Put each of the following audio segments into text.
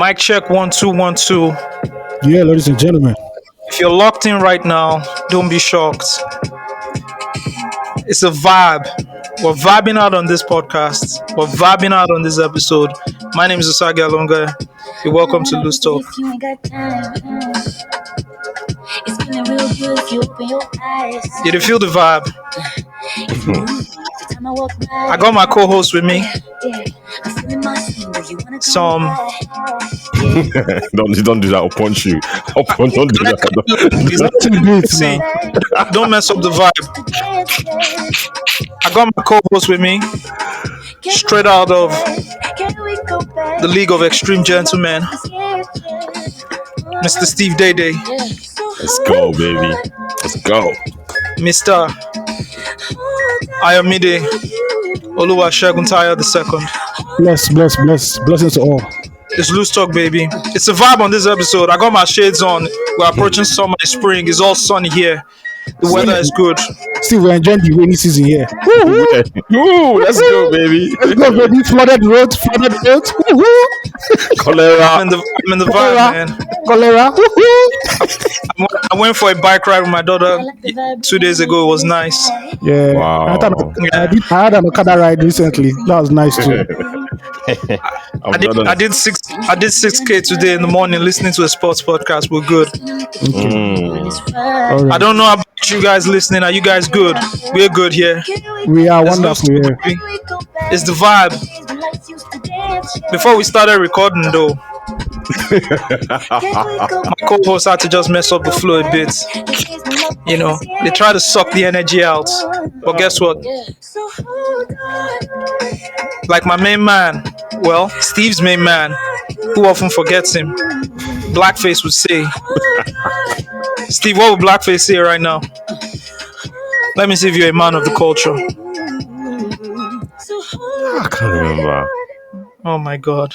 Mic check 1 2 1 2. Yeah, ladies and gentlemen. If you're locked in right now, don't be shocked. It's a vibe. We're vibing out on this podcast. We're vibing out on this episode. My name is Usagi Alonga. You're welcome to Loose Talk. You did feel the vibe. I got my co-host with me. Don't do that. I'll punch you. Don't do that. It's not too good. See, don't mess up the vibe. I got my co-host with me, straight out of the League of Extreme Gentlemen, Mr. Steve Day. Let's go, baby. Let's go. Mr. Ayomide Oluwasegun Tayo II. Blessings to all. It's Loose Talk, baby. It's a vibe on this episode. I got my shades on. We're approaching summer, spring. It's all sunny here. The weather is good. Still, we're enjoying the rainy season here. Woo, let's go, baby. Let's go, baby. Flooded roads. Cholera. I'm in the vibe, man. Cholera. I went for a bike ride with my daughter 2 days ago. It was nice. Yeah. Wow. I had an Okada ride recently. That was nice too. I did 6K today in the morning listening to a sports podcast. We're good. All right. I don't know about you guys listening. Are you guys good? We're good here. We are wonderful here. It's the vibe. Before we started recording, though, my co-host had to just mess up the flow a bit. You know, they try to suck the energy out, but guess what? Like my main man, well, Steve's main man, who often forgets him, Blackface would say. Steve, what would Blackface say right now? Let me see if you're a man of the culture. I can't remember. Oh my God.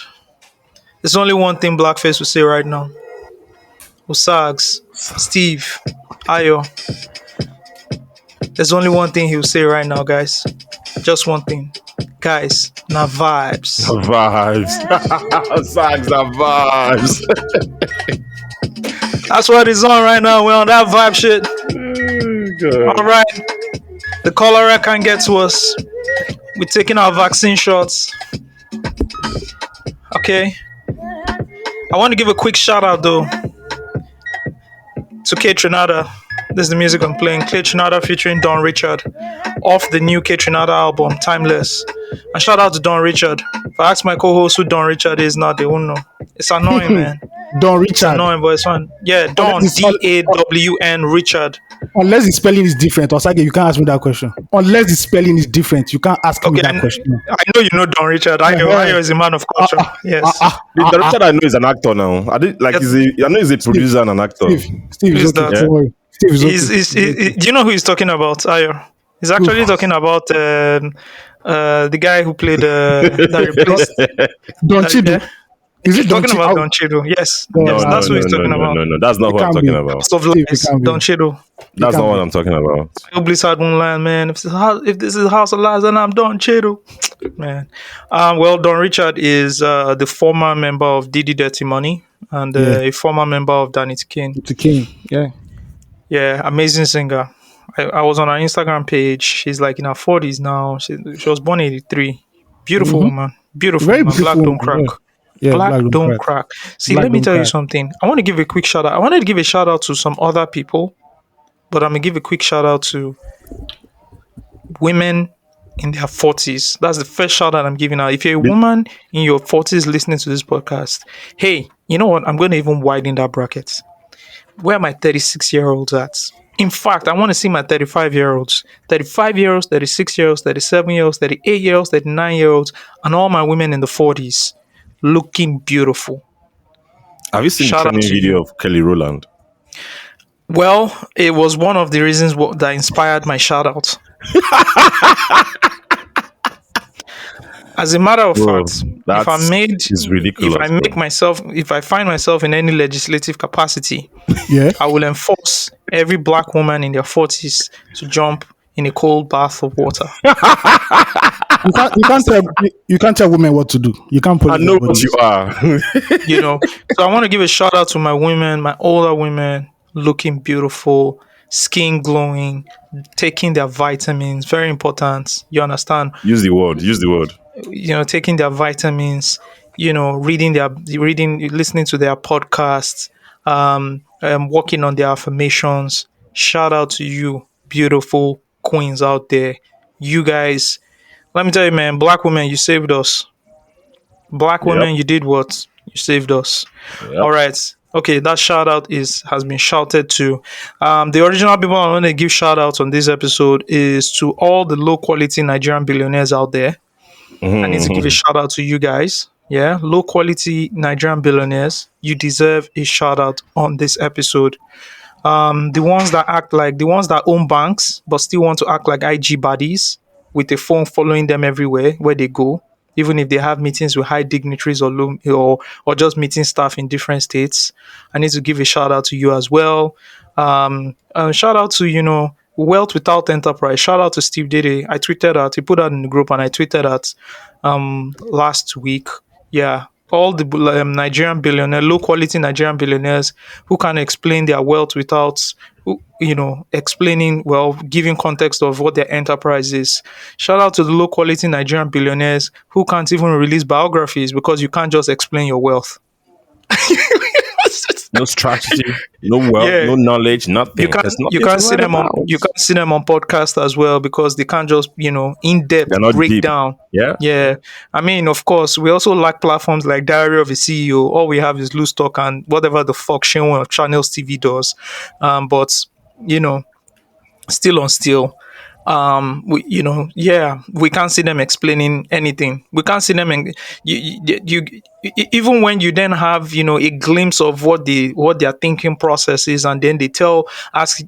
There's only one thing Blackface would say right now. Usags, Steve, Ayo. There's only one thing he'll say right now, guys. Just one thing. Guys, na vibes. Vibes. Sags are vibes. That's what it's on right now. We're on that vibe shit. All right. The cholera can't get to us. We're taking our vaccine shots. Okay. I want to give a quick shout out though to K Trinada. This is the music I'm playing. K Trinada featuring Don Richard off the new K Trinada album, Timeless. And shout out to Don Richard. If I ask my co-host who Don Richard is now, they won't know. It's annoying, man. Don Richard. It's annoying, but it's fun. Yeah, Don, D-A-W-N, Richard. Unless the spelling is different, Osage, you can't ask me that question. Unless the spelling is different, you can't ask me that question. I know you know Don Richard. Ayo is a man of culture. Yes. The Richard I know is an actor now. I know he's a producer and an actor. Steve is okay. Don't worry. Steve is okay. Do you know who he's talking about, Ayo? He's actually talking about the guy who played that replaced Don Chido. Is it talking about Don Chido? Yes. Yes, that's what he's talking about. No, that's not what I'm talking about. Stuff like Don Chido. That's not what I'm talking about. Bliss had one line, man. If this is House of Lies, then I'm Don Chido. Man. Well, Don Richard is the former member of Diddy Dirty Money and a former member of Danny King. To King, yeah. Yeah, amazing singer. I was on her Instagram page. She's like in her 40s now. She was born in 83. Beautiful woman. Beautiful. Very woman. beautiful. Black don't crack. Yeah, Black don't crack. See, let me tell you something. I want to give a quick shout out. I wanted to give a shout out to some other people, but I'm going to give a quick shout out to women in their 40s. That's the first shout out I'm giving out. If you're a woman in your 40s listening to this podcast, hey, you know what? I'm going to even widen that bracket. Where are my 36-year-olds at? In fact, I want to see my 35-year-olds, 35-year-olds, 36-year-olds, 37-year-olds, 38-year-olds, 39-year-olds, and all my women in the 40s looking beautiful. Have you seen the training video of Kelly Rowland? Well, it was one of the reasons that inspired my shout out. As a matter of fact, if I find myself in any legislative capacity, I will enforce every black woman in their 40s to jump in a cold bath of water. You can't tell women what to do. You can't I police their know what you bodies. are. you know. So I want to give a shout out to my women, my older women, looking beautiful, skin glowing, taking their vitamins. Very important. You understand? Use the word. Use the word. Taking their vitamins, listening to their podcasts, working on their affirmations. Shout out to you, beautiful queens out there. You guys, let me tell you, man, black women, you saved us. Black Yep. women, you did what? You saved us. Yep. All right. Okay, that shout out has been shouted to. The original people I want to give shout outs on this episode is to all the low quality Nigerian billionaires out there. I need to give a Mhm. shout out to you guys. Yeah, low quality Nigerian billionaires. You deserve a shout out on this episode. The ones that own banks but still want to act like IG baddies with a phone following them everywhere where they go, even if they have meetings with high dignitaries or just meeting staff in different states. I need to give a shout out to you as well. Shout out to Wealth Without Enterprise. Shout out to Steve Diddy. I tweeted out. He put out in the group, and I tweeted out last week. Yeah, all the Nigerian billionaire, low quality Nigerian billionaires who can explain their wealth without, explaining, well, giving context of what their enterprise is. Shout out to the low quality Nigerian billionaires who can't even release biographies because you can't just explain your wealth. No strategy, no wealth, Yeah, no knowledge, you nothing. can't There's you nothing to can't see write them on about. you can't see them on podcast as well because they can't just in depth They're not deep. breakdown. Yeah. Yeah, I mean, of course, we also lack platforms like Diary of a CEO. All we have is loose talk and whatever the fuck Shinwan or Channels TV does. But you know, still on still, we can't see them explaining anything. We can't see them even when you then have a glimpse of what their thinking process is, and then they ask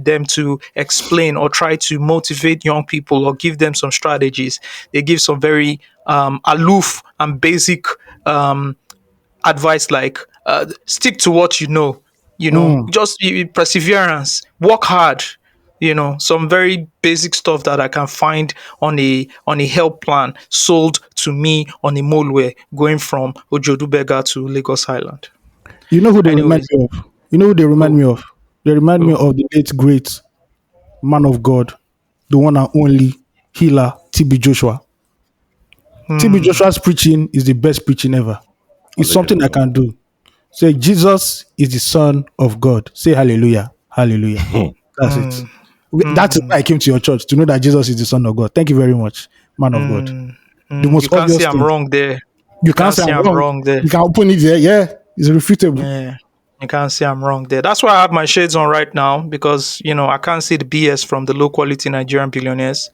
them to explain or try to motivate young people or give them some strategies. They give some very aloof and basic um advice like stick to what Mm. just perseverance, work hard, some very basic stuff that I can find on a help plan sold to me on a malware going from Ojude Oba to Lagos Island. You know who they remind Anyways, me of? You know who they remind who me of? They remind me who of the late great man of God, the one and only healer, TB Joshua. TB hmm, Joshua's preaching is the best preaching ever. It's something I Allegedly. can do. Say Jesus is the Son of God. Say hallelujah. Hallelujah. That's it. hmm, That's hmm, why I came to your church to know that Jesus is the Son of God. Thank you very much, man of God. hmm, The hmm. most You can't say obvious I'm thing. wrong there. You You can't can't say say I'm I'm wrong. wrong there. You can open it there. Yeah, it's refutable. Yeah. You can't say I'm wrong there. That's why I have my shades on right now because, I can't see the BS from the low quality Nigerian billionaires.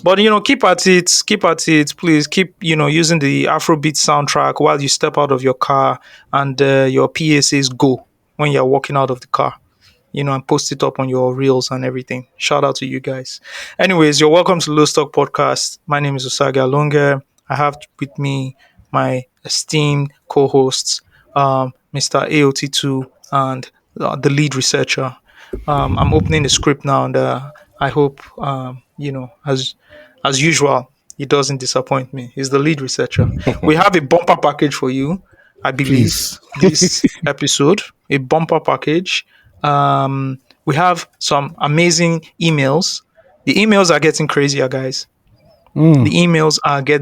But, keep at it, please. Keep, using the Afrobeat soundtrack while you step out of your car and your PA says go when you're walking out of the car, and post it up on your reels and everything. Shout out to you guys. Anyways, you're welcome to Low Stock Podcast. My name is Osage Alonga. I have with me my esteemed co-hosts, Mr. AOT2 and the lead researcher. I'm opening the script now, and I hope, as usual, he doesn't disappoint me. He's the lead researcher. We have a bumper package for you, I believe, Please. this episode. A bumper package. We have some amazing emails. The emails are getting crazier, guys. Mm.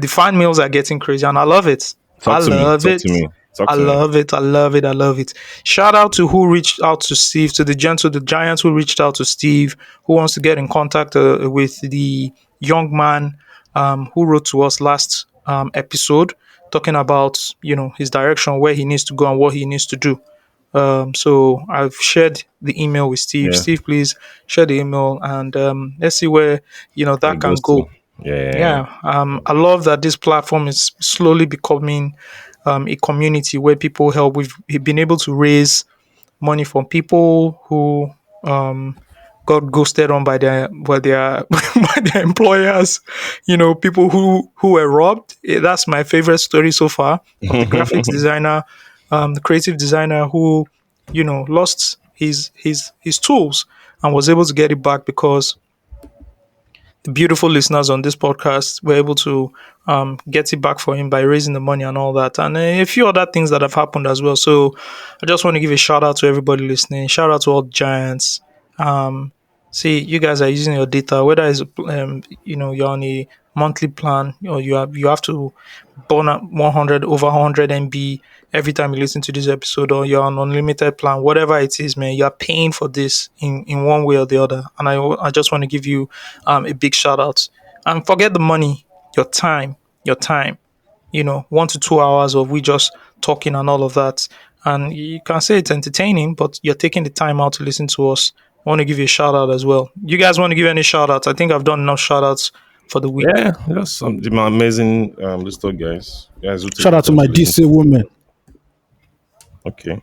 The fan mails are getting crazy, and I love it. I Talk to me. love Talk it. to me. Talk I to me. love it. I love it. I love it. Shout out to who reached out to Steve, to the giant who reached out to Steve, who wants to get in contact with the young man who wrote to us last episode, talking about his direction, where he needs to go, and what he needs to do. So I've shared the email with Steve. Yeah. Steve, please share the email, and let's see where Where that it can goes to. go. Yeah. Yeah. Yeah. Yeah, I love that this platform is slowly becoming a community where people help. We've been able to raise money from people who got ghosted on by their by their employers. People who were robbed. That's my favorite story so far of the graphics designer, the creative designer who lost his tools and was able to get it back because the beautiful listeners on this podcast were able to get it back for him by raising the money and all that, and a few other things that have happened as well. So I just want to give a shout out to everybody listening. Shout out to all the giants. Um, See, you guys are using your data, whether it's you're on a monthly plan or you have to burn up 100 over 100 MB every time you listen to this episode, or you're on unlimited plan, whatever it is, man, you're paying for this in one way or the other. And I just want to give you a big shout out. And forget the money, your time, 1 to 2 hours of we just talking and all of that. And you can say it's entertaining, but you're taking the time out to listen to us. I want to give you a shout out as well. You guys want to give any shout outs? I think I've done enough shout outs for the week. Yeah, that's some amazing little guys. Guys who take Shout out to time my listen. DC woman. Okay.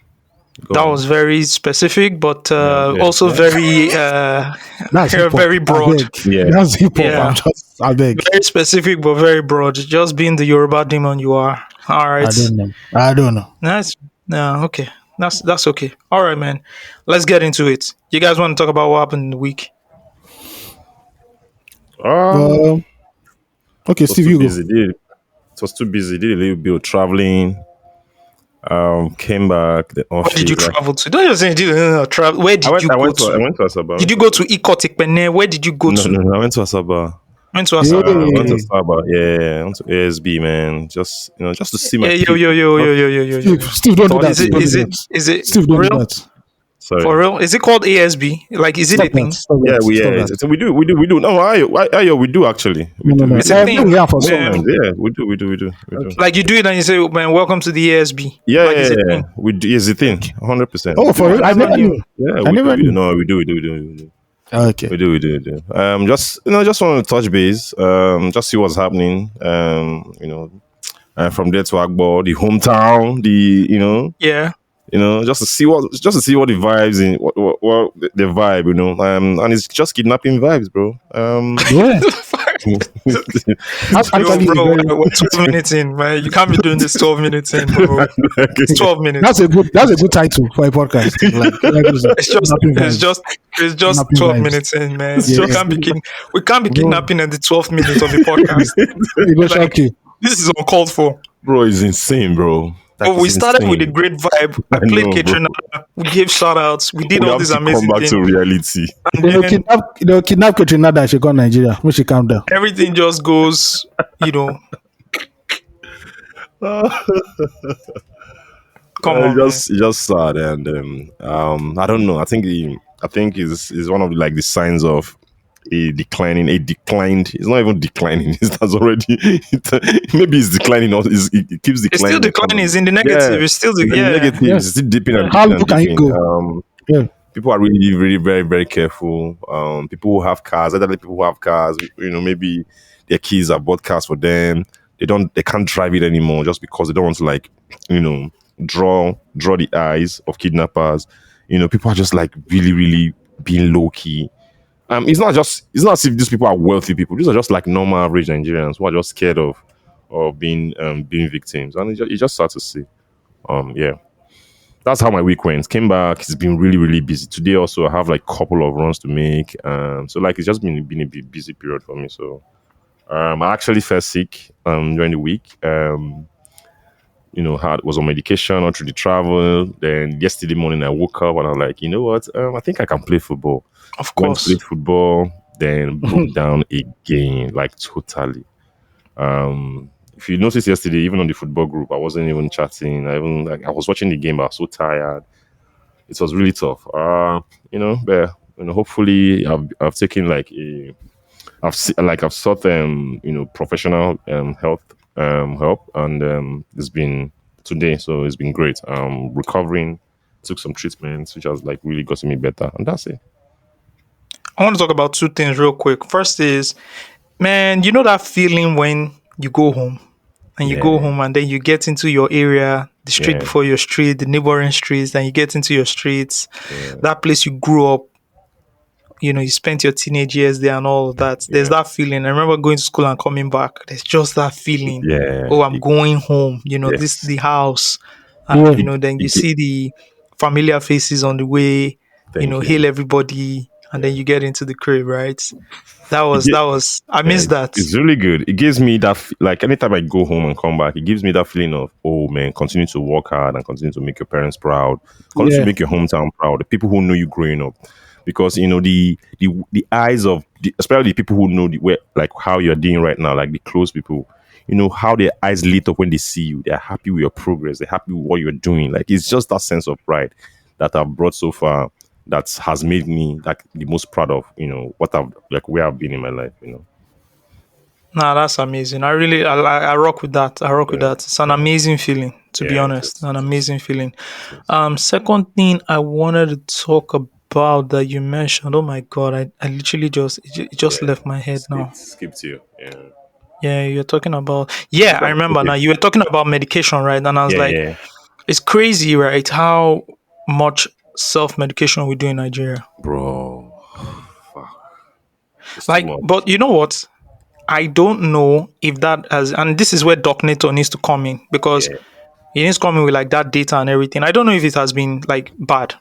Go That on. was very specific, but Yeah, also yeah. very That's hip-hop. very broad. I beg. Yeah. That's hip hop. Yeah. I beg. Very specific, but very broad. Just being the Yoruba demon you are. All right. I don't know. That's no okay. That's okay. All right, man. Let's get into it. You guys want to talk about what happened in the week? Um, Okay, it was Steve, too you go. busy. It was too busy. Did a little bit of traveling. Came back. The Where did you office, like- travel to? Don't you say you did travel. Where did you I go went to? to Asaba. Did you go to Ikotikpene? Where did you go No, to? no, I went to Asaba. Went to Yeah. Asaba. I went to Hey. Asaba. Yeah, I went to ASB, man. Just to see my. Yeah, yo. Steve, don't do that. Is it? Don't Is do it? that. Is it Steve, for don't do real? that. Sorry. For real? Is it called ASB? Like, is it a Stop thing? that. Stop Yeah, that. we Stop yeah. that. So we do. No, Ayo, we do actually. We No, do. no, no. It's a thing. Yeah, for Man. some. Yeah, we do. Like you do it and you say, "Man, welcome to the ASB." Yeah, Like, it's a yeah. thing. We do. It's a thing. 100%. Oh, for real? I never knew. Yeah, I never knew. No, we do. Okay. We do. Just want to touch base. Just see what's happening. From there to Agbo, the hometown, Yeah. just to see what the vibes in what the vibe, and it's just kidnapping vibes, bro. Yeah. That's Yo, actually bro, very, we're 12 minutes in, man. You can't be doing this 12 minutes in, bro. It's 12 minutes. that's a good title for a podcast. It's just Kidnapping 12 vibes. minutes in, man. Yeah. We can't be kidnapping at the 12th minute of the podcast. It will shock you. This is uncalled for. Bro, it's insane, bro. But we started with a great vibe. I I played know, Katrina. We gave shout outs. We did we all have these to amazing come back things. to reality. And They'll then kidnap Katrina that she got Nigeria when she calm down. everything just goes, Come on, It's just sad, and I don't know. I think is one of the signs of a declining. It's not even declining. It has already. Maybe it's declining. Or it keeps it's still declining. declining. It's in the negative. Yeah. It's still It's yeah. negative. Yes. It's still dipping and How dipping low and can you dipping. go? Yeah. People are really, really very, very careful. People who have cars, elderly people who have cars, maybe their kids have bought cars for them. They can't drive it anymore just because they don't want to draw the eyes of kidnappers. People are just really, really being low key. It's not as if these people are wealthy people. These are just normal average Nigerians who are just scared of being victims, and it's just sad to see. Yeah. That's how my week went. Came back. It's been really, really busy. Today also I have a couple of runs to make. So it's just been a bit busy period for me. So I actually fell sick during the week. Was on medication all through the travel. Then yesterday morning I woke up and I'm like, you know what? I think I can play football. Of Went course. to play football, then broke down again, totally. If you noticed yesterday, even on the football group, I wasn't even chatting. I was watching the game, but I was so tired. It was really tough. But hopefully I've taken I've sought professional health help, and it's been today, so it's been great. Recovering, took some treatments, which has really gotten me better, and that's it. I want to talk about two things real quick. First is, man, you know that feeling when you go home and you go Yeah. home and then you get into your area, the street Yeah. before your street, the neighboring streets, then you get into your streets, that place you grew up, you spent your teenage years there and all of that. There's that feeling. I remember going to school and coming back. There's just that feeling. Yeah. Oh, I'm going home. This Yes. the house. And, Yeah. then you see the familiar faces on the way, Thank you. hail everybody and then you get into the crib, right? It gi- I yeah, miss that. it's really good. It gives me that like anytime I go home and come back, it gives me that feeling of, oh man, continue to work hard and continue to make your parents proud, continue to Yeah. make your hometown proud, the people who know you growing up, because the eyes of especially the people who know where, like how you're doing right now, like the close people, how their eyes lit up when they see you. They're happy with your progress. They're happy with what you're doing. Like it's just that sense of pride that I've brought so far that has made me like the most proud of what I've like where I've been in my life. Nah, that's amazing. I rock with that. I rock with Yeah, that. It's an amazing feeling, to be yeah, it honest. is. An It is. amazing feeling. It is. Second thing I wanted to talk about that you mentioned. Oh my god, I literally it just Yeah, left my head now. skip to you. Yeah, Yeah, you're talking about. Yeah, I remember now. okay. You were talking about medication, right? And I was Yeah, like, yeah, it's crazy, right? How much self medication we do in Nigeria. bro. Fuck, it's too Like, much. but you know what? I don't know if that has, and this is where Docnator needs to come in because Yeah. he needs to come in with like that data and everything. I don't know if it has been like bad.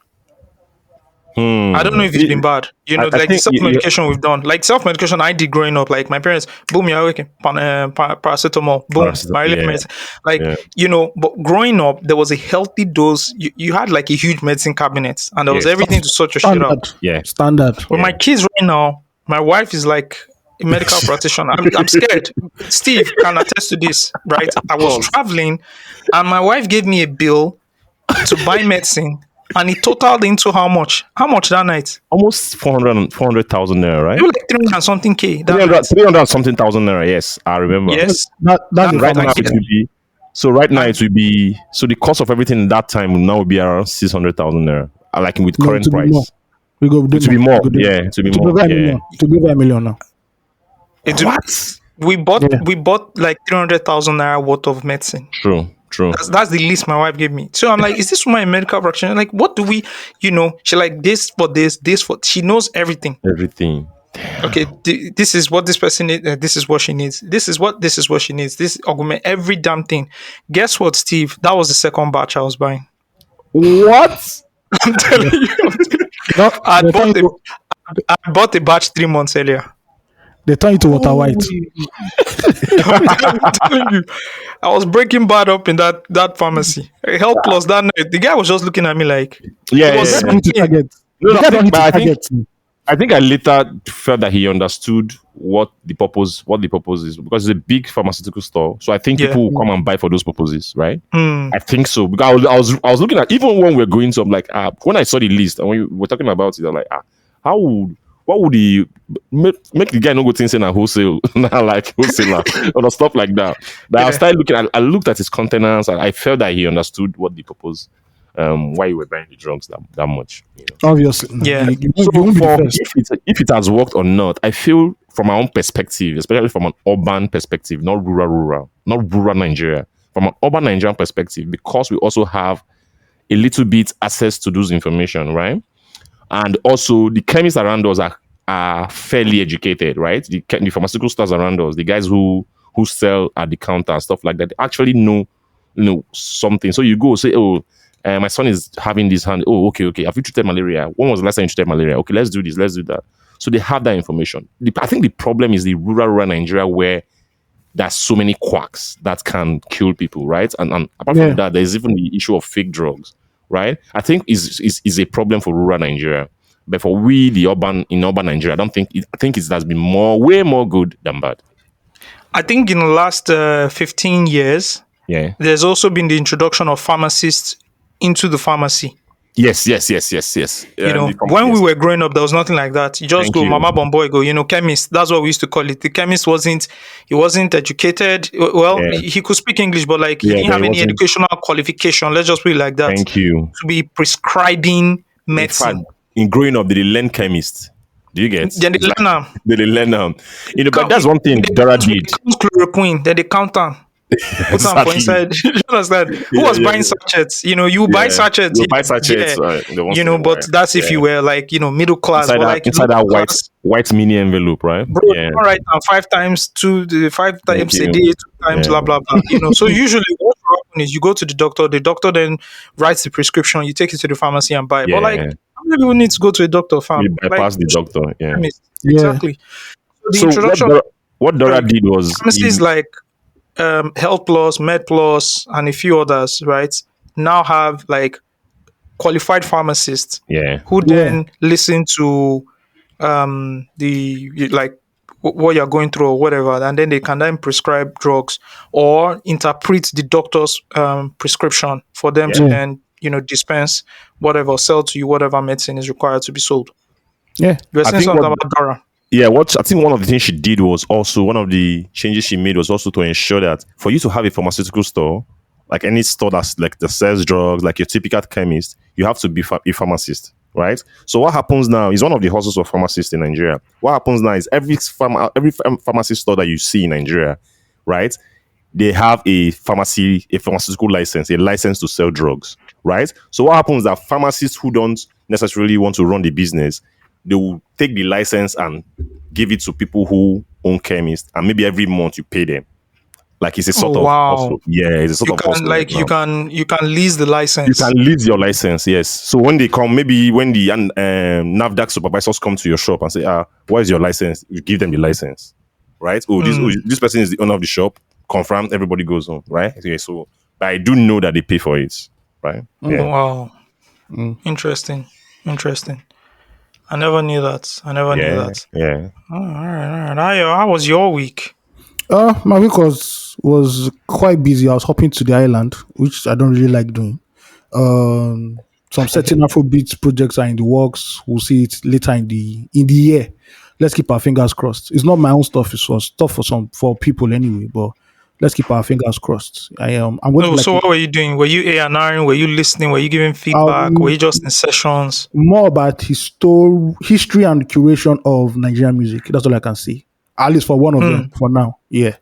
I don't know if it's been bad. I Like the think self medication we've done, like self medication I did growing up. Like my parents, boom, you're okay, paracetamol, boom, malaria yeah, medicine. Like yeah, but growing up, there was a healthy dose. You had like a huge medicine cabinet, and there was yes, everything to sort your shit out. Standard. yeah, Standard. With my yeah. kids right now, my wife is like a medical practitioner. I'm scared. Steve can attest to this, right? I was Course. traveling, and my wife gave me a bill to buy medicine, and it totaled into how much? How much that night? Almost 400,000 naira, It right? was like 300 and something K that 300, night. 300 and something thousand naira. Yes, I remember. Yes. That's That a night Right I now pharmacy. it gave will be. So right now and it will be. So the cost of everything that time will now be around 600,000 naira. Like with No, current to be more. price, We go do it will be more. more. We go do more. Yeah, it will be It will be more. over a Yeah. million. It will be over a million now. it, What? Yeah. we bought like 300,000 naira worth of medicine. True. True. That's the least my wife gave me. So I'm like, is this woman a medical practitioner? Like, what do we, she like this for this for, she knows everything. Everything. Okay, this is what this person needs. This is what she needs. This is what she needs. This augment every damn thing. Guess what, Steve? That was the second batch I was buying. What? I'm telling you, No, I bought a, I bought a batch 3 months earlier. they turn you to water white. I'm telling you, I was breaking bad up in that pharmacy. Help plus that night. The guy was just looking at me like Yeah, it yeah, was The guy yeah. don't need to something. target. No, The no, guy don't need but to I think target. I later felt that he understood what the purpose is because it's a big pharmaceutical store. So I think Yeah. people will come and buy for those purposes, right? Hmm. I think so because I was looking at even when we are going to, I'm like, when I saw the list and when we were talking about it, I'm like, how would what would he make the guy not go think a wholesale, not like wholesaler or stuff like that? But I Yeah. started looking. I looked at his containers and I felt that he understood what the purpose, why you were buying the drugs that much. Obviously. Yeah. You So won't be the for first. if it has worked or not, I feel from my own perspective, especially from an urban perspective, not rural Nigeria, from an urban Nigerian perspective, because we also have a little bit access to those information, right? And also the chemists around us are fairly educated, right? The pharmaceutical stores around us, the guys who sell at the counter and stuff like that, they actually know something. So you go say, oh, my son is having this hand. Oh, okay. Have you treated malaria? When was the last time you treated malaria? Okay, let's do this. Let's do that. So they have that information. I think the problem is the rural Nigeria where there's so many quacks that can kill people, right? And apart Yeah. from that, there's even the issue of fake drugs, right? I think is a problem for rural Nigeria. But for the urban Nigeria, I think it has been way more good than bad. I think in the last 15 years, Yeah. there's also been the introduction of pharmacists into the pharmacy. Yes. When we Yes. were growing up, there was nothing like that. You just Thank go, you. Mama Bomboy, go, chemist. That's what we used to call it. The chemist he wasn't educated. Well, Yeah. he could speak English, but like he Yeah, didn't but have it any wasn't. educational qualification. Let's just put it like that. Thank you. To be prescribing In fact, medicine. in growing up, they learn chemist. Do you get? Then they It's like learn they learn but that's one thing Dara did. chloroquine. Then they count them. Put them for Exactly. inside. You understand? Who was buying sachets? You buy sachets. You buy sachets, Yeah. the ones in a But while. that's if you were like, middle class. inside But that like inside lower that class, white mini envelope, right? bro, Yeah. all right now 5 Thank times a you. day, 2 times, Yeah. blah blah blah. So usually what will happen is you go to the doctor then writes the prescription, you take it to the pharmacy and buy it. But like Yeah. many people need to go to a doctor, We fam? Like, bypass the doctor. Yeah. chemist. Yeah. Exactly. So the So introduction, What Dora sorry, did was pharmacies like Health Plus, Med Plus, and a few others, right? Now have like qualified pharmacists yeah, who Yeah. then listen to like what you're going through or whatever, and then they can then prescribe drugs or interpret the doctor's prescription for them to yeah. Yeah. then dispense whatever, sell to you whatever medicine is required to be sold. Yeah. You were I saying think something what about Dara. Yeah, what I think one of the things she did was also one of the changes she made was also to ensure that for you to have a pharmaceutical store, like any store that's like that sells drugs, like your typical chemist, you have to be a pharmacist, right? So what happens now is one of the hustles of pharmacists in Nigeria. What happens now is every pharmacy store that you see in Nigeria, right? They have a pharmaceutical license, a license to sell drugs, right? So what happens is that pharmacists who don't necessarily want to run the business, they will take the license and give it to people who own chemists, and maybe every month you pay them. Like it's a Oh sort of wow. hustle. Yeah, it's a sort You of can hustle right like you now. can you can lease the You can license. lease your license, yes. So when they come, maybe when the NAVDAC supervisors come to your shop and say, what is your license? You give them the license, right? This person is the owner of the shop. Confirmed, everybody goes home, right? Okay, so but I do know that they pay for it, right? Yeah, Wow. Mm. Interesting. Interesting. I never knew that. I never knew yeah, that. yeah. Oh, all right, all right. How was your week? My week was quite busy. I was hopping to the island, which I don't really like doing. Some certain Afrobeat projects are in the works. We'll see it later in the year. Let's keep our fingers crossed. It's not my own stuff. It's for stuff for people anyway. But let's keep our fingers crossed. I'm going to No, be like so what were you doing? Were you A&Ring? Were you listening? Were you giving feedback? Were um you just in sessions? more about history and curation of Nigerian music. That's all I can say. At least for one of Hmm. them for now. Yeah,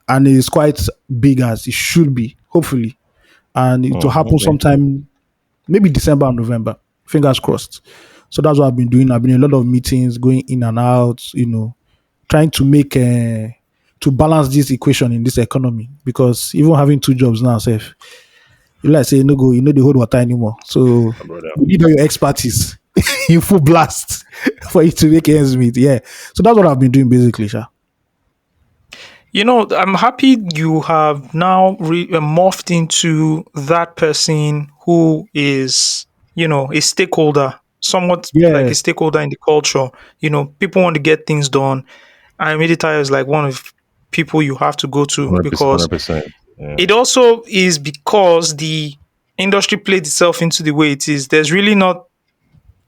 and it's quite big as it should be. Hopefully, and it will happen Okay. sometime maybe December or November. Fingers crossed. So that's what I've been doing. I've been in a lot of meetings, going in and out. Trying to make to balance this equation in this economy because even having two jobs now, safe. You like say no go, the hold water anymore. So My brother. you need all your expertise in full blast for you to make ends meet. Yeah. So that's what I've been doing basically, Sha. I'm happy you have now morphed into that person who is, a stakeholder, somewhat like Yeah. a stakeholder in the culture. People want to get things done. And Military is like one of people you have to go to 100%, because 100%. Yeah. it also is because the industry played itself into the way it is. There's really not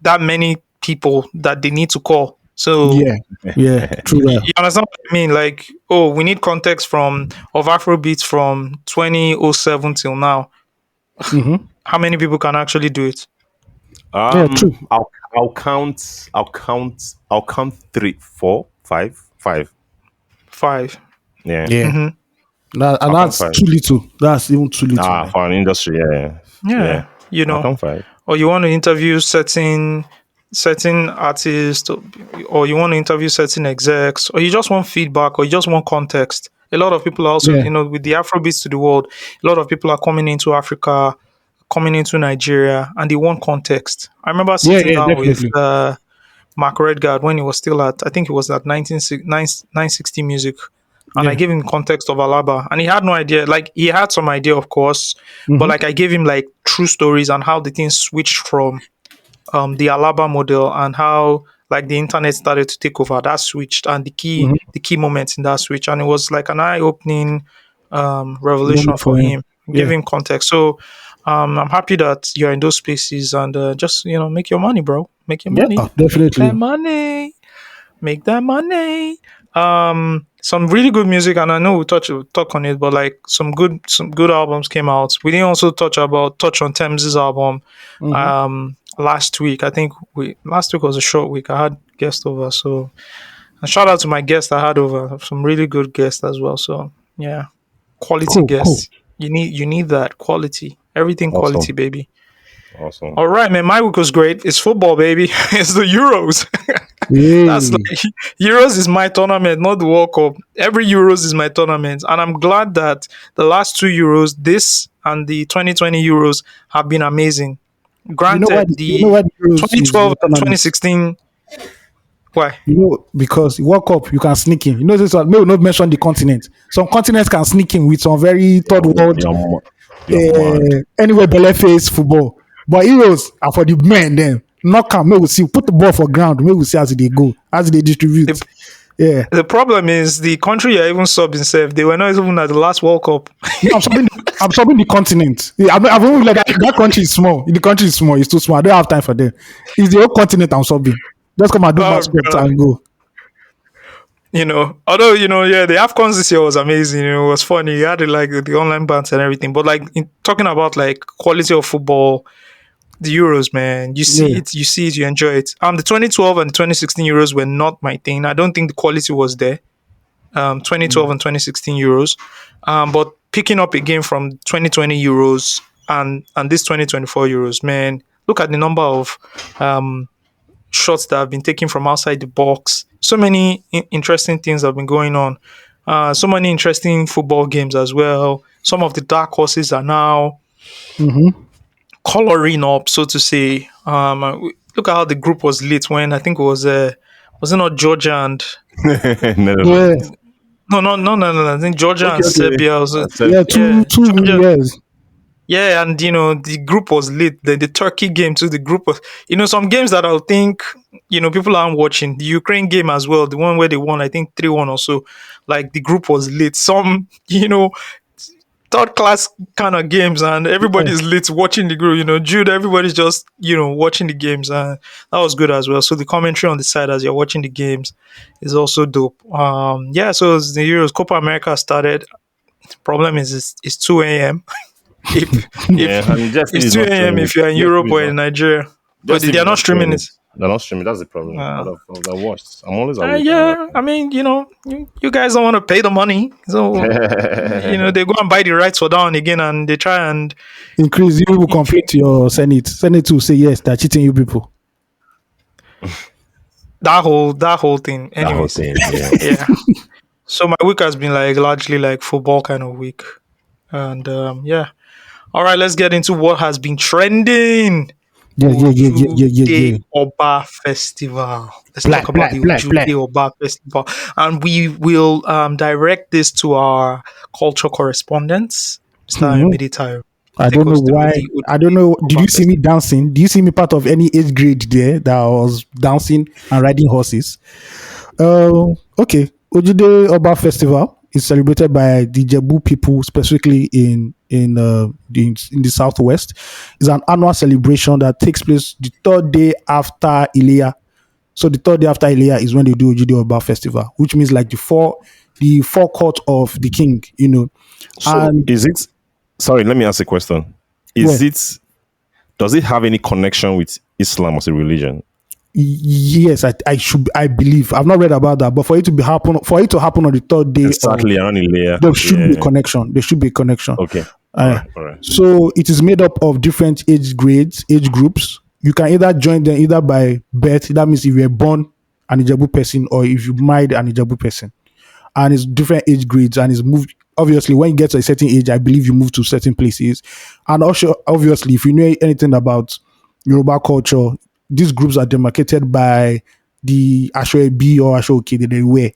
that many people that they need to call. So Yeah. Yeah. True that. you understand what I mean? Like, oh, we need context of Afrobeats from 2007 till now. Mm-hmm. How many people can actually do it? Yeah, true. I'll count three, four, five, five. Five. Yeah, Yeah. Hmm. And I'll count that's five. too little. That's even too little, man. For an industry, yeah, yeah. Yeah, I'll count five. or you want to interview certain artists, or you want to interview certain execs, or you just want feedback, or you just want context. A lot of people are also, Yeah. with the Afrobeats to the world, a lot of people are coming into Africa, coming into Nigeria, and they want context. I remember Yeah, sitting yeah, down with definitely. Mark Redguard when he was still I think it was at 960 Music. And I Yeah. gave him context of Alaba. And he had no idea. Like, he had some idea, of course. But, Mm-hmm. like, I gave him, like, true stories and how the thing switched from the Alaba model and how, like, the internet started to take over. That switched and Mm-hmm. the key moments in that switch. And it was, like, an eye-opening revelation Moment for for him. him. Give Yeah. him context. So, I'm happy that you're in those spaces and just, make your money, bro. Make your Yeah, money. Make that definitely. money. Make that money. Some really good music, and I know we talk on it, but like some good albums came out. We didn't also touch on Thames's album Mm-hmm. last week. I think we last week was a short week. I had guests over, so and shout out to my guests I had over. Some really good guests as well. So yeah, quality Cool, cool. guests. You need that quality. Everything quality, Awesome, baby. awesome. All right, man. My week was great. It's football, baby. It's the Euros. That's Hey. like Euros is my tournament, not the World Cup. Every Euros is my tournament, and I'm glad that the last two Euros, this and the 2020 Euros, have been amazing. Granted, You know the why the Euros is 2012 more and tournament? 2016. Why? Because World Cup you can sneak in. This one, may we not mention the continent. Some continents can sneak in with some very third world, You're mad. anywhere belle face football. But Euros are for the men. Then knock am. May we see. Put the ball for ground. May we see as they go, as they distribute. The, Yeah. the problem is the country you're even subbing themselves. They were not even at the last World Cup. No, I'm subbing the continent. Yeah, I've only like that country is small. The country is small. It's too small. I don't have time for them. It's the whole continent I'm subbing. Just come and do my Oh script god. and go. Although yeah, the AFCONs this year was amazing. It was funny. You had like the online bands and everything. But like talking about like quality of football, the Euros, man, Yeah. you see it, you enjoy it. The 2012 and 2016 Euros were not my thing. I don't think the quality was there. 2012 and 2016 Euros, but picking up again from 2020 Euros and this 2024 Euros, man, look at the number of shots that have been taken from outside the box. So many interesting things have been going on. So many interesting football games as well. Some of the dark horses are now Mm-hmm. coloring up, so to say. Look at how the group was lit when I think it was it not Georgia and No, no, no. Yeah. no. I think Georgia and Okay, okay. Serbia also. Yeah. Yeah, Two Georgia. years. Yeah, and the group was lit. The Turkey game too. The group was, some games that I'll think, people aren't watching. The Ukraine game as well, the one where they won, I think 3-1 or so. Like the group was lit. Some, third class kind of games, and Yeah. everybody's lit watching the group. Jude, everybody's just, watching the games. That was good as well. So the commentary on the side as you're watching the games is also dope. Yeah, so as the Euros, Copa America started. Problem is it's 2 a.m. if Yeah, if and Jeff it's is 2 not a.m. streaming. if you're in Jeff Europe is or not. in Nigeria. But Jeff they is are not not streaming streaming. it. They're not streaming. That's the problem. Uh, I'd have watched. I'm always awake. yeah, I mean, you guys don't want to pay the money. So, they go and buy the rights for that one again and they try and Increase. You will complain to your Senate. Senate will say yes, they're cheating you people. that whole thing. That whole Anyways, thing. Yeah. yeah. So my week has been like largely like football kind of week. And yeah. All right, let's get into what has been trending. Yeah. Ojude Oba Festival. Let's talk Black, about black, the black, black. Ojude Oba Festival. And we will direct this to our culture correspondents, Mr. Mhm. Ayomide Tayo. I Take don't know us through why. the I don't Ojude know. Did Oba you see me Festival. dancing? Do you see me part of any age grade there that I was dancing and riding horses? Okay. Ojude Oba Festival is celebrated by the Jebu people, specifically in the southwest. It's an annual celebration that takes place the third day after Ilea. So the third day after Ilea is when they do Ojude Oba Festival, which means like the forecourt of the king, So And is it? Sorry, let me ask a question. yeah, Does it have any connection with Islam as a religion? yes, I believe. I've not read about that, but for it to happen on the third day Exactly around Ilea. there should be a Yeah. connection. There should be a connection. Okay. All Uh, right. All right. so it is made up of different age groups. You can either join them either by birth. That means if you were born an Ijebu person or if you married an Ijebu person. And it's different age grades and it's moved. Obviously, when you get to a certain age, I believe you move to certain places. And also, obviously, if you know anything about Yoruba culture, these groups are demarcated by the Ashoebi or Ashoke that they wear.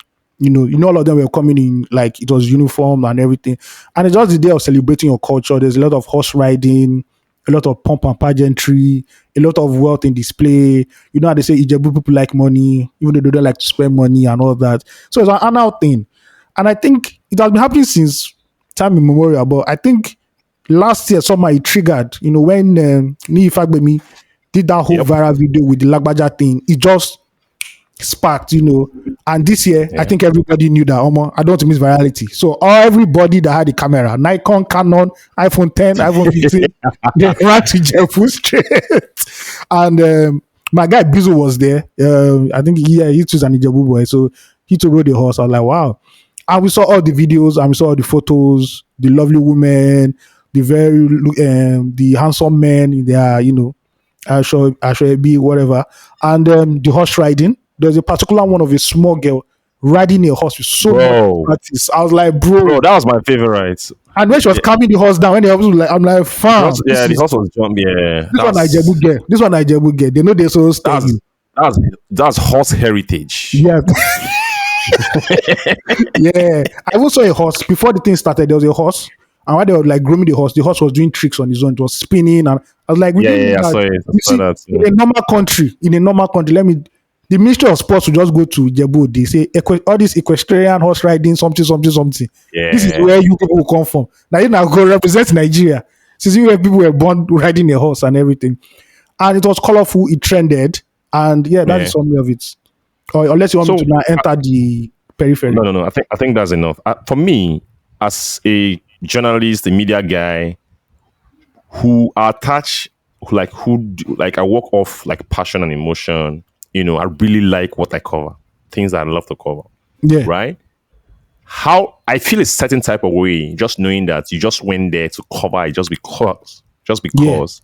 All of them were coming in like it was uniform and everything. And it's just the day of celebrating your culture. There's a lot of horse riding, a lot of pomp and pageantry, a lot of wealth in display. You know how they say Ijebu people like money, even though they don't like to spend money and all that. So it's an annual thing. And I think it has been happening since time immemorial. But I think last year, somebody triggered, when Niyi Fagbemi did that whole Yep. viral video with the Lagbaja thing, it just sparked, And this year, I Yeah. think everybody knew that, I don't want to miss virality. So everybody that had a camera, Nikon, Canon, iPhone 10, iPhone 15, they ran to Jefu straight. And my guy Bizu was there. I think he too is an Ijebu boy. So he too rode the horse. I was like, wow. And we saw all the videos and we saw all the photos, the lovely women, the handsome men in their, Ashoebi, whatever. And the horse riding. There's a particular one of a small girl. riding a horse with so much Bro, practice. I was like, bro. that was my favorite. And when she was Yeah, calming the horse down, when the horse was like, I'm like, fam, this the is horse was jumping. Yeah, this one Nigeria get. This one Nigeria get. They know they're so that's steady. that's horse heritage. Yeah. Yeah. I even saw a horse before the thing started. There was a horse, and while they were like grooming the horse was doing tricks on his own. It was spinning, and I was like, we didn't I know saw that. it. I You saw see, that. in a normal country, the Ministry of Sports will just go to Jebu. They say all this equestrian horse riding, something. This is Yeah, where you people will come from. Now you now go represent Nigeria. Since you where people were born riding a horse and everything, and it was colorful. It trended, and yeah, that yeah. is summary of it. Or unless you want me So to now enter the periphery. no. I think that's enough. For me, as a journalist, a media guy, who are attached, like I work off like passion and emotion. I really like what I cover, things that I love to cover, Yeah, right? How I feel a certain type of way, just knowing that you just went there to cover it just Yeah. because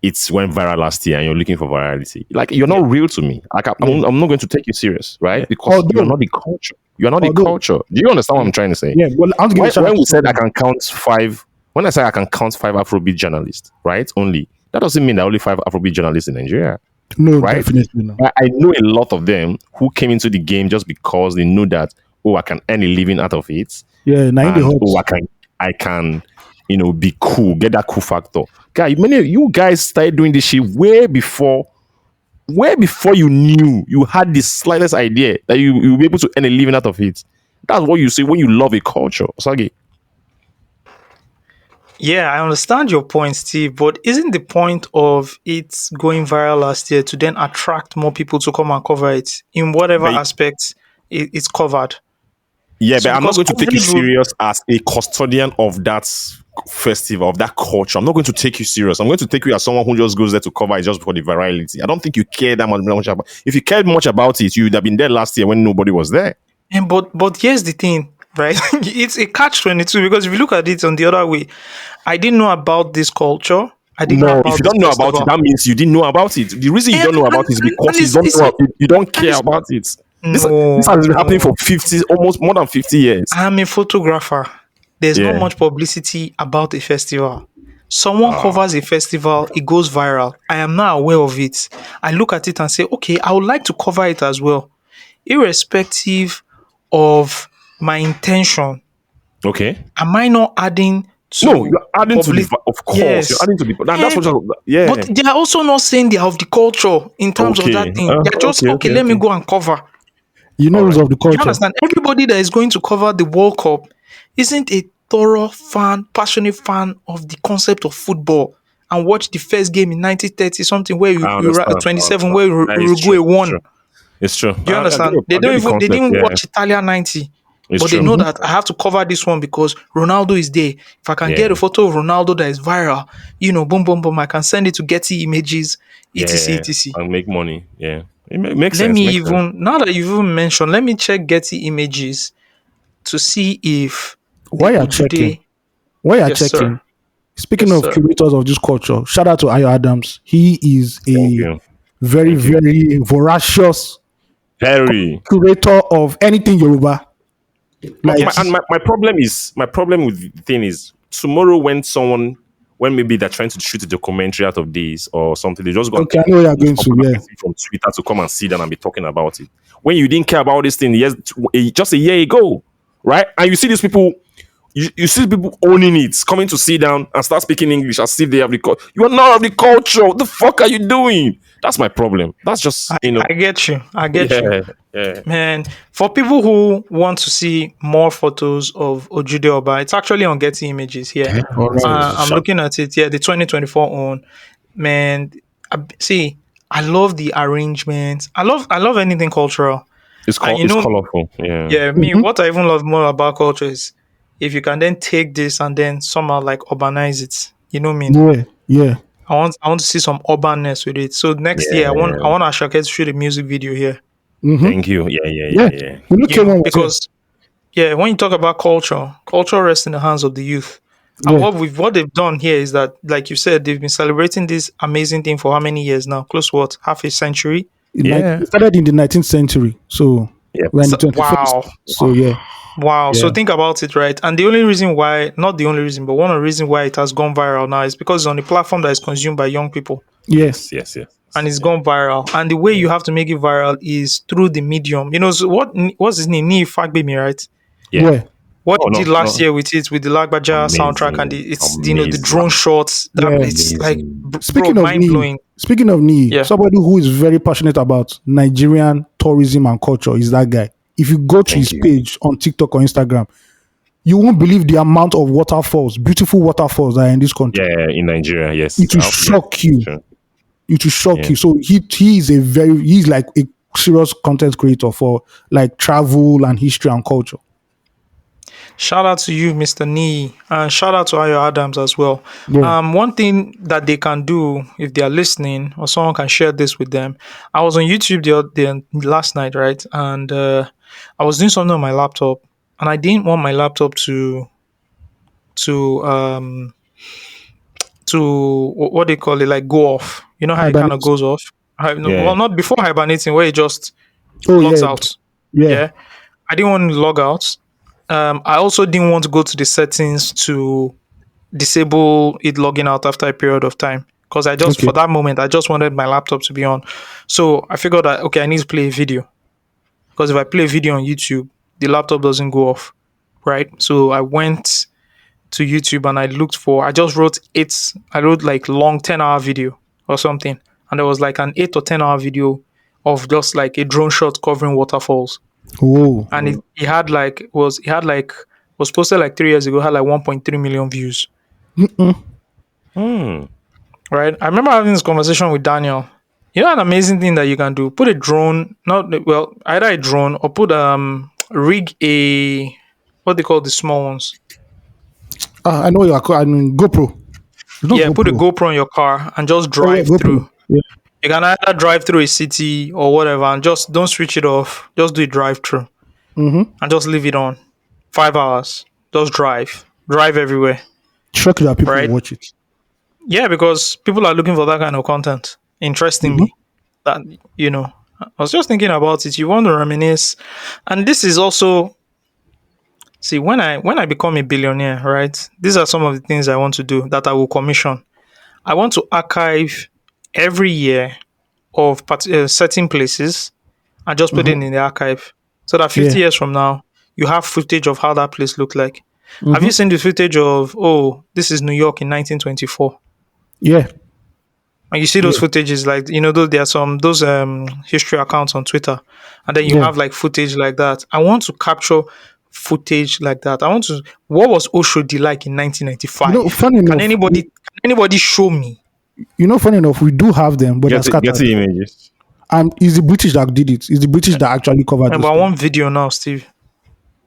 it's went viral last year and you're looking for virality. Like you're not real to me. Like I'm not going to take you serious, right? Because you're Although- not the culture. You're not the although- culture. Do you understand what I'm trying to say? yeah. Well, I want to give When, a shout out when to we said I someone. can count five, when I say I can count five Afrobeat journalists, right? Only that doesn't mean there are only five Afrobeat journalists in Nigeria. No, right? definitely not. I know a lot of them who came into the game just because they knew that I can earn a living out of it. Yeah, now in the And, hot. I can, be cool, get that cool factor. Guy, many of you guys started doing this shit way before you knew you had the slightest idea that you'll be able to earn a living out of it. That's what you say when you love a culture. Sagi. Yeah, I understand your point, Steve, but isn't the point of it going viral last year to then attract more people to come and cover it in whatever But- aspect it's covered? Yeah, So but I'm not because going to take you coverage will- serious as a custodian of that festival, of that culture. I'm not going to take you serious. I'm going to take you as someone who just goes there to cover it just for the virality. I don't think you care that much about. If you cared much about it, you would have been there last year when nobody was there. And but here's the thing, right? It's a catch-22 because if you look at it on the other way, I didn't know about this culture. I didn't know No, about if you this don't know about festival. it, that means you didn't know about it. The reason you don't know about it is because you don't care about it. This has been happening for 50, almost more than 50 years. I'm a photographer. There's Yeah. not much publicity about a festival. Someone covers a festival, it goes viral. I am not aware of it. I look at it and say, okay, I would like to cover it as well, irrespective of my intention. Okay. Am I not adding to No, you're adding to the, of course, Yes. you're adding to the, that's what, yeah. But they are also not saying they have the culture in terms of Okay. that thing. They're just Okay, let me okay. go and cover. You know rules of the Do you culture. understand? Everybody that is going to cover the World Cup isn't a thorough fan, passionate fan of the concept of football and watch the first game in 1930 something where I understand, 27 I where understand. It's Uruguay true, won. It's true. Do you understand? They didn't watch Italia 90. It's But true. they know that I have to cover this one because Ronaldo is there. If I can Yeah. get a photo of Ronaldo that is viral, boom, boom, boom, I can send it to Getty Images, etc., etc. And make money. Yeah. It makes Let sense. me makes sense. now that you've even mentioned, let me check Getty Images to see if Why the you're checking? Why you're Yes, sir. checking? Speaking Yes, of sir. curators of this culture, shout out to Ayo Adams. He is Thank a you. very, Thank you. very voracious Very. curator of anything Yoruba. Like, My problem with the thing is tomorrow when maybe they're trying to shoot a documentary out of this or something, they just go and okay, I take know where you're going to. popular Yeah, person from Twitter to come and sit down and be talking about it. When you didn't care about this thing just a year ago, right? And you see these people, you see people owning it, coming to sit down and start speaking English as if they have the culture. You are not of the culture. What the fuck are you doing? That's my problem. That's just I get you. I get you. yeah. Man, for people who want to see more photos of Ojude Oba, it's actually on Getty Images here. all right. I'm looking at it. Yeah, the 2024 one. Man, I love the arrangements. I love anything cultural. It's you know- colorful. Yeah. Yeah, what I even love more about culture is if you can then take this and then somehow like urbanize it. You know what I mean? Yeah. I want to see some urbanness with it. So next year I want Ashoke to shoot a music video here. Thank you. Yeah. We look You at know, one because when you talk about culture rests in the hands of the youth. And Yeah. what they've done here is that, like you said, they've been celebrating this amazing thing for how many years now? Close to half a century. Yeah. It started in the 19th century. So Yep. We're in the So, 21st. wow. So yeah. Wow. So Yeah. think about it, right? And the only reason why, not the only reason, but one of the reasons why it has gone viral now is because it's on a platform that is consumed by young people Yeah. and it's Yeah. gone viral. And the way you Yeah. have to make it viral is through the medium. You know, so what's his name? Ni Fagbemi, right? Yeah. Yeah. What Oh he no, did last no. year with it, with the Lagbaja soundtrack and Amazing. it's, the Amazing. drone shots, that Yeah. it's like, Amazing. bro, Speaking of mind Nii, blowing. Yeah. somebody who is very passionate about Nigerian tourism and culture is that guy. If you go to Thank his you. page on TikTok or Instagram, you won't believe the amount of waterfalls, beautiful waterfalls that are in this country. Yeah, in Nigeria, yes. It will shock you. Sure. It will shock Yeah. you. So he's like a serious content creator for like travel and history and culture. Shout out to you, Mr. Nee, and shout out to Ayo Adams as well. Yeah. One thing that they can do if they are listening, or someone can share this with them. I was on YouTube last night, right? And I was doing something on my laptop, and I didn't want my laptop to what they call it, like go off. You know how it kind of Hibernate. goes off. Yeah. Well, not before hibernating, where it just Oh logs yeah. out. Yeah. Yeah, I didn't want to log out. I also didn't want to go to the settings to disable it logging out after a period of time because I just Okay. for that moment I just wanted my laptop to be on. So I figured that okay, I need to play a video because if I play a video on YouTube, the laptop doesn't go off, right? So I went to YouTube and I just wrote I wrote like long 10-hour video or something, and there was like an 8 or 10 hour video of just like a drone shot covering waterfalls, Oh. and it had like was posted like 3 years ago, had like 1.3 million views. Hmm. Right? I remember having this conversation with Daniel. You know, an amazing thing that you can do: put a drone, not well, either a drone or put rig a what they call the small ones. I know I mean GoPro. It's not Yeah, put a GoPro. GoPro in your car and just Oh yeah, drive through. GoPro. Yeah. You can either drive through a city or whatever, and just don't switch it off. Just do a drive through Mm-hmm. and just leave it on. 5 hours. Just drive everywhere. Shock that people Right? watch it. Yeah, because people are looking for that kind of content. Mm-hmm. Interestingly, that I was just thinking about it. You want to reminisce, and this is also see when I become a billionaire, right? These are some of the things I want to do that I will commission. I want to archive every year of certain places and just put it Mm-hmm. in the archive, so that Yeah. 50 years from now you have footage of how that place looked like. Have you Mm-hmm. seen the footage of this is New York in 1924? Yeah. And you see those Yeah. footages like those there are some those history accounts on Twitter, and then you Yeah. have like footage like that. I want to capture footage like that. I want to what was Oshodi like in You know, 1995? funny Can enough, anybody show me? we do have them, but they're Get scattered. the images. And it's the British that did it. It's the British that actually covered But those I things. want video now, Steve.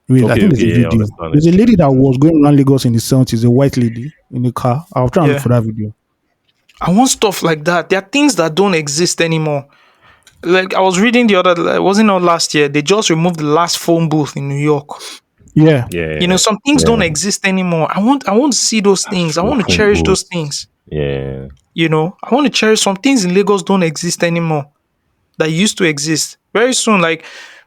Wait, I Okay, think there's okay, a yeah, I video. understand. There's It's a true. lady that was going around Lagos in the 70s, a white lady in a car. I'll try and look Yeah. for that video. I want stuff like that. There are things that don't exist anymore. Like I was reading the other, it wasn't all last year. They just removed the last phone booth in New York. Yeah. Yeah. Some things don't exist anymore. I want to see those That's things. I true. want to Phone cherish those booth. things. Yeah. I want to cherish some things in Lagos don't exist anymore that used to exist. Very soon, like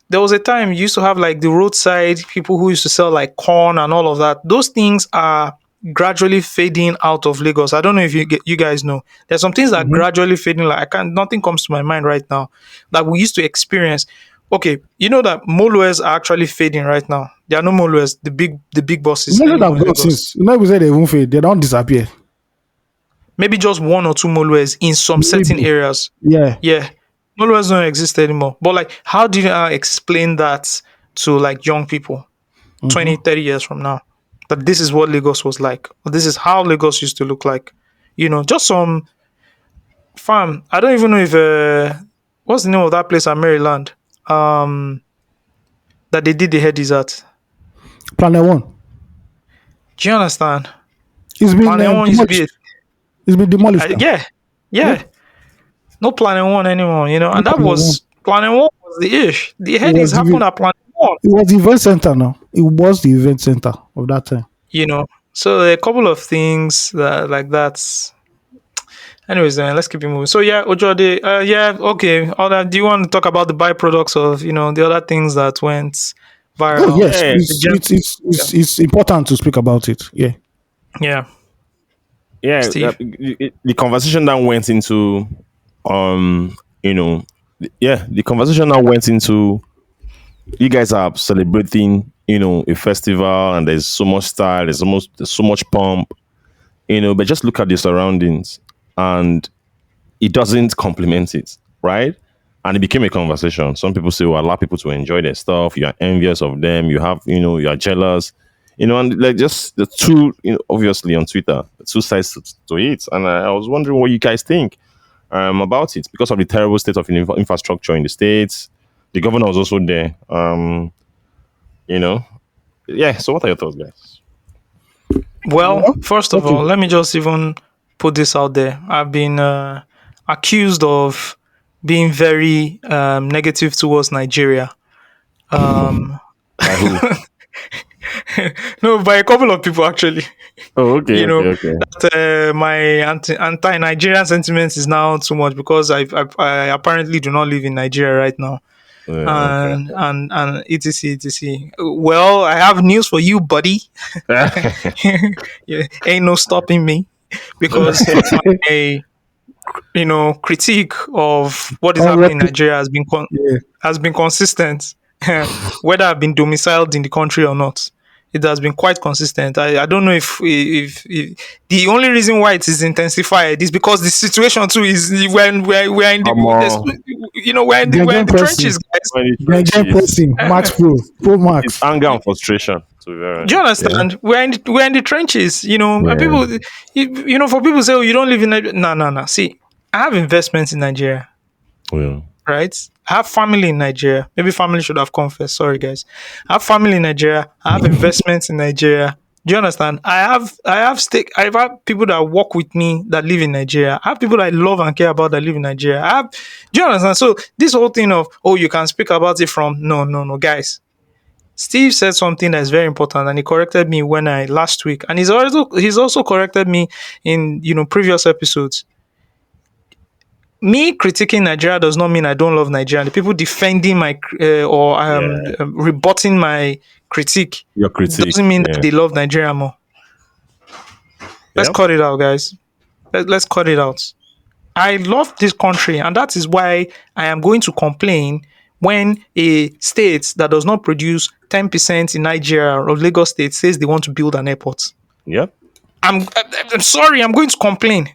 there was a time you used to have like the roadside people who used to sell like corn and all of that. Those things are gradually fading out of Lagos. I don't know if you guys know. There's some things that are Mm-hmm. gradually fading. Like I can't, nothing comes to my mind right now that we used to experience. Okay, you know that Molues are actually fading right now. There are no Molues, the big You bosses know that anymore I've in got Lagos. since. You know, we said they won't fade. They don't disappear. Maybe just one or two Molues in some certain Maybe. areas. Yeah. Yeah, Molues don't exist anymore. But like, how do you explain that to like young people Mm-hmm. 20, 30 years from now? That this is what Lagos was like. Or this is how Lagos used to look like. Just some farm. I don't even know if what's the name of that place at Maryland? That they did the headies at. Planet One. Do you understand? It's been Planet One used to be demolished. It's been demolished now. yeah, Yeah. yeah. No Planet One anymore, No and that Planet One. was Planet One was the ish. The It headies was happened the at Planet One. it was the event center now. It was the event center of that time. So a couple of things that like that. Anyways, then let's keep it moving. So yeah, Ojode, yeah, okay. Do you want to talk about the byproducts of the other things that went Oh viral? yes, Yeah, The yeah, it's important to speak about it. Yeah. yeah, yeah. Steve. The conversation that went into, um, you know, yeah, the conversation that went into. You guys are celebrating, a festival, and there's so much style, there's so much pomp, but just look at the surroundings, and it doesn't complement it, right? And it became a conversation. Some people say, well, allow people to enjoy their stuff. You are envious of them. You have, you are jealous, and like just the two, obviously on Twitter, the two sides to it. And I was wondering what you guys think about it because of the terrible state of infrastructure in the States. The governor was also there. You know, yeah. So what are your thoughts, guys? Well, Well, first of okay. all, let me just even put this out there. I've been accused of being very negative towards Nigeria. Um, By who? no, by a couple of people actually. Oh, okay, you okay, know okay. that my anti-Nigerian sentiments is now too much because I apparently do not live in Nigeria right now, Okay. and etc. Well, I have news for you, buddy. Yeah, ain't no stopping me because my critique of what is On happening in record. Nigeria Yeah. has been consistent, whether I've been domiciled in the country or not. It has been quite consistent. I don't know if the only reason why it is intensified is because the situation too is when we're in the Come on. we're in Nigerian the pressing. trenches, guys. When the Nigerian trenches, pressing. Max Pro it's Max. anger and frustration. To be very Do you honest. Yeah. understand? We're in the trenches, and Yeah. people, for people say, oh, you don't live in Nigeria. No, no, no. See, I have investments in Nigeria, Yeah. right? I have family in Nigeria. Maybe family should have come first. Sorry, guys. I have family in Nigeria. I have investments in Nigeria. Do you understand? I have people that work with me that live in Nigeria. I have people that I love and care about that live in Nigeria. Do you understand? So this whole thing of, oh, you can speak about it from, no, no, no, guys. Steve said something that's very important, and he corrected me when I last week, and he's also corrected me in previous episodes. Me critiquing Nigeria does not mean I don't love Nigeria. The people defending my or Yeah. rebutting my critique Your critique. doesn't mean that Yeah. they love Nigeria more. Let's Yep. cut it out, guys. Let's cut it out. I love this country, and that is why I am going to complain when a state that does not produce 10% in Nigeria or Lagos State says they want to build an airport. Yep. I'm sorry, I'm going to complain.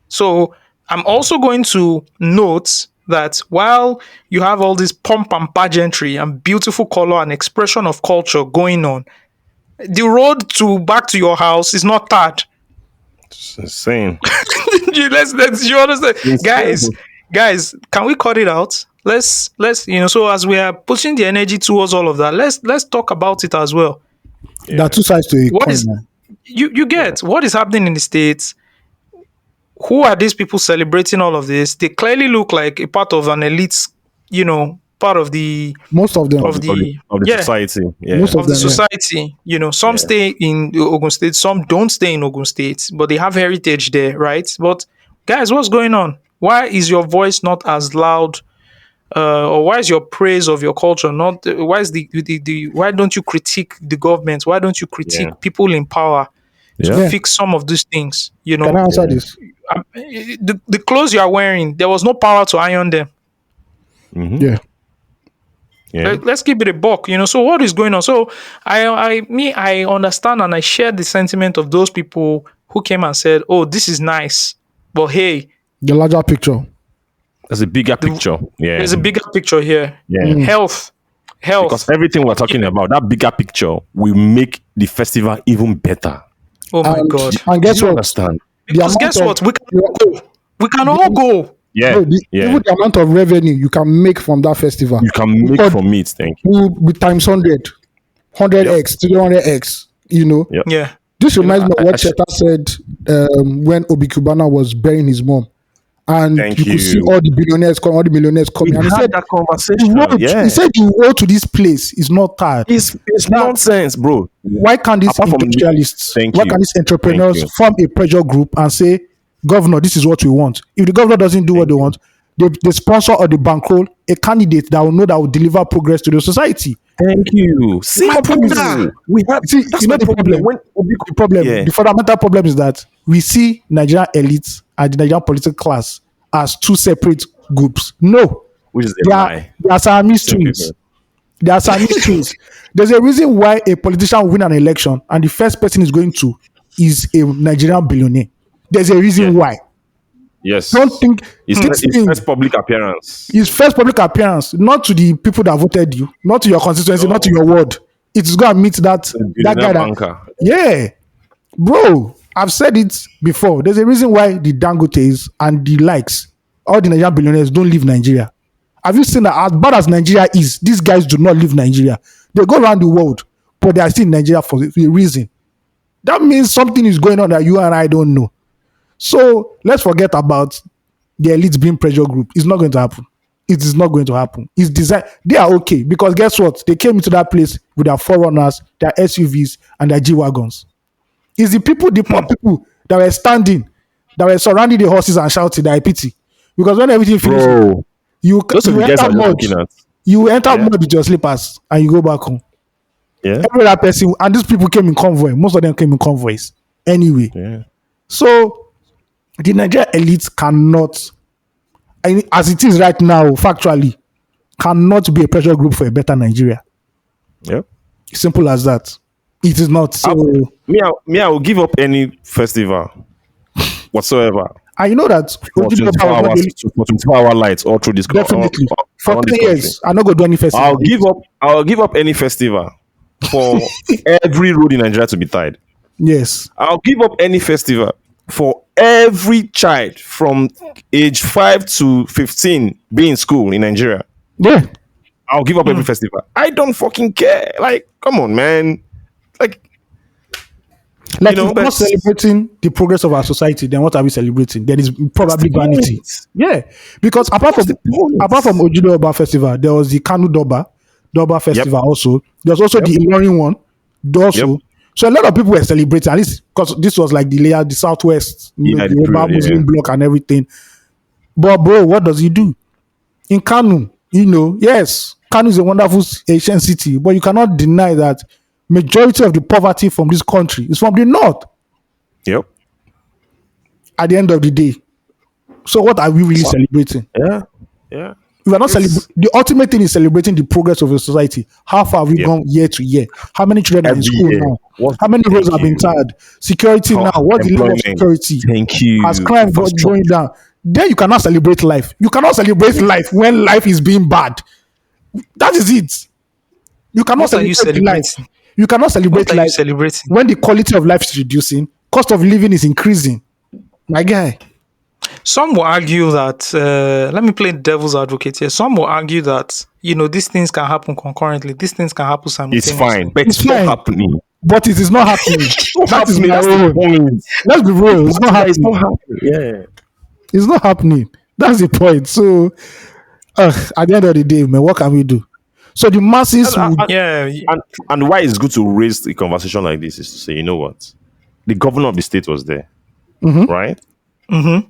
So I'm also going to note that while you have all this pomp and pageantry and beautiful color and expression of culture going on, the road to back to your house is not tarred. It's insane. let's you understand, guys. Insane. Guys, can we cut it out? Let's so as we are pushing the energy towards all of that, let's talk about it as well. There are two sides to a What coin, is man. you get what is happening in the States? Who are these people celebrating all of this? They clearly look like a part of an elite, part of the Most of them. of the Of the yeah society. Yeah. Most of of the them, yeah. society. Some Yeah. stay in Ogun State, some don't stay in Ogun State, but they have heritage there, right? But guys, what's going on? Why is your voice not as loud? Or why is your praise of your culture not? Why is the why don't you critique the government? Why don't you critique Yeah. people in power to Yeah. Yeah. fix some of these things? Can I answer this? The clothes you are wearing, there was no power to iron them. Yeah. Yeah. Let's keep it a buck. So what is going on? So I understand and I share the sentiment of those people who came and said, "Oh, this is nice, but hey, The larger picture. There's a bigger picture. Yeah. there's a bigger picture here. Yeah. Health, Because everything we're talking about, that bigger picture will make the festival even better. Oh my And, God! and Do guess you what? understand? Because guess what? We can all go. We can all go. Yeah. Bro, Yeah. even the amount of revenue you can make from that festival You can make God, from it. Thank you. will be times 100, 100x, 300x, Yep. Yeah. This reminds me of I- what I- Cheta said when Obi Kubana was burying his mom. And Thank you could see you. all the billionaires coming, all the millionaires coming. And he said, that the conversation. road, Yeah. he said the road to this place is not tired. It's Now, nonsense, bro. why can't these Apart from industrialists, thank why you. can't these Thank entrepreneurs you. form a pressure group and say, governor, this is what we want. If the governor doesn't do what they want, they sponsor or they bankroll a candidate that will know that will deliver progress to the society. Thank you. My point is, We have. see, That's you know my the problem. When The problem, Yeah. the fundamental problem is that we see Nigerian elites and the Nigerian political class as two separate groups. No, which is a they lie. are Siamese Same twins. people. They are Siamese twins. There's a reason why a politician will win an election and the first person is going to is a Nigerian billionaire. There's a reason Yeah. why. Yes. Don't think It's this his thing- first public appearance. his first public appearance, not to the people that voted you, not to your constituency, No. not to your ward. It's going to meet that guy. Billionaire That, banker. yeah, bro. I've said it before. There's a reason why the Dangotes and the likes, all the Nigerian billionaires, don't leave Nigeria. Have you seen that? As bad as Nigeria is, these guys do not leave Nigeria. They go around the world, but they are still in Nigeria for a reason. That means something is going on that you and I don't know. So let's forget about the elites being pressure group. It's not going to happen. It is not going to happen. It's designed. They are okay because guess what? They came into that place with their forerunners, their SUVs, and their G wagons. It's the people, the poor people that were standing, that were surrounding the horses and shouting that I pity. Because when everything finishes, Bro, you those are you the guys enter I'm just mud. looking at. You enter Yeah. mud with your slippers and you go back home. Yeah. Every other person, and these people came in convoy. Most of them came in convoys. Anyway, Yeah. so the Nigerian elites cannot, as it is right now, factually, cannot be a pressure group for a better Nigeria. Yep. Simple as that. It is not. So, I will give up any festival whatsoever and you know that for Ojude 24 Oba was not hours, the for 24-hour lights all through this definitely for around 10 this years. country. I'm not going to do any festival. I'll give up any festival for every road in Nigeria to be tied. Yes. I'll give up any festival for every child from age 5 to 15 be in school in Nigeria. Yeah. I'll give up every festival. I don't fucking care. Like, come on, man. Like, Like, You know, if we're not but- celebrating the progress of our society, then what are we celebrating? Then it's probably the vanity. point. Yeah. Because apart from Ojude Oba Festival, there was the Kanu Doba Festival also. There's also the Ilorin one. Also. Yep. So a lot of people were celebrating, at least because this was like the layer, the Southwest, Yeah, the the Yoruba period, Muslim yeah. bloc and everything. But bro, what does he do? In Kanu, yes, Kanu is a wonderful Asian city, but you cannot deny that majority of the poverty from this country is from the north Yep. at the end of the day. So what are we really celebrating? Yeah. Yeah. We are not celebrating. The ultimate thing is celebrating the progress of a society. How far have we Yeah. gone year to year? How many children are in Every school year. now? What- How many roads Thank have been you. tied? Security now. What's the level of Employment. security? Thank you. Has crime going down? Then you cannot celebrate life. You cannot celebrate life when life is being bad. That is it. You cannot What are you celebrate life. celebrating? You cannot celebrate What are you life celebrating? when the quality of life is reducing, cost of living is increasing. My guy. Some will argue that, let me play devil's advocate here. Some will argue that, these things can happen concurrently. These things can happen It's simultaneously. fine, but It's it's not fine. happening. But it is not happening. That is my That's the own. point. Let's be real. It's not It's happening. not happening. Yeah. It's not happening. That's the point. So, at the end of the day, man, what can we do? So the masses would, Yeah, And why it's good to raise the conversation like this is to say, you know what? The governor of the state was there, right? Mm-hmm.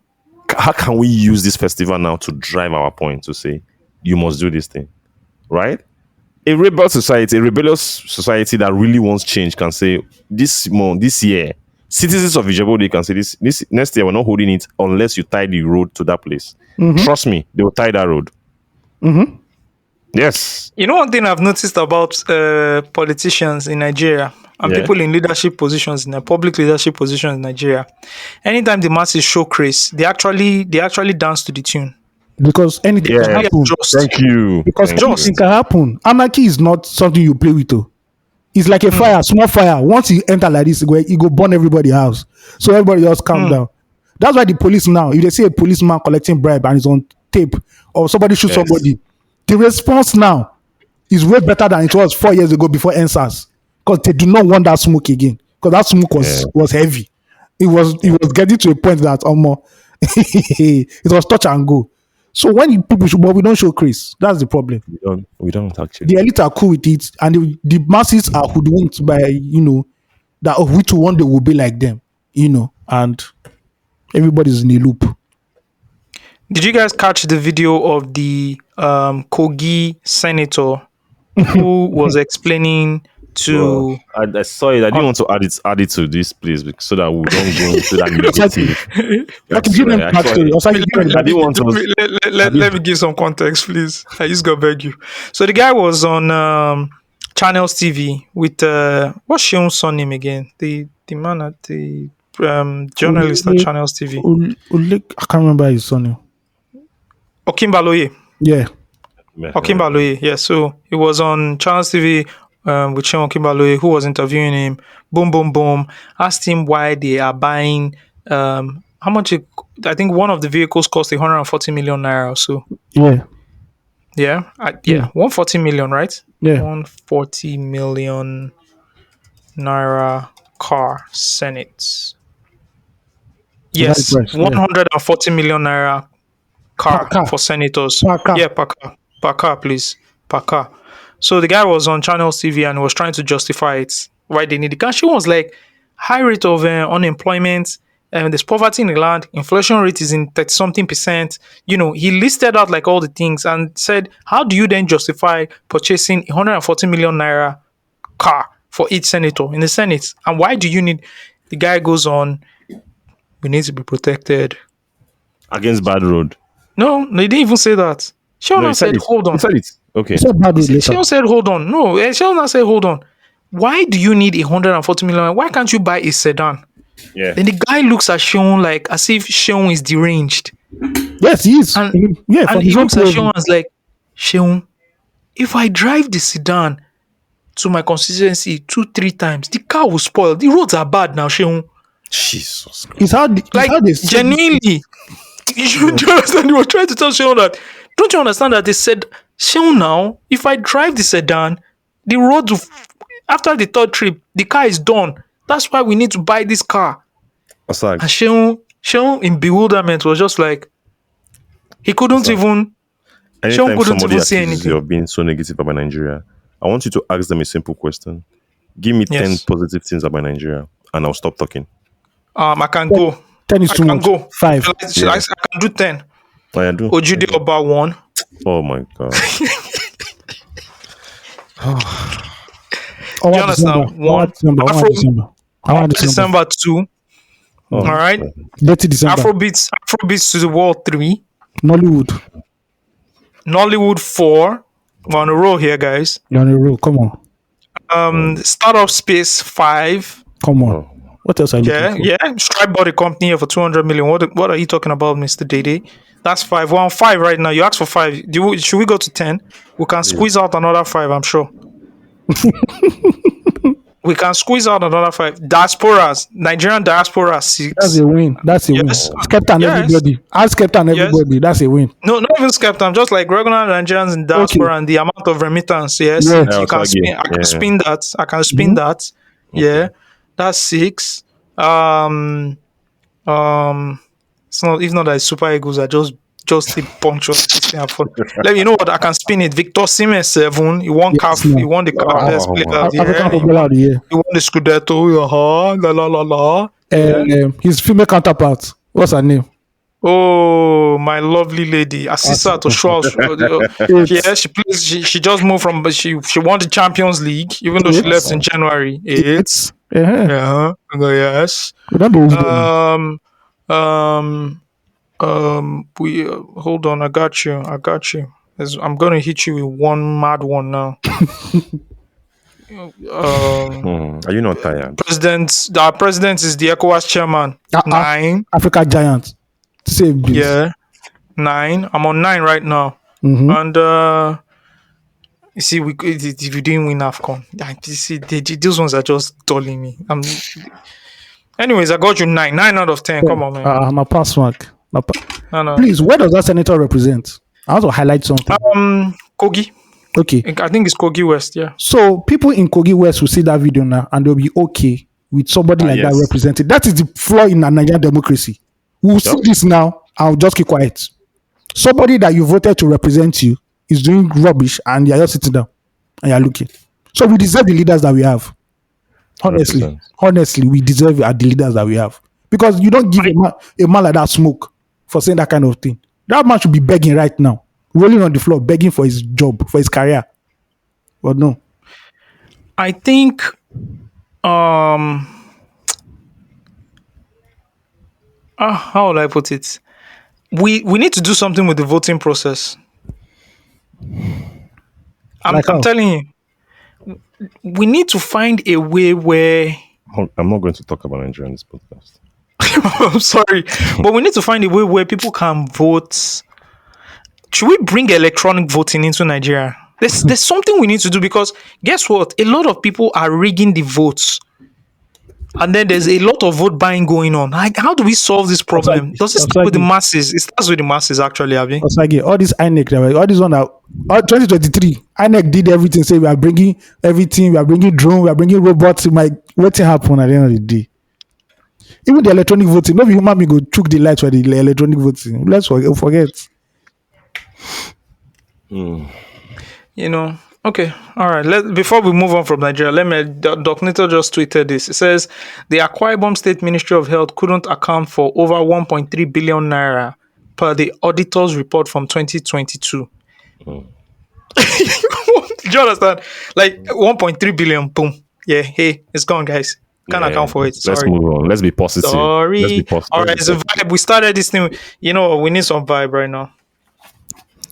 How can we use this festival now to drive our point to say, you must do this thing, right? A rebellious society that really wants change can say, this year, citizens of Ijebu can say this next year we're not holding it unless you tie the road to that place. Trust me, they will tie that road. Yes. one thing I've noticed about politicians in Nigeria and Yeah. people in leadership positions, in public leadership positions in Nigeria, anytime the masses show craze, they actually dance to the tune. because anything can Yeah. happen. Just Thank you. Because Thank you. anything can happen. Anarchy is not something you play with. Oh. It's like a fire, small fire. Once you enter like this, it go burn everybody's house. So everybody just calm down. That's why the police now, if they see a policeman collecting bribe and it's on tape, or somebody shoot Yes. somebody, the response now is way better than it was 4 years ago before NSAS. Because they do not want that smoke again. Because that smoke was heavy. It was getting to a point that it was touch and go. So when people show, but we don't show Chris. That's the problem. We don't actually. The elite are cool with it, and the masses are hoodwinked by that which one day will be like them, and Everybody's in a loop. Did you guys catch the video of the Kogi senator who was explaining Well, to I saw it. I didn't on, want to add it to this place so that we don't go into that negative. Okay, That's give them right. backstory. Also, give them I didn't want to. let me give some context, please. I just got beg you. So the guy was on Channels TV with what's Sean's son name again? The man at the journalist at Channels TV. I can't remember his surname. Okimbaloye. Yeah. Okimbaloye, yeah. So he was on Channels TV with Sean Okimbaloye, who was interviewing him. Boom, boom, boom. Asked him why they are buying. How much? I think one of the vehicles cost 140 million naira or so. Yeah. Yeah, Yeah. 140 million, right? Yeah. 140 million naira car Senate. Is that the Yes, price? Yeah. 140 million naira car Per car. for senators. Per car. Yeah, per car, please, per car. So the guy was on Channels TV and was trying to justify it why they need the car. She was like, high rate of unemployment, and there's poverty in the land, inflation rate is in 30 something percent. You know, he listed out like all the things and said, how do you then justify purchasing 140 million naira car for each senator in the Senate? And why do you need? The guy goes on, we need to be protected Against bad road. No, they didn't even say that. No, Sheona he said, it. hold on. He said it. Okay. He said bad road later. Sheona said, hold on. No, Sheona said, hold on. Why do you need 140 million? Why can't you buy a sedan? Yeah. Then the guy looks at Sheon like as if Sheon is deranged. Yes, he is. And, Yeah, and from he his own looks at POV. Sheon and is like, Sheon, if I drive the sedan to my constituency 2-3 times, the car will spoil. The roads are bad now, Sheon. Jesus Christ. It's Like, how they say- genuinely, you understand? He was trying to tell Sheon that, don't you understand that they said, Sheon now, if I drive the sedan, the road, after the third trip, the car is done. That's why we need to buy this car. Aside. And Sheon in bewilderment was just like, he couldn't even, Sean Anytime couldn't somebody even say accuses anything. you of being so negative about Nigeria, I want you to ask them a simple question. Give me 10 Yes. positive things about Nigeria, and I'll stop talking. I can go. 10 is I too can much. go. 5. I can do 10. I do. Ojude Oba 1. Oh my God. Oh, Do you understand? One. December. December 2. Oh, All right. God. Dirty December. Afrobeats to the world 3. Nollywood. Nollywood 4. We're on a roll here, guys. You're on a roll. Come on. Startup Space 5. Come on. Oh. What else are you looking for? Yeah. Stripe bought a company here for 200 million. What are you talking about, Mr. Dede? That's 5. We're on 5 right now. You asked for 5. Should we go to 10? We can squeeze out another 5, I'm sure. We can squeeze out another 5. Diasporas. Nigerian diaspora 6. That's a win. That's a win. Yes. Skepta and Yes. everybody. Ask Skepta and Yes. everybody. That's a win. No, not even Skepta. I'm just like regular Nigerians in diaspora and the amount of remittance. Yes, Yeah. you can spin. I can spin that. I can spin that. Yeah, that's 6. It's not. If not that it's Super Eagles are just a bunch of. Let you know what I can spin it. Victor Siemens 7. He won CAF. no. He won the CAF best player. African Yeah, Footballer of the Year. he won the Scudetto. La la la la. His female counterpart. What's her name? Oh, my lovely lady, Asisa to show us. Yeah, she plays. She just moved from. She won the Champions League, even though she left in January. It's Yeah. yes. Remember who's the We hold on. I got you. I'm gonna hit you with one mad one now. Are you not tired? Our president is the ECOWAS chairman. 9. Africa Giant. Save this. Yeah, 9. I'm on 9 right now. Mhm. And you see, if you didn't win AFCON, you see, these ones are just dulling me. Anyways, I got you 9 out of 10. Come on, man. My pass mark. No. Please, where does that senator represent? I want to highlight something. Kogi. Okay. I think it's Kogi West. Yeah. So people in Kogi West will see that video now and they'll be okay with somebody like that yes. represented. That is the flaw in a Nigerian democracy. We'll see this now. I'll just keep quiet. Somebody that you voted to represent you is doing rubbish and you're just sitting down and you're looking. So we deserve the leaders that we have. Honestly, 100%. we deserve the leaders that we have. Because you don't give I, a man like that smoke for saying that kind of thing. That man should be begging right now, rolling on the floor, begging for his job, for his career. But no. I think um how would I put it? We need to do something with the voting process. Like I'm how? telling you, we need to find a way where I'm not going to talk about Nigeria in this podcast. I'm sorry, but we need to find a way where people can vote. Should we bring electronic voting into Nigeria? There's something we need to do because guess what? A lot of people are rigging the votes. And then there's a lot of vote buying going on. Like, how do we solve this problem? Osagi, Does it start with the Osagi, masses? It starts with the masses, actually, Abby. Osagi, all this INEC, all this one that 2023, INEC did everything. Say we are bringing everything, we are bringing drone, we are bringing robots. My what happen at the end of the day? Even the electronic voting, maybe human being go chook the lights for the electronic voting. Let's forget. You know, okay, all right. Before we move on from Nigeria, Doc Nito just tweeted this. It says the Akwa Ibom State Ministry of Health couldn't account for over 1.3 billion naira per the auditor's report from 2022. Do you understand? Like 1.3 billion, boom. Yeah, hey, it's gone, guys. Can't Yeah, account for it. let's Sorry. move on. Let's be positive. Let's be Sorry. positive. All right, it's a vibe. We started this thing. You know, we need some vibe right now.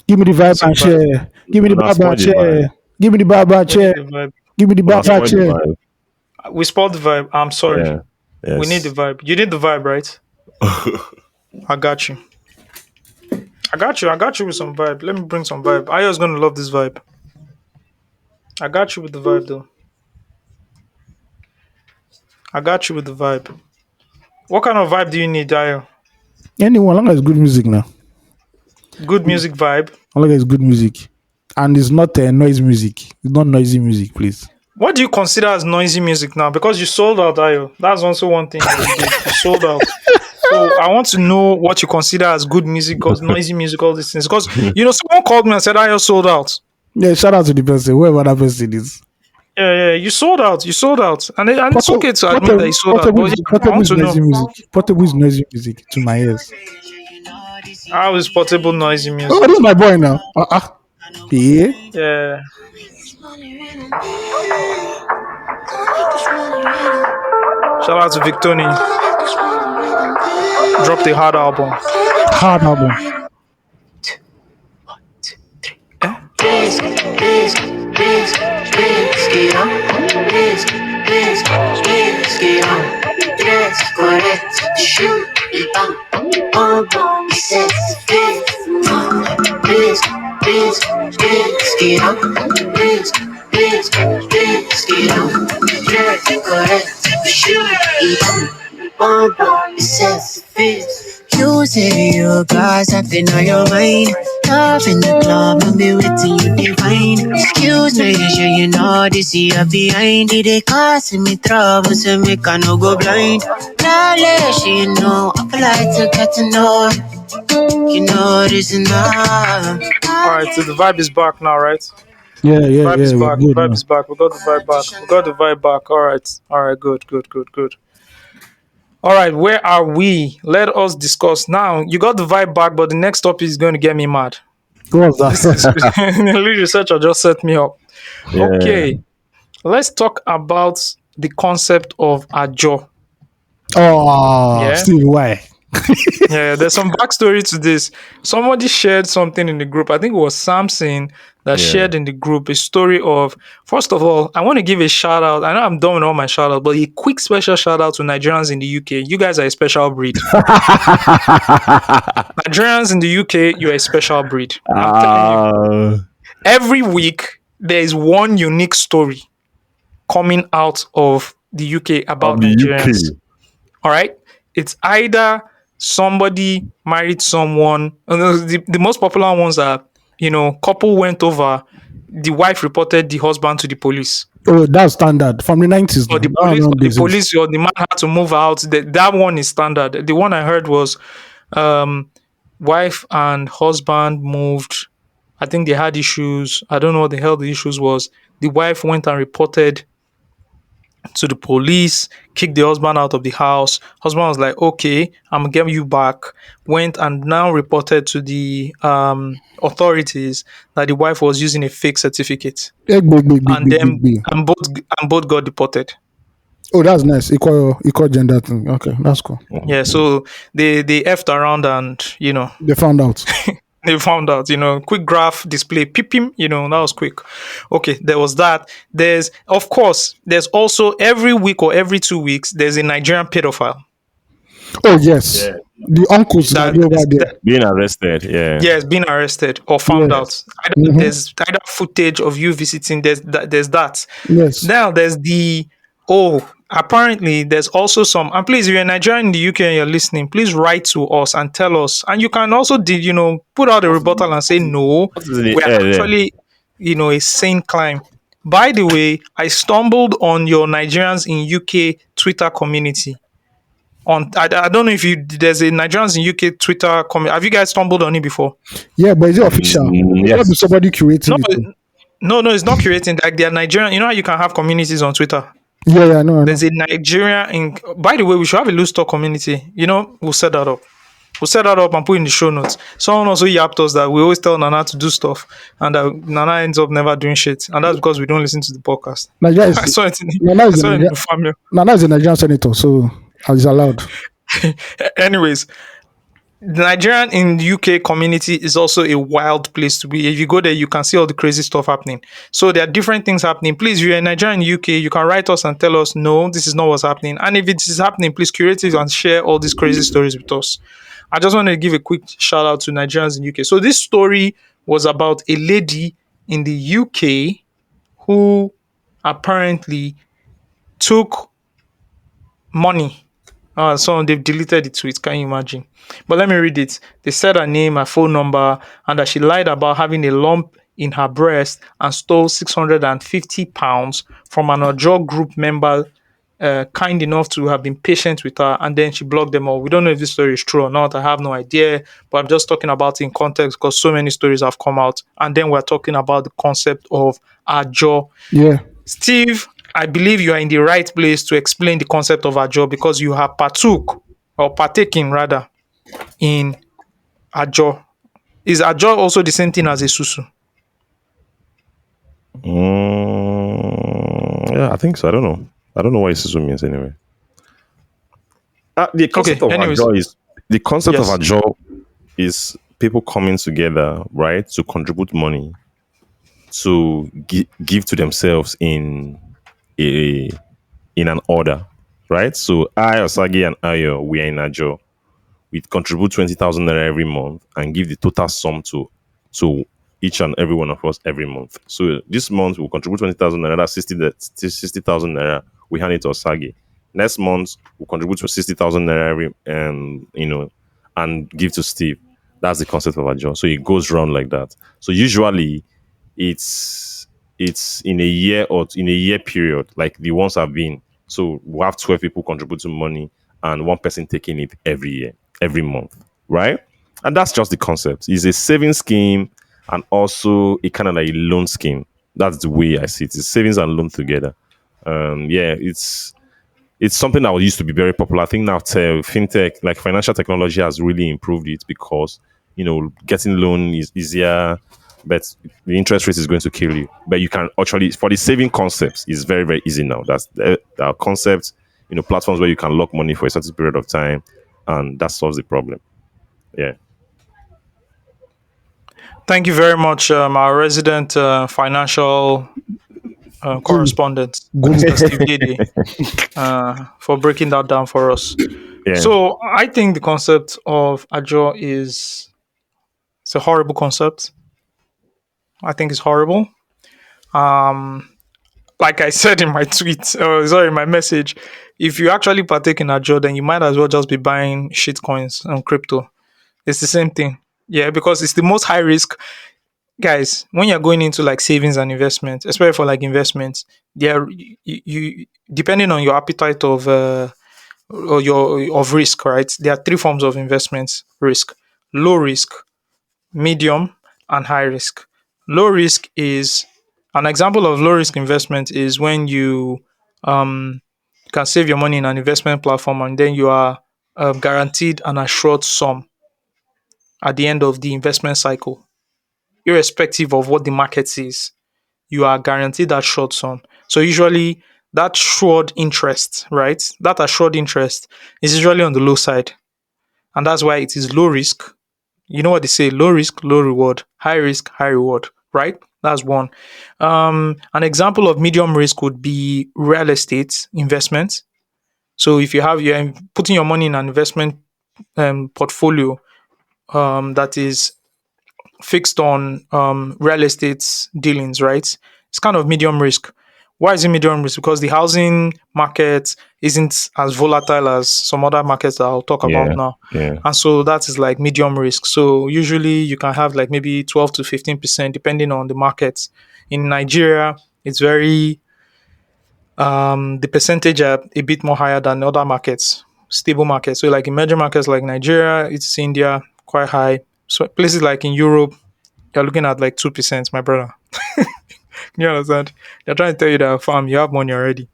Give me the vibe Some and vibe. share. Give me the Nah, vibe spoil and the share. vibe. Give me the vibe and We need share. the vibe. Give me the Nah, vibe spoil and the share. vibe. We spoiled the vibe. I'm sorry. Yeah. We need the Yes. vibe. You need the vibe, right? I got you. I got you. I got you with some vibe. Let me bring some vibe. Ayo's gonna love this vibe. I got you with the vibe though. I got you with the vibe. What kind of vibe do you need, Ayo? Anyone, long as it's good music now. Good music vibe. Long as it's good music. And it's not noise music. It's not noisy music, please. What do you consider as noisy music now? Because you sold out, Ayo. That's also one thing that you did. You sold out. So I want to know what you consider as good music or noisy music, all these things. Because someone called me and said Ayo sold out. Yeah, shout out to the person, whoever that person is. Yeah, you sold out. You sold out, and it's okay to admit that you sold out. But yeah, I Portable want is to know noisy music. Portable is noisy music to my ears. how is portable noisy Oh, music? this is my boy now. Yeah. Yeah. Shout out to Victoni. Dropped a hard album. Hard album. You say you got something on your mind. Love in the club, and be waiting you divine. Excuse me, sure you know this year behind it. They causing me trouble, so make I no go blind. Knowledge, you know, I like to get to know. You know this enough. All right, so the vibe is back now, right? Yeah, Vibe is we're back. good Vibe now. is back. We got the vibe back. We got the vibe back. All right. Good. All right, where are we? Let us discuss now. You got the vibe back, but the next topic is going to get me mad. What was This is that? the lead researcher just set me up. Yeah. Okay, let's talk about the concept of ajo. Oh, Yeah, Steve, why? yeah. There's some backstory to this. Somebody shared something in the group. I think it was Samson that Yeah. shared in the group a story of. First of all, I want to give a shout out. I know I'm done with all my shout out, but a quick special shout out to Nigerians in the UK. You guys are a special breed. Nigerians in the UK, you're a special breed. I'm telling you. Every week there is one unique story coming out of the UK about Of the Nigerians. UK. All right. It's either somebody married someone. The most popular ones are, couple went over, the wife reported the husband to the police. Oh, that's standard from the 90s Or now. the That one police, don't exist. or the man had to move out. That one is standard. The one I heard was wife and husband moved. I think they had issues. I don't know what the hell the issues was. The wife went and reported to the police, kicked the husband out of the house. Husband was like, okay, I'm getting you back. Went and now reported to the authorities that the wife was using a fake certificate. Big, big, big, And big, big, then big. and both got deported. Oh, that's nice. Equal gender thing. Okay, that's cool. Yeah, so they effed around and They found out. they found out, quick graph display, peep him, that was quick. Okay, there was that. Of course, there's also every week or every 2 weeks, there's a Nigerian pedophile Oh yes, Yeah. the uncles that that, be over there. Being arrested, yeah. yeah, is being arrested or found Yes. out. Either Mm-hmm. there's either footage of you visiting, there's that. Yes. Now there's apparently there's also some, and please, if you're Nigerian in the UK and you're listening, please write to us and tell us. And you can also put out a rebuttal and say, no, What is in the we're air there? actually, a sane climb. By the way, I stumbled on your Nigerians in UK Twitter community. I don't know if there's a Nigerians in UK Twitter community. Have you guys stumbled on it before? Yeah, but is it official? It might be Yes. somebody curating No, it. no, it's not curating. Like they're Nigerian. You know how you can have communities on Twitter. Yeah, I know. There's a Nigeria in. By the way, we should have a loose talk community. We'll set that up. We'll set that up and put in the show notes. Someone also yapped us that we always tell Nana to do stuff, and that Nana ends up never doing shit, and that's because we don't listen to the podcast. Nigeria I is saw it in, Nana I is a saw it in Nigeria, the family. Nana is a Nigerian senator, so it's allowed. Anyways, the Nigerian in the UK community is also a wild place to be. If you go there, you can see all the crazy stuff happening. So there are different things happening. Please, if you're in Nigeria in the UK, you can write us and tell us, no, this is not what's happening. And if it is happening, please curate it and share all these crazy stories with us. I just want to give a quick shout out to Nigerians in the UK. So this story was about a lady in the UK who apparently took money. So they've deleted the tweet. Can you imagine? But let me read it. They said her name, her phone number, and that she lied about having a lump in her breast and stole £650 from an Ojo group member, kind enough to have been patient with her, and then she blocked them all. We don't know if this story is true or not. I have no idea, but I'm just talking about it in context because so many stories have come out. And then we're talking about the concept of Ajo. Yeah. Steve, I believe you are in the right place to explain the concept of Ajo because you have partaken rather in Ajo. Is Ajo also the same thing as a susu? Yeah, I think so. I don't know. I don't know what Isuzu means anyway. The concept Okay, of anyways. Ajo is the concept of Yes. Ajo is people coming together, right, to contribute money to give to themselves a in an order, right? So I, Osagi, and Ayo, we are in Ajo. We contribute 20,000 naira every month and give the total sum to each and every one of us every month. So this month we'll contribute 20,000 naira, that's 60,000 naira. We hand it to Osagi. Next month we'll contribute to 60,000 naira every, and give to Steve. That's the concept of Ajo. So it goes round like that. So usually it's in a year or in a year period, like the ones have been. So we have 12 people contributing money and one person taking it every year, every month, right? And that's just the concept. It's a saving scheme and also a kind of like loan scheme. That's the way I see it. It's savings and loan together. Yeah, it's something that used to be very popular. I think now fintech, like financial technology, has really improved it because getting loan is easier, but the interest rate is going to kill you. But you can actually, for the saving concepts, is very very easy now. That's the concept. Platforms where you can lock money for a certain period of time, and that solves the problem. Yeah. Thank you very much, our resident financial correspondent, Good. Mr. Steve Dede, for breaking that down for us. Yeah. So I think the concept of Ajo it's a horrible concept. I think it's horrible. Like I said in my tweet, in my message, if you actually partake in Ajo, then you might as well just be buying shit coins and crypto. It's the same thing. Yeah, because it's the most high risk. Guys, when you're going into like savings and investments, especially for like investments, there you depending on your appetite of or your of risk, right? There are three forms of investments risk: low risk, medium, and high risk. Low risk is an example of low risk investment is when you You can save your money in an investment platform, and then you are guaranteed an assured sum at the end of the investment cycle, irrespective of what the market sees. You are guaranteed that short sum. So usually that assured interest, right? That assured interest is usually on the low side, and that's why it is low risk. You know what they say: low risk, low reward; high risk, high reward. Right? That's one. An example of medium risk would be real estate investment. So if you're putting your money in an investment portfolio that is fixed on real estate dealings, right? It's kind of medium risk. Why is it medium risk? Because the housing market isn't as volatile as some other markets that I'll talk about Yeah. now. Yeah. And so that is like medium risk. So usually you can have like maybe 12 to 15% depending on the market. In Nigeria, it's very the percentage are a bit more higher than other markets, stable markets. So like emerging markets like Nigeria, it's India, quite high. So places like in Europe, you're looking at like 2%, my brother. You understand? They're trying to tell you that farm, you have money already.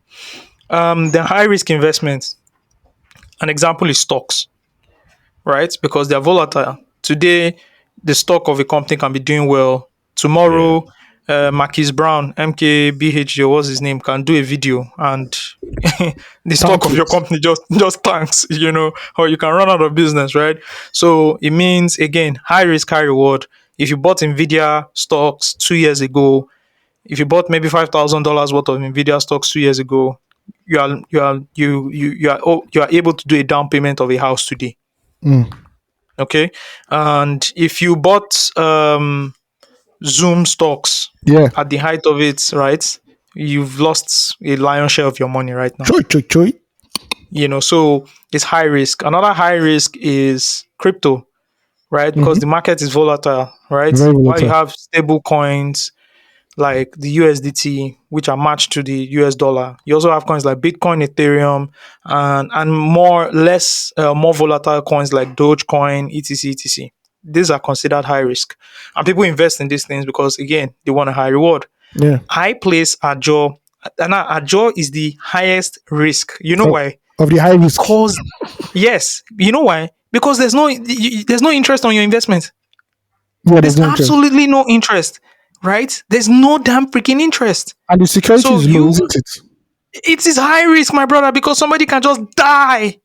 The high risk investments, an example is stocks, right? Because they're volatile. Today, the stock of a company can be doing well. Yeah. Tomorrow, Marquis Brown, MKBHJ, what's his name, can do a video and the stock Thank of you. your company just tanks, or you can run out of business, right? So it means again, high risk, high reward. If you bought Nvidia stocks 2 years ago, if you bought maybe $5,000 worth of Nvidia stocks 2 years ago, you are able to do a down payment of a house today. Mm. Okay, and if you bought Zoom stocks Yeah. at the height of it, right, you've lost a lion's share of your money right now. Choi, choi, choi. So it's high risk. Another high risk is crypto, right? Because Mm-hmm. the market is volatile, right? Very While you volatile. have stable coins like the USDT, which are matched to the US dollar. You also have coins like Bitcoin, Ethereum, and more volatile coins like Dogecoin, etc. etc. These are considered high risk, and people invest in these things because again they want a high reward. Yeah. I place Ajo, and Ajo is the highest risk. You know Of, why? of the high risk. Because yes, you know why? Because there's no interest on your investment. Yeah, there's There's no interest. absolutely no interest, right? There's no damn freaking interest. And the security So is low, isn't it? it is high risk, my brother, because somebody can just die.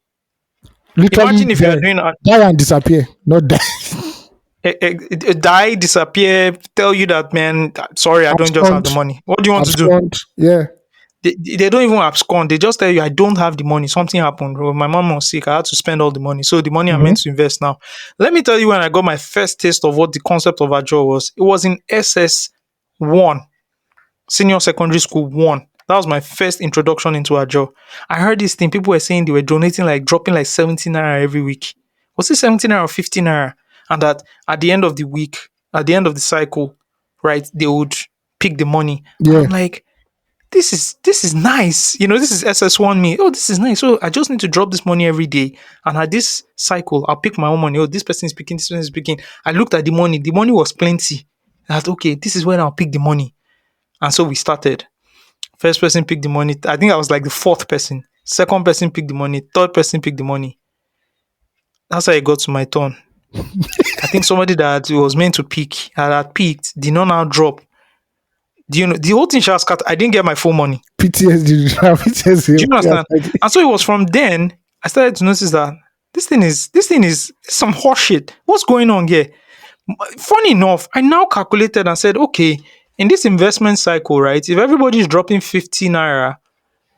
Literally Imagine if you are die. doing Die and disappear. Not die. a die, disappear, tell you that, man, sorry, I don't just have Abscond. the money. What do you want to do? Abscond. Yeah. They don't even abscond. They just tell you, I don't have the money. Something happened. Oh, my mom was sick. I had to spend all the money. So the money I'm Mm-hmm. meant to invest now. Let me tell you when I got my first taste of what the concept of Ajo was. It was in SS1. Senior secondary school one. That was my first introduction into a job. I heard this thing. People were saying they were donating like dropping like 17 naira every week. Was it 17 naira or 15 naira? And that at the end of the week, at the end of the cycle, right, they would pick the money. And Yeah. I'm like, this is nice. This is SS1 me. Oh, this is nice. So I just need to drop this money every day. And at this cycle, I'll pick my own money. Oh, this person is picking, this person is picking. I looked at the money. The money was plenty. I thought, okay, this is when I'll pick the money. And so we started. First person picked the money. I think I was like the fourth person. Second person picked the money. Third person picked the money. That's how it got to my turn. I think somebody that was meant to pick had picked did not now drop. Do you know the whole thing just scattered? I didn't get my full money. PTSD. PTSD. Do you Yeah. understand? And so it was from then I started to notice that this thing is some horseshit. What's going on here? Funny enough, I now calculated and said, okay, in this investment cycle, right? If everybody is dropping 50 naira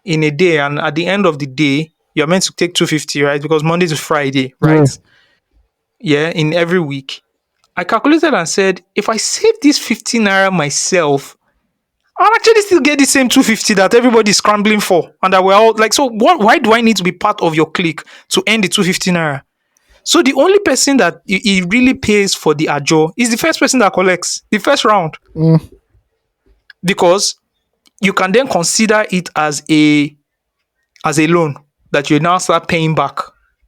in a day, and at the end of the day, you're meant to take 250, right? Because Monday to Friday, Yeah. right? Yeah, in every week. I calculated and said, if I save this 50 naira myself, I'll actually still get the same 250 that everybody's scrambling for. And that we're all like, so why do I need to be part of your clique to earn the 250 naira? So the only person that it really pays for the ajo is the first person that collects the first round, Mm. because you can then consider it as a loan that you now start paying back.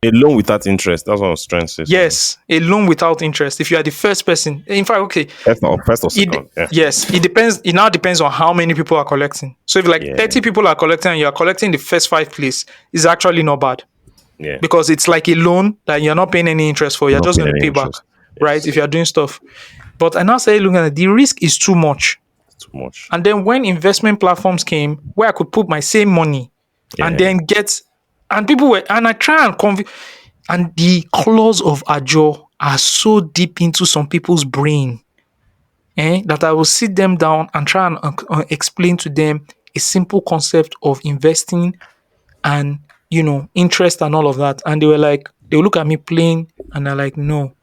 A loan without interest. That's what I was trying to say. Yes, a loan without interest. If you are the first person, in fact, okay, First or it second. Yeah. yes, it depends. It now depends on how many people are collecting. So if like Yeah. 30 people are collecting and you are collecting the first 5 place, it's actually not bad Yeah. because it's like a loan that you're not paying any interest for. You're Not just paying going to any pay back, interest. right? Yes. If you're doing stuff. But I now say, looking at it, the risk is too much. Too much. And then when investment platforms came where I could put my same money and Yeah. then get, and people were, and I try and convince, and the claws of Ajo are so deep into some people's brain, that I will sit them down and try and explain to them a simple concept of investing and, interest and all of that. And they were like, they will look at me plain and they're like, no,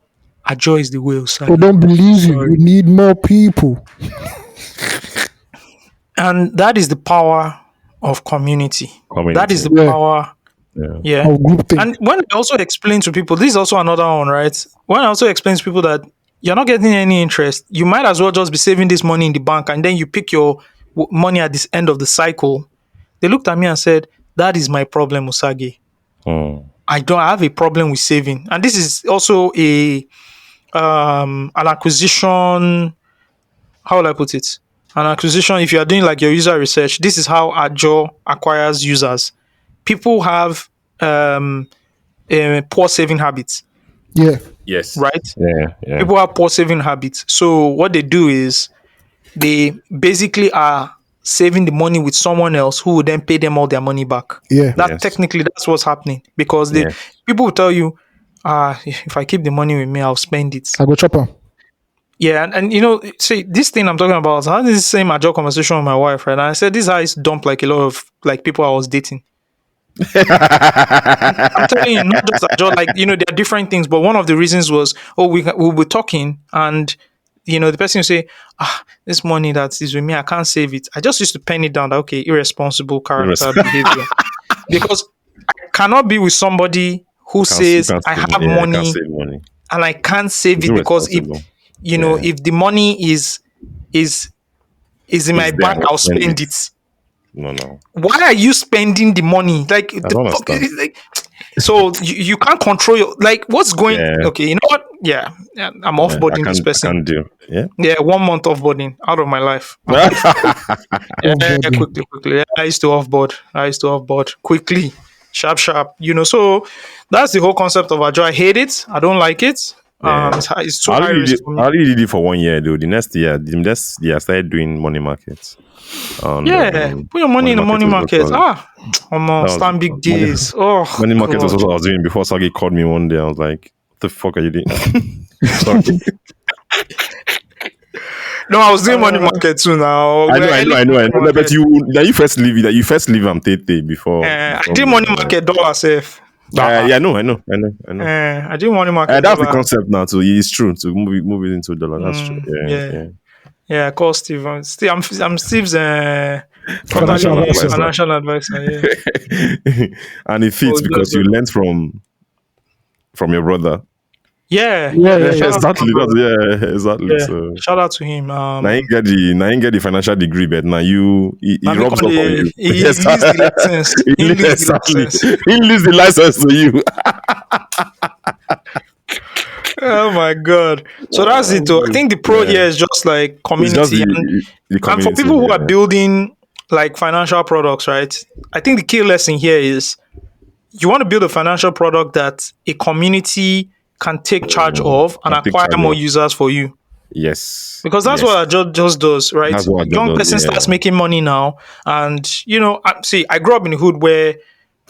Ajo is the way, They Usagi. don't believe you. Sorry. We need more people. And that is the power of community. That is the Yeah. power. Yeah. Yeah. Of group thing. And when I also explain to people, this is also another one, right? When I also explain to people that you're not getting any interest, you might as well just be saving this money in the bank and then you pick your money at this end of the cycle. They looked at me and said, that is my problem, Usagi. I have a problem with saving. And this is also an acquisition. How will I put it? An acquisition, if you are doing like your user research, this is how Ajo acquires users. People have poor saving habits, Yeah. Yes. right? Yeah. Yeah. People have poor saving habits. So what they do is they basically are saving the money with someone else who will then pay them all their money back. Yeah. That Yes. technically that's what's happening because Yes. people will tell you, if I keep the money with me, I'll spend it. I go chopper. Yeah, and see, this thing I'm talking about, I had this same Ajo conversation with my wife, right? And I said, this guy is dumped like a lot of like people I was dating. I'm telling you, not just Ajo, like, there are different things, but one of the reasons was, we were talking and, the person will say, this money that is with me, I can't save it. I just used to pen it down that, okay, irresponsible character behavior. Because I cannot be with somebody who says, I have money, Can't save money. and I can't save it because if if the money is in my It's there, bank, I'll I'll spend spend it. it. No. Why are you spending the money? Like I don't understand. so you can't control your what's going. Yeah. Okay, you know what? Yeah, I'm offboarding this I person. can't do. Yeah. Yeah, 1 month offboarding out of my life. Offboarding. Quickly. I used to offboard quickly, sharp. So that's the whole concept of Ajo. I hate it. I don't like it. Yeah. It's too I high only risk for me. did it for 1 year though. The next year, I started doing money markets. And, Put your money in the money market. was- was- stand big days. money market was God. what I was doing before Sagi called me one day. I was like, "What the fuck are you doing?" Sorry. No, I was doing money market too now. I know. But you first leave it. You first leave Tete before. I did money market dollar safe. Yeah, I know. I did money market. That's the dollar. concept now. So it's true to move it into dollar. That's true. yeah. Yeah, I call Steve. I'm Steve's Financial advisor. financial advisor. Yeah. And it fits because you learned from your brother. Yeah. Exactly. Exactly. Yeah. So Shout out to him. now you get the financial degree, but now he rubs off on you. He leaves the license. He leaves the license to you. Oh my god! So that's it. Though. I think the pro here is just like community, It's just the and for community, people who are yeah. building like financial products, right? I think the key lesson here is you want to build a financial product that a community can take charge of and Can take acquire charge more of. users for you. Yes. Because that's Yes. what Ajo just does, right? That's what Ajo Young does, person yeah. starts making money now, and I grew up in a hood where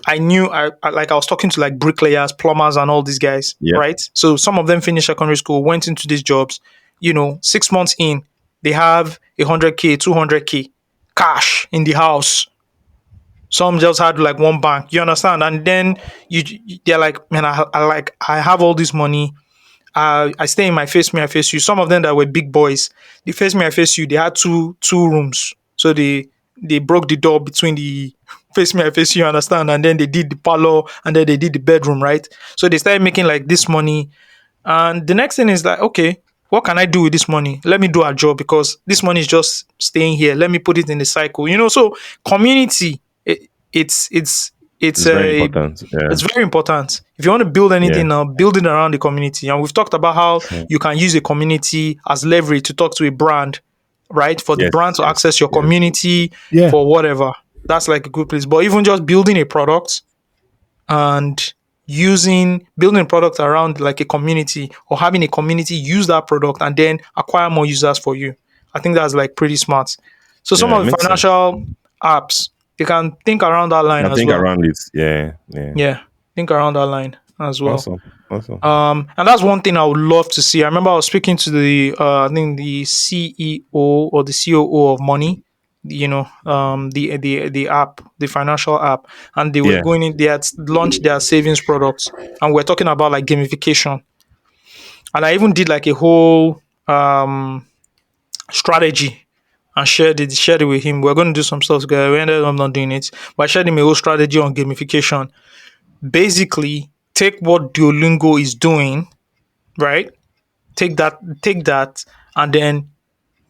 I knew I was talking to like bricklayers, plumbers, and all these guys, Yeah. right? So some of them finished secondary school, went into these jobs. 6 months in, they have 100K, 200K cash in the house. Some just had like one bank, you understand? And then they're like, man, I have all this money. I stay in my face me, I face you. Some of them that were big boys, the face me, I face you, they had two rooms. So they broke the door between the face me, I face you, understand? And then they did the parlor and then they did the bedroom, right? So they started making like this money. And the next thing is like, okay, what can I do with this money? Let me do a job because this money is just staying here. Let me put it in the cycle. So community, it's It's It's very a important. Yeah. it's very important. If you want to build Yeah. anything now, build it around the community. And we've talked about how Sure. you can use a community as leverage to talk to a brand, right? For the Yes. brand to Yes. access your Yes. community Yeah. for whatever. That's like a good place. But even just building a product and using building a product around like a community or having a community use that product and then acquire more users for you. I think that's like pretty smart. So some Yeah. It of the makes sense. financial apps, you can think around that line I as think well. around it. Yeah. Yeah. Yeah, think around that line as well. Awesome. Awesome. And that's one thing I would love to see. I remember I was speaking to the I think the CEO or the COO of Money, the app, the financial app, and they were Yeah. going in. They had launched their savings products, and we're talking about like gamification. And I even did like a whole strategy and shared it with him. We're going to do some stuff together. We ended up not doing it, but I shared him a whole strategy on gamification. Basically, take what Duolingo is doing, right? Take that and then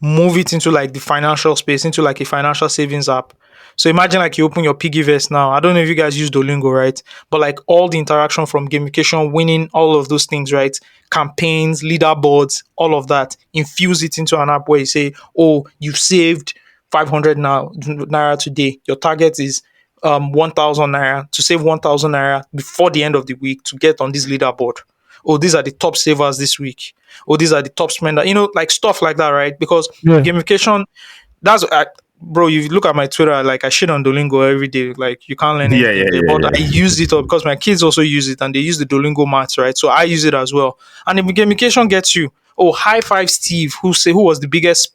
move it into like the financial space, into like a financial savings app. So imagine like you open your piggyverse now. I don't know if you guys use Duolingo, right? But like all the interaction from gamification, winning, all of those things, right? Campaigns, leaderboards, all of that, infuse it into an app where you say, oh, you've saved 500 now naira today. Your target is 1,000 naira, to save 1,000 naira before the end of the week to get on this leaderboard. Oh, these are the top savers this week. Oh, these are the top spender. Like stuff like that, right? Because Yeah. gamification, bro. You look at my Twitter, like I shit on Duolingo every day. Like you can't learn Yeah. Yeah. anything there, Yeah. but I Yeah. use it because my kids also use it and they use the Duolingo maths, right? So I use it as well. And if gamification gets you, oh, high five, Steve, who was the biggest,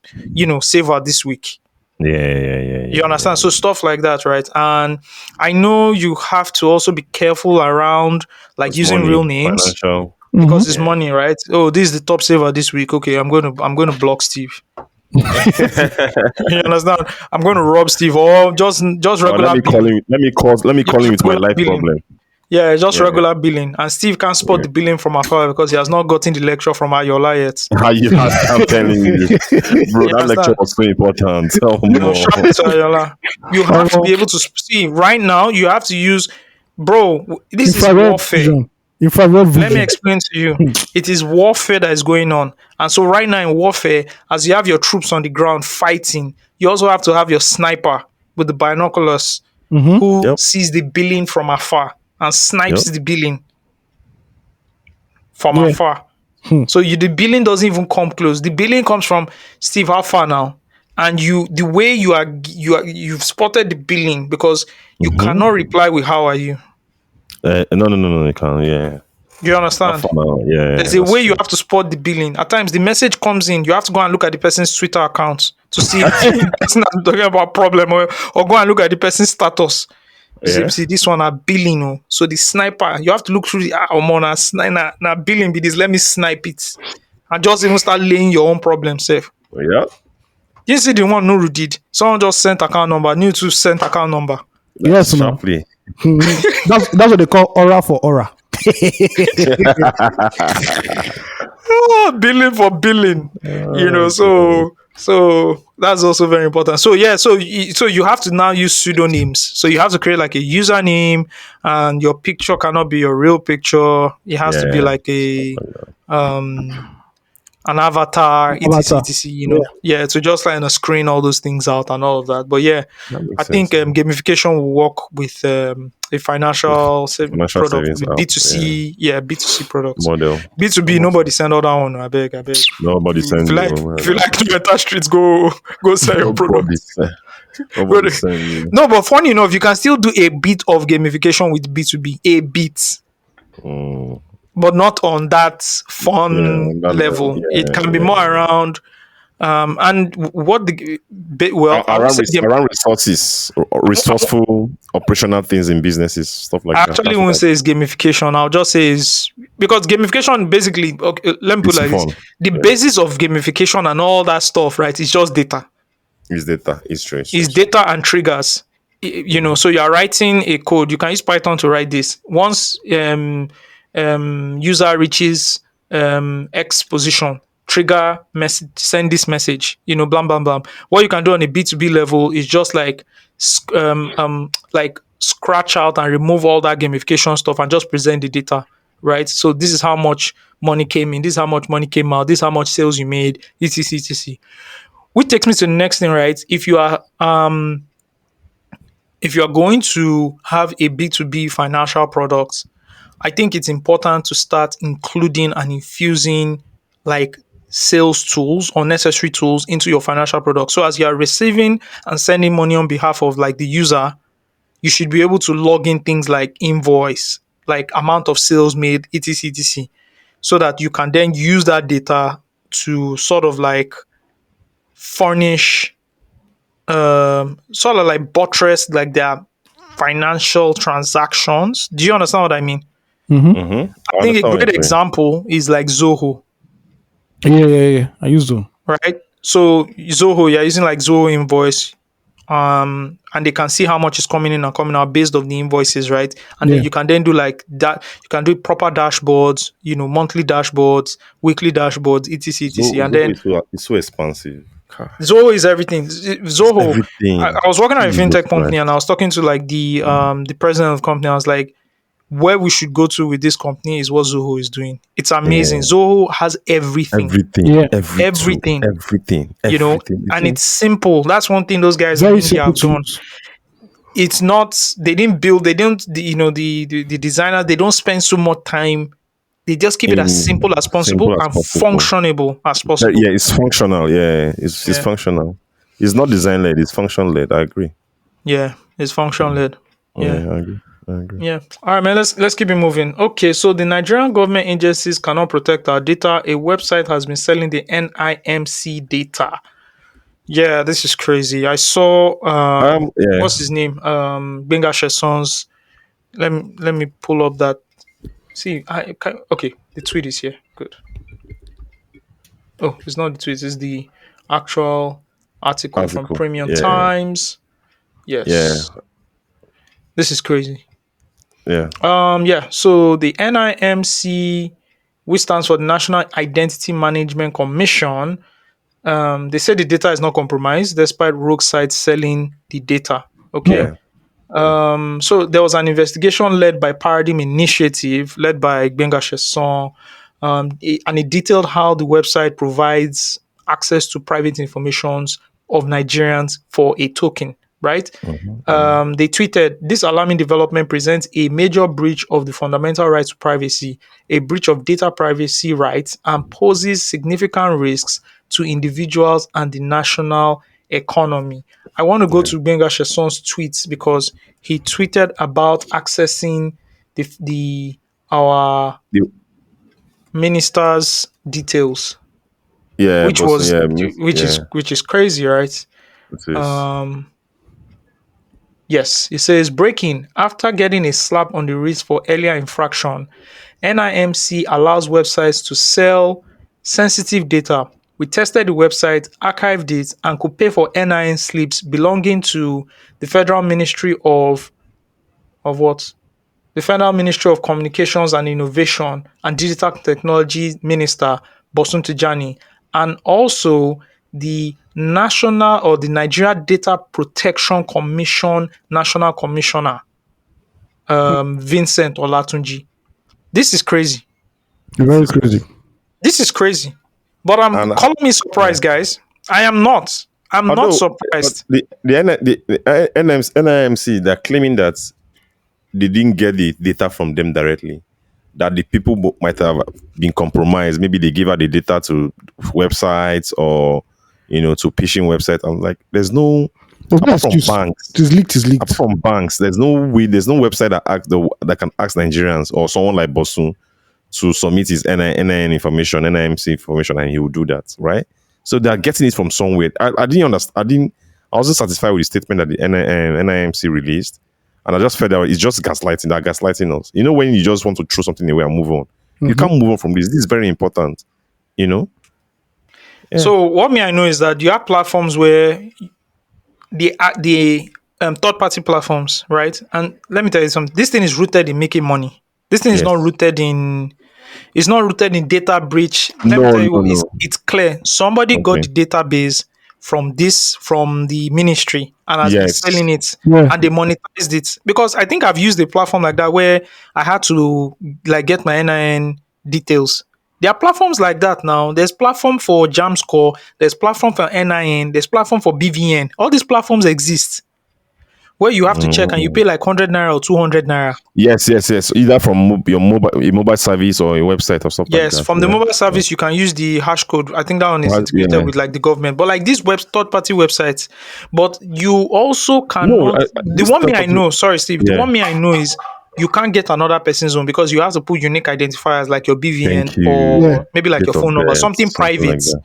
saver this week. Yeah. Yeah. Yeah. You Yeah. understand? So stuff like that, right? And I know you have to also be careful around like It's using real money, names financial. Mm-hmm. because it's money, right? Oh, this is the top saver this week. Okay, I'm going to block Steve. You understand? I'm going to rob Steve or just Or let regular me call billing. him. Let me call Just him with my regular life billing. problem. Yeah, just Yeah. regular billing. And Steve can't spot Yeah. the billing from afar because he has not gotten the lecture from Ayola yet. How you? I'm telling you, bro. You That lecture understand? was so important. Oh no. Shout out to Ayola. You have to be Um, able to see right now. You have to use, bro. This is infrared warfare. vision. Infrared Let me vision. explain to you. It is warfare that is going on. And so right now in warfare, as you have your troops on the ground fighting, you also have to have your sniper with the binoculars Mm-hmm. who Yep. sees the billing from afar and snipes Yep. the billing from Yeah. afar. Hmm. So the billing doesn't even come close. The billing comes from Steve, how far now? And the way you've spotted the billing because you cannot Mm-hmm. reply with how are you. No, no, no, no. You can't. Yeah. Do you How understand? far now? Yeah. There's a That's way you true. have to spot the billing. At times, the message comes in. You have to go and look at the person's Twitter account to see if the person is talking about problem or go and look at the person's status. You say, Yeah. see, this one are billing. Oh. So the sniper, you have to look through the now billing be this. Let me snipe it. And just even start laying your own problem safe. Yeah. You see the one Nuru did. Someone just sent account number. New to sent account number. Yes, no. Sharply. That's what they call aura for aura. Billing for billing, so that's also very important. So yeah, so you have to now use pseudonyms. So you have to create like a username, and your picture cannot be your real picture. It has to be Yeah. like a um an avatar, etc, Avatar. etc. Yeah. Yeah, to just like screen all those things out and all of that. But yeah, That I makes think sense. gamification will work with a financial Financial product, savings with app. B2C, B2C products. Model. B2B, nobody send all that one. I beg, I beg. Nobody If send you you. like, if you like to enter streets, go sell your Nobody product. send. Go Nobody there. send you. No, but funny enough, you can still do a bit of gamification with B2B, a bit, Mm. but not on that Yeah. fun That level. level. It Yeah. can be Yeah. more around and what the well, I would Around say around resources, resourceful operational things in businesses, stuff like I that. actually That's what won't say it's gamification. I'll just say is because gamification basically. Okay, let me put it's it like this: fun. the Yeah. basis of gamification and all that stuff, right? Is just data. It's data. It's true. It's true. Is data and triggers. So you are writing a code. You can use Python to write this. Once user reaches X position, trigger message, send this message. Blah blah blah. What you can do on a B2B level is just like scratch out and remove all that gamification stuff and just present the data, right? So this is how much money came in, this is how much money came out, this is how much sales you made, etc, etc. Which takes me to the next thing, right? If you are going to have a B2B financial product, I think it's important to start including and infusing like sales tools or necessary tools into your financial product. So as you are receiving and sending money on behalf of like the user, you should be able to log in things like invoice, like amount of sales made, etc, etc, so that you can then use that data to sort of like furnish, sort of like buttress like their financial transactions. Do you understand what I mean? Mm-hmm. I I think a understand what great you're saying. example is like Zoho, Yeah, yeah, yeah. I used to. right? So Zoho, you're using like Zoho invoice, and they can see how much is coming in and coming out based on the invoices, right? And then Yeah. you can then do like that. You can do proper dashboards, monthly dashboards, weekly dashboards, etc, etc. And Zoho then is so expensive. God, Zoho is everything. it's Zoho. I, everything. I was working at a Jesus fintech company, and I Christ. was talking to like the president of the company. I was like, where we should go to with this company is what Zoho is doing. It's amazing. Yeah. Zoho has everything, Everything. Yeah. Every tool. everything, Everything. you know, Everything. and it's simple. That's one thing those guys in Very India simple have to done. use. It's not, they didn't build, they don't, the designers, they don't spend so much time. They just keep it as simple In as possible simple as and possible. functionable as possible. Yeah, it's functional. Yeah, it's Yeah. functional. It's not design led. It's function led. I agree. Yeah. It's function led. Yeah. Yeah, I agree. I agree. Yeah. All right, man. Let's keep it moving. Okay, so the Nigerian government agencies cannot protect our data. A website has been selling the NIMC data. Yeah, this is crazy. I saw Yeah. what's his name? Benga Sheson's. Let me pull up that. See, okay, the tweet is here. Good. Oh, it's not the tweet, it's the actual article from Article. Premium Yeah. Times. Yeah. Yes. This is crazy. Yeah. Yeah, so the NIMC, which stands for the National Identity Management Commission, they say the data is not compromised despite rogue sites selling the data. Okay. Yeah. So there was an investigation led by Paradigm Initiative, led by Gbenga Sheson, and it detailed how the website provides access to private informations of Nigerians for a token, right? They tweeted, this alarming development presents a major breach of the fundamental right to privacy, a breach of data privacy rights, and poses significant risks to individuals and the national economy. I want to go Yeah. to Benga Sheson's tweets because he tweeted about accessing the our The- minister's details, yeah, which but so, was yeah, which is yeah, which is crazy, right? it is. Um, Yes, it says breaking. After getting a slap on the wrist for earlier infraction, NIMC allows websites to sell sensitive data. We tested the website, archived it, and could pay for NIN slips belonging to the Federal Ministry of what? The Federal Ministry of Communications and Innovation and Digital Technology Minister Bosun Tijani, and also the National or the Nigeria Data Protection Commission National Commissioner Vincent Olatunji. This is crazy. This Very is crazy. crazy. This is crazy. But I'm And calling me yeah. surprised, guys. I am not. I'm not Although but surprised. the NIMC, they're claiming that they didn't get the data from them directly. That the people might have been compromised. Maybe they give out the data to websites or to phishing website. I'm like, there's no There's no apart from excuse. banks. It is leaked. Is Apart leaked. from banks, there's no way. There's no website that can ask Nigerians or someone like Bosun to submit his NIN information, NIMC information, and he will do that, right? So they are getting it from somewhere. I didn't understand. I wasn't satisfied with the statement that the NIMC released, and I just felt that it's just gaslighting. They're gaslighting us. When you just want to throw something away and move on, you Mhm. can't move on from this. This is very important. You know? Yeah. So what me I know is that you have platforms where the third party platforms, right? And let me tell you something. This thing is rooted in making money. This thing is not Yes. rooted in data breach. Let me No. tell No. you, it's No. it's clear. Somebody got Okay. the database from the ministry and has been Yes. selling it Yeah. and they monetized it. Because I think I've used a platform like that where I had to like get my NIN details. There are platforms like that now. There's platform for JamScore, there's platform for NIN, there's platform for BVN. All these platforms exist where you have to check and you Mm. pay like 100 naira or 200 naira. Yes, yes, yes. Either from your mobile service or a website or stuff like Yes, that. from the Yeah. mobile Yeah. service, you can use the hash code. I think that one is integrated Yeah. with like the government, but like these third party websites. But you also No, cannot. The this one me third I party. know, sorry, Steve, the Yeah. one me I know is you can't get another person's own because you have to put unique identifiers like your BVN Thank you. Yeah. or maybe like your Date phone of number, birth, something something like private. that.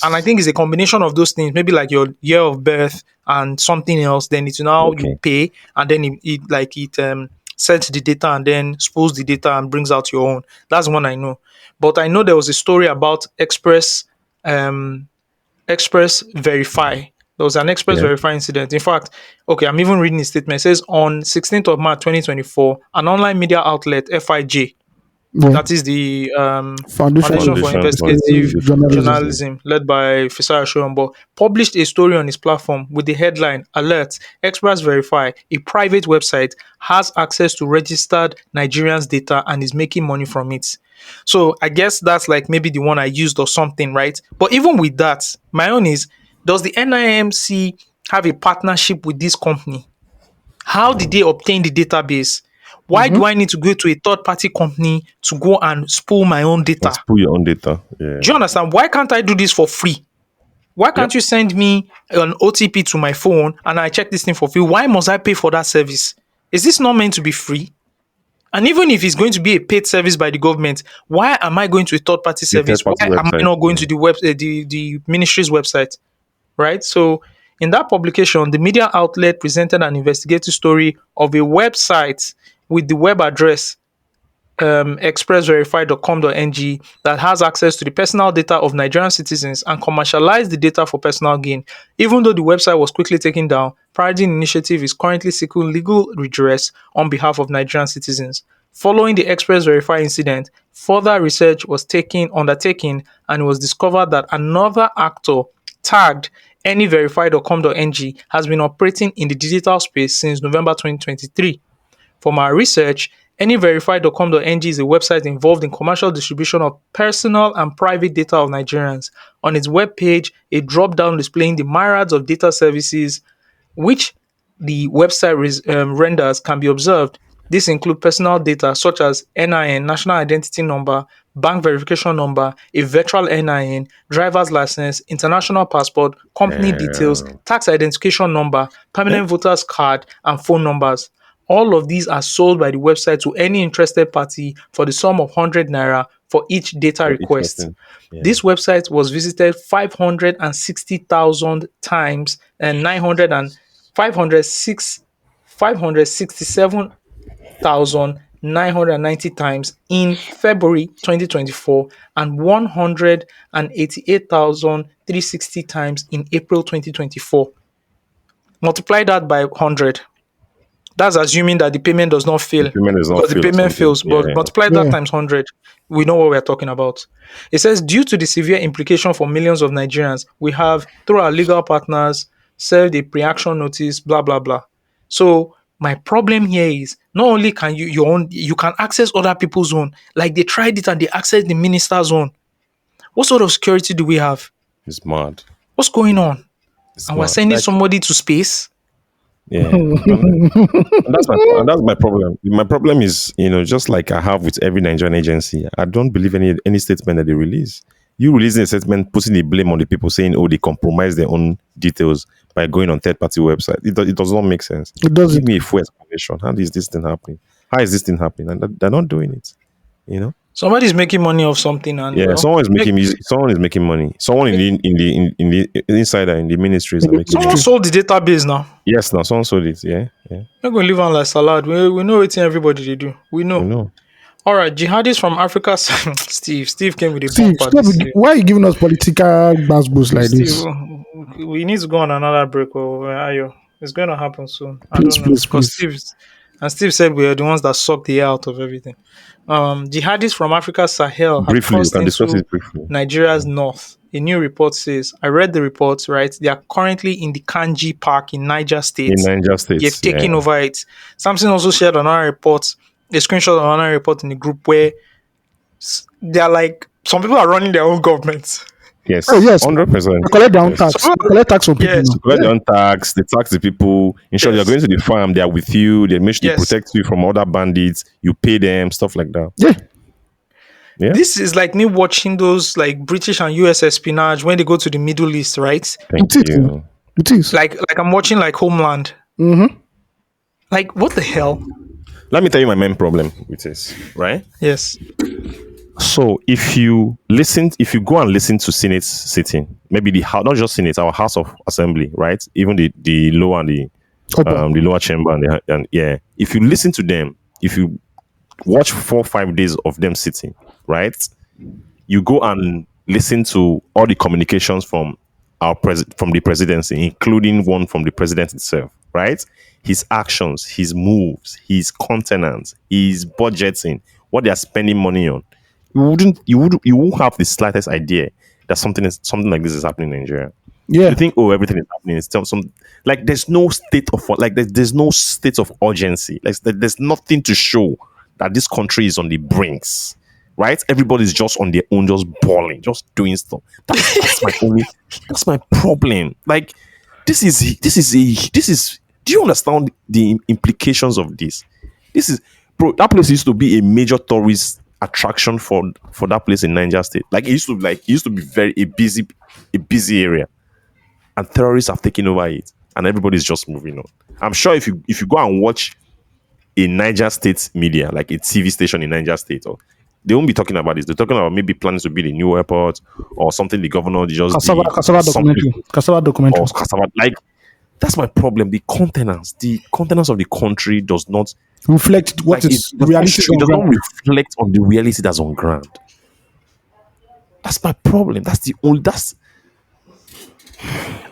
And I Yes. think it's a combination of those things, maybe like your year of birth and something else. Then it's now you Okay. pay, and then it sends the data and then spools the data and brings out your own. That's one I know. But I know there was a story about um, Express Verify. There was an Express Yeah. Verify incident. In fact, okay, I'm even reading the statement. It says on 16th of March 2024, an online media outlet, FIJ, Yeah. that is the Foundation for Foundation for Foundation for Investigative Investigative Investigative Journalism. Journalism. Journalism, led by Fisaya Shoyombo, published a story on its platform with the headline Alert Express Verify, a private website, has access to registered Nigerians' data and is making money from it. So I guess that's like maybe the one I used or something, right? But even with that, my own is does the NIMC have a partnership with this company? How did they obtain the database? Why Mm-hmm. do I need to go to a third party company to go and spool my own Let's data? pull your own data. Yeah. Do you understand? Why can't I do this for free? Why Yep. can't you send me an OTP to my phone and I check this thing for free? Why must I pay for that service? Is this not meant to be free? And even if it's going to be a paid service by the government, why am I going to a third party The third service? party Why am I website. not going Yeah. to the ministry's website? Right? So in that publication, the media outlet presented an investigative story of a website with the web address expressverify.com.ng that has access to the personal data of Nigerian citizens and commercialize the data for personal gain. Even though the website was quickly taken down, Paradine Initiative is currently seeking legal redress on behalf of Nigerian citizens. Following the Express Verify incident, further research was undertaken and it was discovered that another actor tagged anyverify.com.ng has been operating in the digital space since November 2023. From our research, anyverify.com.ng is a website involved in commercial distribution of personal and private data of Nigerians. On its webpage, a drop down displaying the myriads of data services which the website renders can be observed. This include personal data such as NIN, national identity number, bank verification number, a virtual NIN, driver's license, international passport, company details, Um, tax identification number, permanent voters card, and phone numbers. All of these are sold by the website to any interested party for the sum of 100 naira for each data for each request. person. Yeah. This website was visited 560,000 times and 567,990 times in February 2024 and 188,360 times in April 2024. Multiply that by 100. That's assuming that the payment does not The fail payment is not because the fail or payment something. fails, but Yeah. multiply that Yeah. times 100. We know what we're talking about. It says, due to the severe implication for millions of Nigerians, we have, through our legal partners, served a pre-action notice, blah, blah, blah. So my problem here is not only can you can access other people's own, like they tried it and they accessed the minister's own. What sort of security do we have? It's mad. What's going on? It's And we're mad. sending Like, somebody to space? yeah. And that's my problem. My problem is, just like I have with every Nigerian agency, I don't believe any statement that they release. You releasing a statement, putting the blame on the people, saying, "Oh, they compromise their own details by going on third-party website." It does not make sense. It Give doesn't. me a full explanation. How is this thing happening? How is this thing happening? And they're not doing it. You know. Somebody's making money off something, and Yeah, well, someone is making money. Someone in the insider in the ministries In are the making someone money. ministry. sold the database now. Yes, now someone sold it. Yeah, yeah. We're going to live on like salad. We know it's everybody they do. We We know. know. All right, jihadis from Africa. Steve came with a Steve, bumper stop. this year. Why are you giving us political boost like Steve, this? we need to go on another break. Or Ayo, it's going to happen soon. I Please, don't know please, because please. Steve said we are the ones that suck the air out of everything. Jihadis from Africa Sahel have Briefly, we crossed can discuss into it briefly. Nigeria's north a new report says, I read the report, right? They are currently in the Kanji Park in Niger In State. Niger They've States, yeah. taken over it. Something also shared another report, a screenshot of another report in the group where they're like, some people are running their own governments. Oh Yes, yes, 100%. they collect their own Yes. tax. They collect tax from people Yes, now. To collect Yeah. their own tax, they tax the people. In short, you're yes, going to the farm, they are with you, they make sure they yes. protect you from other bandits, you pay them, stuff like that. Yeah. Yeah. This is like me watching those like British and US espionage when they go to the Middle East, right? Thank It is. you. It is. Like I'm watching like Homeland. Mm-hmm. Like what the hell? Let me tell you my main problem with this, right? Yes. So if you go and listen to Senate sitting, maybe the house, not just Senate, our House of Assembly, right? Even the lower and the lower chamber and yeah, if you listen to them, if you watch 4 or 5 days of them sitting, right? You go and listen to all the communications from from the presidency, including one from the president himself, right? His actions, his moves, his countenance, his budgeting, what they are spending money on. You won't have the slightest idea that something like this is happening in Nigeria. Yeah. You think, oh, everything is happening. It's some like there's no state of like there's no state of urgency. Like there's nothing to show that this country is on the brinks, right? Everybody's just on their own, just balling, just doing stuff. That's my problem. Like this is. Do you understand the implications of this? This is, bro. That place used to be a major tourist attraction for that place in Niger State. Like it used to be very a busy area, and terrorists have taken over it, and everybody's just moving on. I'm sure if you go and watch a Niger State media, like a TV station in Niger State, or they won't be talking about this. They're talking about maybe plans to build a new airport or something the governor just Cassava, did, cassava something- documentary. Cassava documentary. or cassava. Like that's my problem. The contenance of the country does not Reflect what like is it does reality not, on it does not ground. reflect on the reality that's on ground. That's my problem.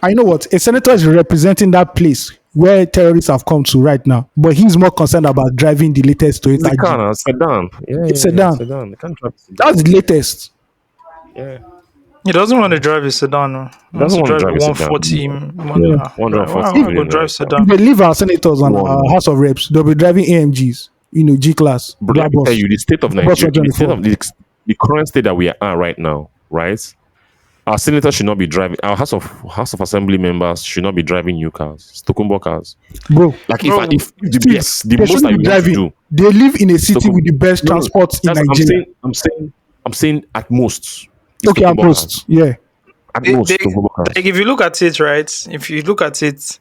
I know what a senator is representing that place where terrorists have come to right now, but he's more concerned about driving the latest Toyota. the car Jeep. now, sedan. Yeah, It's sedan. sedan. They can't drive sedan. That's the latest. Yeah. He doesn't want to drive a sedan. No. He wants to Doesn't drive want a to drive a sedan. 140. Yeah. 140 Why go million drive naira. sedan? If they leave our senators on Wow. our House of Reps, they'll be driving AMGs, G class. But let me tell you, the state of Bus Nigeria, the, 124. the current state that we are at right now, right? Our senators should not be driving. Our House of Assembly members should not be driving new cars, Tokumbo cars. Bro, Like Bro, if the Steve, best, the they most shouldn't that you be want to driving. do. They live in a city Tokumbo- with the best No, transport in that's- Nigeria. I'm saying at most. it's Okay, at Tokumbo most. cars. Yeah. At They- most, they- Tokumbo cars. Like if you look at it, right? If you look at it,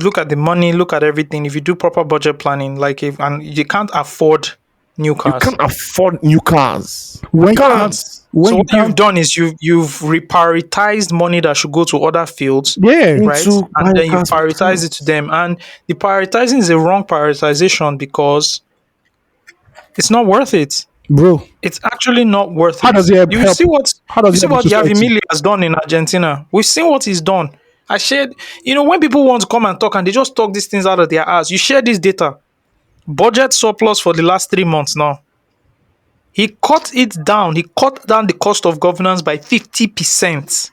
look at the money, look at everything. If you do proper budget planning, and you can't afford new You cars. can't afford new cars. When You you can't. can't- when So you what you've can't- done is you've reprioritized money that should go to other fields, Yeah. right? Into And then you buying cars for prioritize it to them. And the prioritizing is a wrong prioritization because it's not worth it. Bro, It's actually not worth How it. does it help- You see what how does you it see help what society? Yavimili has done in Argentina. We've seen what he's done. I shared, when people want to come and talk and they just talk these things out of their ass. You share this data. Budget surplus for the last 3 months now. He cut it down. He cut down the cost of governance by 50%.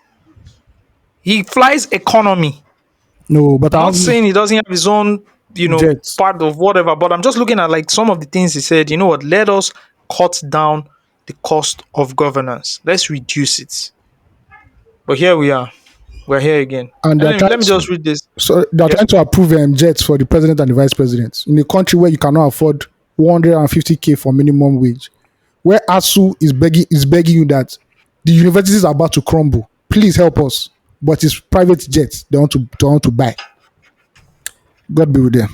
He flies economy. no, but I'm I'm not saying he doesn't have his own, Jets. part of whatever, but I'm just looking at like some of the things he said. You know what? Let us cut down the cost of governance. Let's reduce it. But here we are. We're here again. And they're Let trying me to- just read this. So they're Yes. trying to approve jets for the president and the vice president in a country where you cannot afford 150K for minimum wage, where ASU is begging you that the universities are about to crumble. Please help us. But it's private jets they want to buy. God be with them.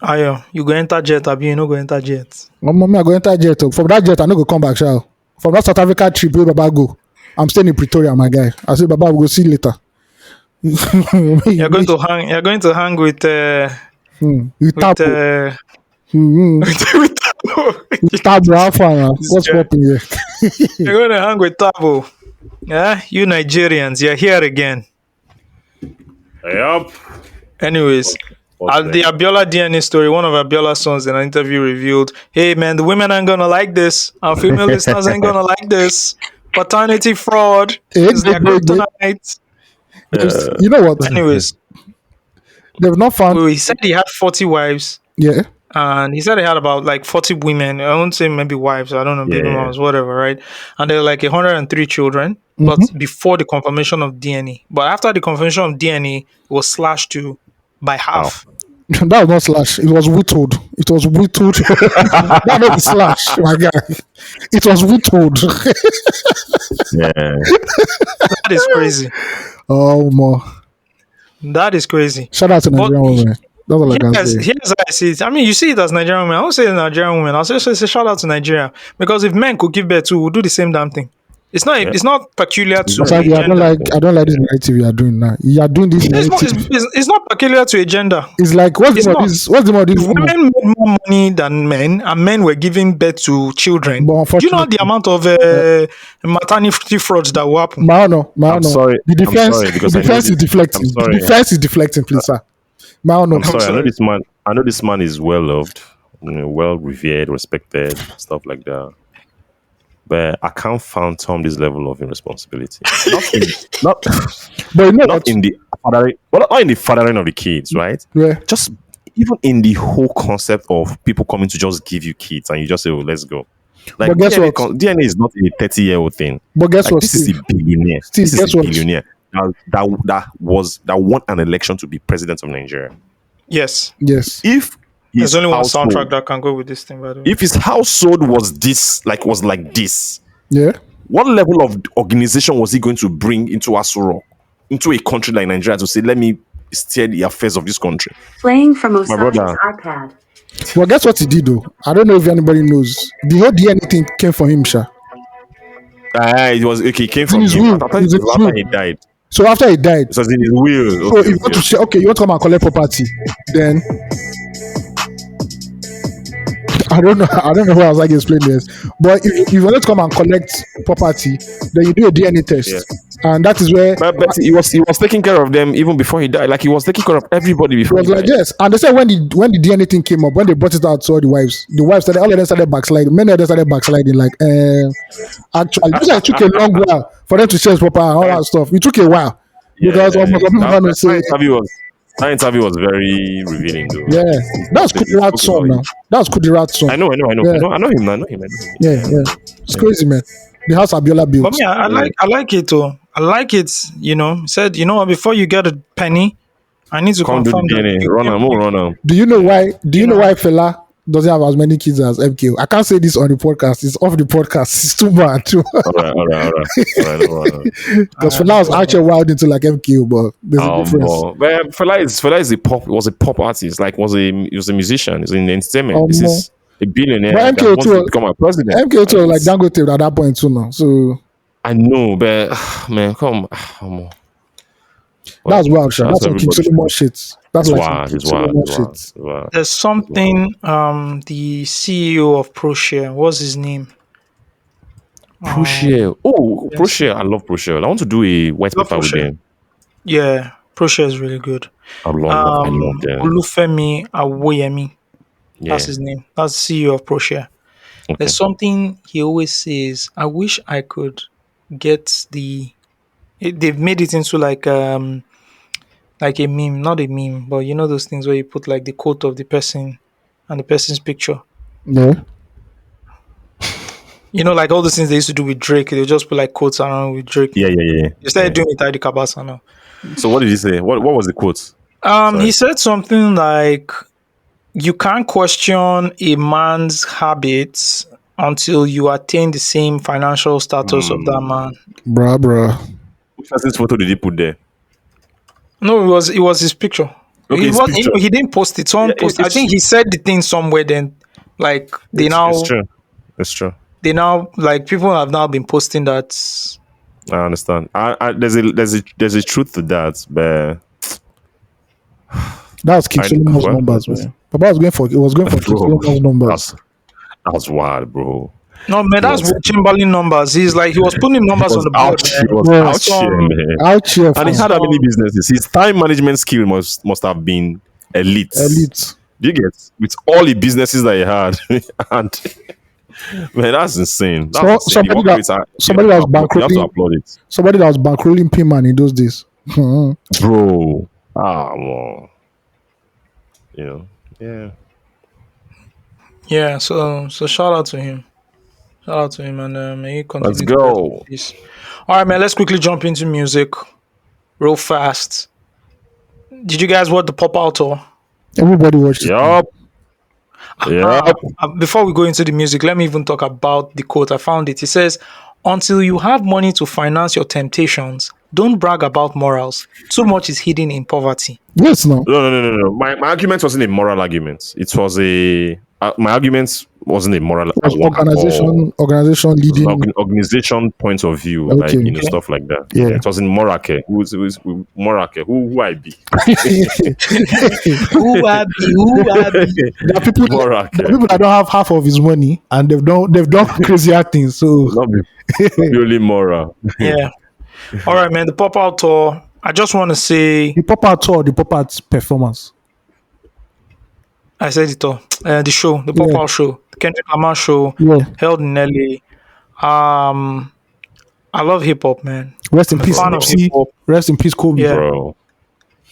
Ayo, you go enter jet, Abi, you no go enter jet. Mommy, I go enter jet. From that jet, I no go come back, shall. From that South Africa trip, where Baba go. I'm staying in Pretoria, my guy. I say, Baba, we'll go see you later. You're going to hang. You're going to hang with with Tabo. with With Tabo, how far now? What's guy. popping here? You're going to hang with Tabo. Yeah, you Nigerians, you're here again. Yup. Anyways, What's the Abiola DNA story, one of Abiola's sons in an interview revealed, hey man, the women aren't gonna like this. Our female listeners ain't gonna like this. paternity fraud. Eh, Is their kryptonite. you know what? Anyways, They've not found. he said he had 40 wives. Yeah. And he said he had about like 40 women. I won't say maybe wives. I don't know, baby Yeah. moms, whatever, right? And there were like 103 children, but before the confirmation of DNA. But after the confirmation of DNA, it was slashed to by half. That was not slash. It was whittled. It was whittled. That not the slash, my guy. It was whittled. Yeah. That is crazy. Oh, more. That is crazy. Shout out to But Nigerian women. That's all I can say. here's how I see it. I mean, you see it as Nigerian women. I don't say Nigerian women. I'll say shout out to Nigeria. Because if men could give birth to, we'll do the same damn thing. It's not peculiar to a Sorry, I don't gender. like this narrative you are doing now. You are doing this narrative. It's not peculiar to a gender. It's like what's the name of this? Women made more money than men, and men were giving birth to children. But Do you know the amount of maternity frauds that will happen? I'm sorry. The defense, I'm sorry, because the I know defense is this- deflecting. I'm sorry. The defense is deflecting, please, sir. I'm sorry. sorry. I know this man is well loved, well revered, respected, stuff like that. But I can't fathom this level of irresponsibility. Not But you know not what? in the fathering, well, not in the fathering of the kids, right? Yeah. Just even in the whole concept of people coming to just give you kids and you just say, "Oh, let's go." Like But guess DNA, what? DNA is not a 30-year-old thing. But guess Like, what? this is Steve? a billionaire. Steve, This guess is a what? billionaire that won an election to be president of Nigeria. Yes. Yes. If his There's only one household- soundtrack that can go with this thing, by the way. if his household was like this, Yeah. what level of organization was he going to bring into Asuro, into a country like Nigeria, to say, "Let me steer the affairs of this country"? Playing from brother. Osaka's iPad. Well, guess what he did though? I don't know if anybody knows. The whole DNA thing came from him, Sha. It was okay. It came from his him. will. I thought it It's was his after will. he died. So after he died, It was in his will. so if you want to say, okay, you want to come and collect property, then I don't know how I was like to explain this. But if you want to come and collect property, then you do a DNA test. Yeah. And that is where But he was taking care of them even before he died. Like he was taking care of everybody it before was he like died. yes. And they said when the DNA thing came up, when they brought it out to all the wives started, all of them started backsliding. Many of them started backsliding. Like actually, this it took a long while for them to share proper and all that stuff. It took a while because almost people want to say That interview was very revealing, though. yeah. That's Kudirat's son now. That's Kudirat's son. I know. Yeah. I know him. Yeah. It's crazy, man. The house Abiola built. But me, I like it though. I like it, you know. He said, you know what, before you get a penny, I need to Come do the confirm that DNA. Run him. Do you know why? Why Fela doesn't have as many kids as MKO? I can't say this on the podcast. It's off the podcast. It's too bad too. All right. Because Fela was actually wild into like MKO, but there's a difference. But Fela is was a pop artist. Like he was a musician. He's in entertainment. This is a billionaire. But that MKO wants too. to become a president. MKO too, like Dangote at that point too now. So I know, but man, come on. that's wild, Sha. That's some King everybody. Solomon shit. That's It's like wild. some It's King Solomon wild. shit. there's something the CEO of ProShare, what's his name? ProShare. ProShare. I love ProShare. I want to do a white Love paper with ProShare. them. Yeah, ProShare is really good. I love them. Olufemi Awoyemi. Yeah. That's his name. That's the CEO of ProShare. Okay. There's something he always says. I wish I could get they've made it into like a meme, not a meme, but you know those things where you put like the quote of the person and the person's picture. Yeah. You know, like all those things they used to do with Drake. They just put like quotes around with Drake. Yeah. They started doing it at the Kabasa now. So what did he say? What was the quote? He said something like, "You can't question a man's habits until you attain the same financial status of that man." Bruh. Which person's photo did he put there? No, it was his picture. Okay, It his was, picture. he didn't post it. Someone Yeah, posted. I think he said the thing somewhere. Then, like It's true. they now like people have now been posting that. I understand. There's a truth to that, but That's King Solomon's numbers, man. Papa was going for King Solomon's numbers. that's wild, bro. No man, that's was- Chamberlain numbers. He was putting numbers on the board. He was Yeah. out here, man. Out here And he for had how many businesses? His time management skill must have been elite. elite. Do you get with all the businesses that he had? And Man, that's insane. That's So insane. The work rates are, you have to applaud it. somebody that was bankrolling Payman in those days. Bro. Well. Yeah. Yeah, so shout out to him. Shout out to him, and may he continue Let's to rest in go. peace. All right, man. Let's quickly jump into music, real fast. Did you guys watch the pop out tour? Everybody watched it. Yup. Yep. Before we go into the music, let me even talk about the quote. I found it. It says, "Until you have money to finance your temptations, don't brag about morals. Too much is hidden in poverty." Yes, no. No. My argument wasn't a moral argument. It was my argument wasn't a moral It was one at all. organization It was leading. an organization point of view, Okay. like stuff like that. Yeah. It was in Morake. Who's Morake? Who I be? Who are the? There are people Morake. that don't have half of his money and they've done crazier things. So Not be purely moral. Yeah. All right, man. The pop out tour. I just want to say, the pop out tour, the pop out performance. I said it all. The show, the pop out show, the Kendrick Lamar show, Yeah. held in LA. I love hip hop, man. Rest in I'm a peace, fan of Nipsey. hip-hop. Rest in peace, Kobe. Yeah. Bro.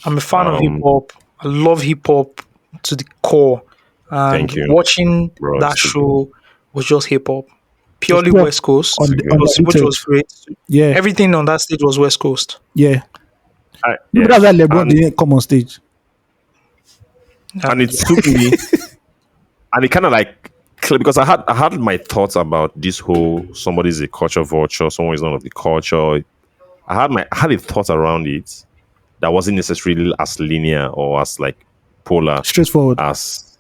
I'm a fan of hip hop. I love hip hop to the core. And Thank you. watching Bro, that it's show was just hip hop. Purely It's West Coast, on the which was great. Yeah. Everything on that stage was West Coast. Yeah. Yeah. Maybe that's why LeBron And- didn't come on stage. And it took me, and it kind of like, because I had my thoughts about this whole somebody's a culture vulture, someone is not of the culture. I had a thought around it that wasn't necessarily as linear or as like polar Straightforward. as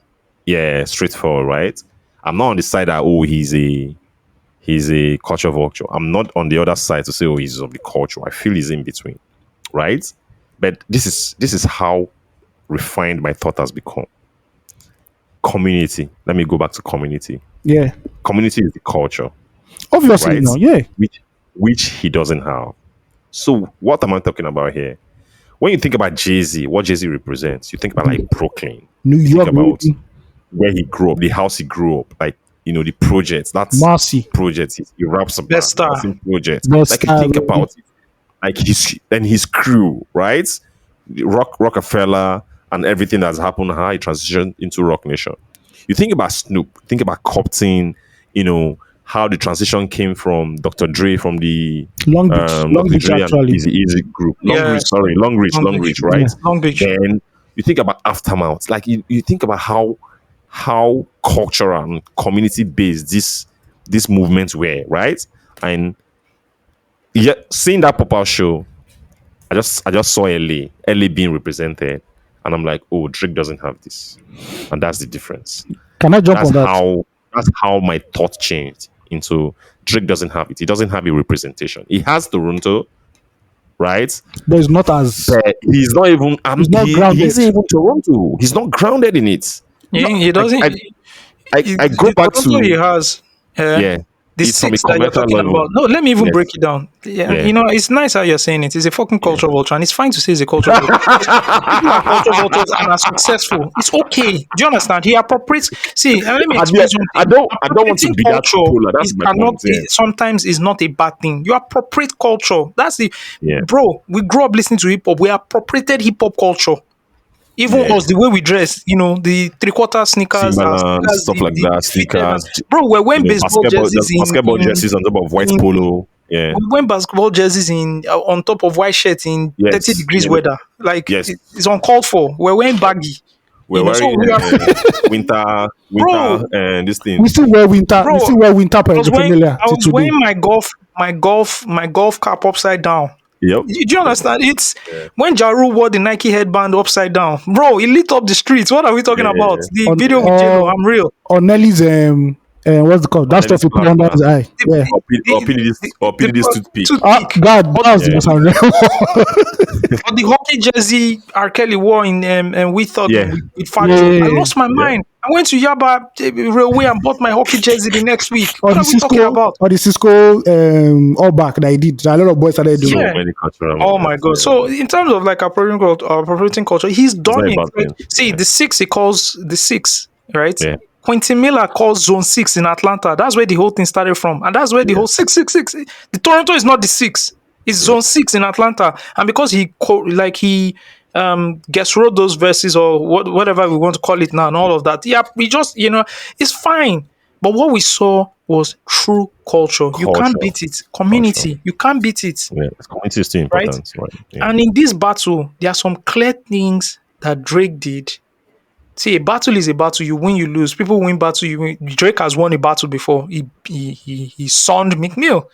straightforward, right? I'm not on the side that he's a culture vulture. I'm not on the other side to say he's of the culture. I feel he's in between, right? But this is how refined my thought has become. Community. Let me go back to community. Yeah. Community is the culture, Obviously, right? no. Yeah. Which he doesn't have. So what am I talking about here? When you think about Jay-Z, what Jay-Z represents, you think about like Brooklyn. New You York, think about baby. where he grew up, the house he grew up, like the projects. That's Marcy. projects he raps about. Best Star. That's in projects. Best Like Star, you think baby. about it, like his crew, right? Rockefeller and everything that's happened, how he transitioned into Rock Nation. You think about Snoop, think about Compton, how the transition came from Dr. Dre from the Long Beach. Long Dr. Beach, Dre and actually. Easy group. Long Yeah. Reach, Long Beach. right? Yeah. Long Beach. Then you think about Aftermath. Like you think about how cultural and community based these movements were, right? And seeing that pop-out show, I just saw LA being represented, and I'm like, oh, Drake doesn't have this, and that's the difference. Can I jump on that? That's how my thought changed into Drake doesn't have it. He doesn't have a representation. He has Toronto, right? But it's not as But he's not even. He's not grounded. He isn't even Toronto. He's not grounded in it. He doesn't. I go back to he has. yeah. The It's from a six that you're commercial talking level. about. No, let me even Yes. break it down. Yeah, Yeah. it's nice how you're saying it. It's a fucking culture vulture, and it's fine to say it's a culture vulture. People are culture vultures and are successful. It's okay. Do you understand? He appropriates. See, let me explain something. I don't want to be that Appropriating polar. That's my point. Yeah. Sometimes is not a bad thing. You appropriate culture. That's the bro. We grew up listening to hip hop. We appropriated hip hop culture. Even us, the way we dress, the 3/4 sneakers, Timberland, stuff like that, sneakers. Bro, we're wearing baseball jerseys basketball jerseys on top of white polo. Yeah. We're wearing basketball jerseys on top of white shirts in Yes. 30 degrees weather. Like Yes. it's uncalled for. We're wearing baggy. We're So wearing we are- winter Bro. and this thing. we still wear winter. Bro, we still wear winter I was paraphernalia till today. wearing my golf cap upside down. Yep. Do you understand? It's when Jaru wore the Nike headband upside down. Bro, he lit up the streets. What are we talking about? The On- video with J-Lo, I'm real. Or Nelly's what's it called? That stuff you put under his eye. Yeah. Or PDD's toothpick. God, that was the most unreal. Or the hockey jersey R. Kelly wore and we thought Yeah. with Factory. Yeah. I lost my mind. I went to Yaba Railway and bought my hockey jersey the next week. Or What the are we talking Cisco, about? or the Cisco all back that I did. A lot of boys started doing. So Yeah. many cultural Oh my god! movements, So in terms of like appropriating culture, he's done not it. about Like, him. see, the six he calls the six, right? Yeah. Quentin Miller calls Zone 6 in Atlanta. That's where the whole thing started from. And that's where the whole 666. The Toronto is not the 6. It's Zone 6 in Atlanta. And because he guest wrote those verses or whatever we want to call it now and all of that. Yeah, we just, it's fine. But what we saw was true culture. You can't beat it. Community. You can't beat it. Yeah, community is still important. Right? Yeah. And in this battle, there are some clear things that Drake did. See, a battle is a battle. You win, you lose. People win battle, you win. Drake has won a battle before. He sunned McNeil.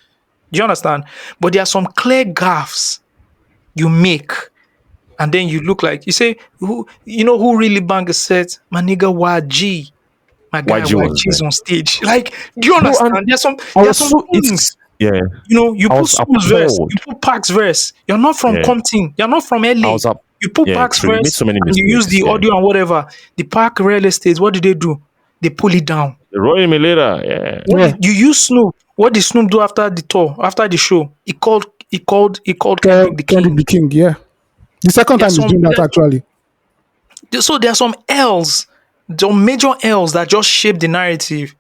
Do you understand? But there are some clear gaffes you make. And then you look like, you say, who really banged a set? My nigga YG. My guy YG is on stage. Like, do you understand? There's some things. Yeah. You put Soul's verse, you put Park's verse. You're not from Compton. You're not from LA. You put Park's verse, so and you use the audio and whatever. The Park real estate, what do? They pull it down. The Roy Milera, You use Snoop. What did Snoop do after the tour, after the show? He called Kendrick the King, yeah. The second time he's doing that, actually. So there are some L's, some major L's that just shape the narrative,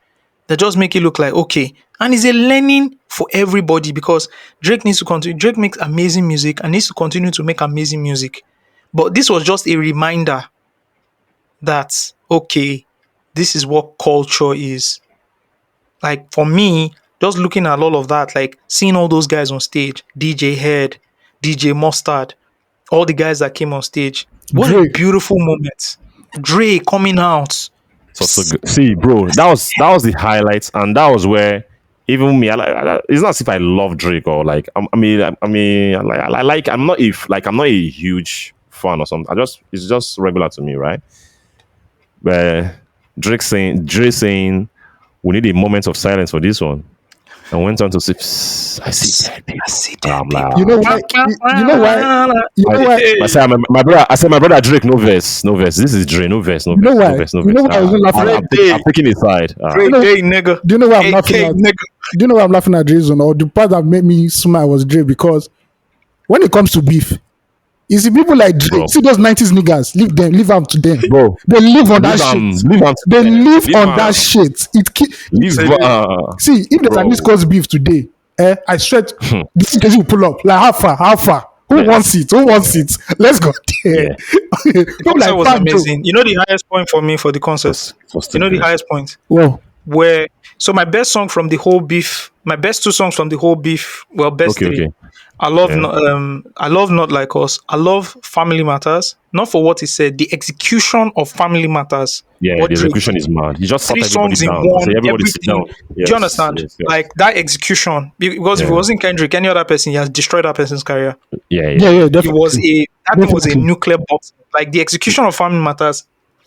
that just make it look like, okay. And it's a learning for everybody because Drake needs to continue. Drake makes amazing music and needs to continue to make amazing music. But this was just a reminder that, okay, this is what culture is. Like, for me, just looking at all of that, like seeing all those guys on stage, DJ Head, DJ Mustard, all the guys that came on stage. What a beautiful moment. Dre coming out. So good. See, bro, that was the highlights, and that was where even me, it's not as if I love Drake or like I'm not a huge fan or something. It's just regular to me, right? But Dre saying we need a moment of silence for this one. And went on to say, I see dead people. I see dead people. You know why? I said, my brother Drake, no verse. This is Dre, no verse. You know why? You know why I was laughing at? I'm taking it side. Nigga. Do you know why I'm laughing at? Do you know why I'm laughing at Dre's or the part that made me smile was Dre? Because when it comes to beef, you see people like Drake, see those 90s niggas, leave them to them. Bro. They live on that shit. They live on that shit. See, if there's an East Coast beef today, I swear this is will pull up. Like how far? Who wants it? Let's go there. That was amazing. You know the highest point for me for the concert? You know the highest point? Whoa. So my best song from the whole beef, my best two songs from the whole beef, best three. Okay. I love Not Like Us. I love Family Matters. Not for what he said, the execution of Family Matters. Yeah, the execution is mad. He just three songs in one. Everybody sit down. Yes, do you understand? Yes. Like that execution, because if it wasn't Kendrick, any other person, he has destroyed that person's career. Yeah, definitely. That was a nuclear box. Like the execution of Family Matters,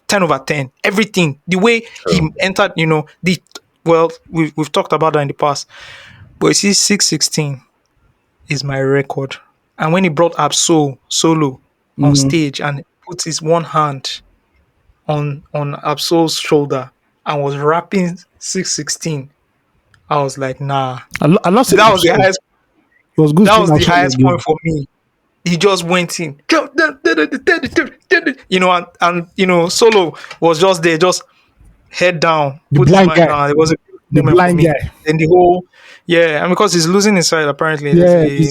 10/10. Everything, the way he entered, we've talked about that in the past. But you see, 616 is my record. And when he brought Absol solo on stage and put his one hand on Absol's shoulder and was rapping 616, I was like, nah. I love that was the highest. It was good. That was the highest point for me. He just went in, and Solo was just there, just head down, put his mind down. It was the blind guy, and the whole. Yeah, and because he's losing his sight, apparently. Yeah, he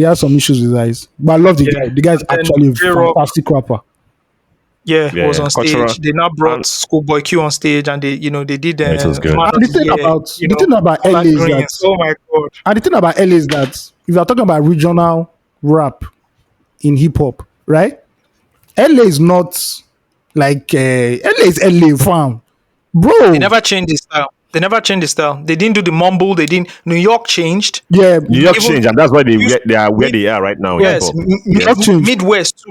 has some issues with his eyes. But I love the guy. The guy's actually a fantastic rapper. Yeah, he was on stage. They now brought Schoolboy Q on stage, and they did. The thing about LA is that, oh my god! And the thing about LA is that if you're talking about regional rap in hip hop, right? LA is not like LA is LA, fam, bro. They never changed the style. They didn't do the mumble. They didn't. New York changed. Yeah, New York changed, and that's why they are where they are right now. Yes, Midwest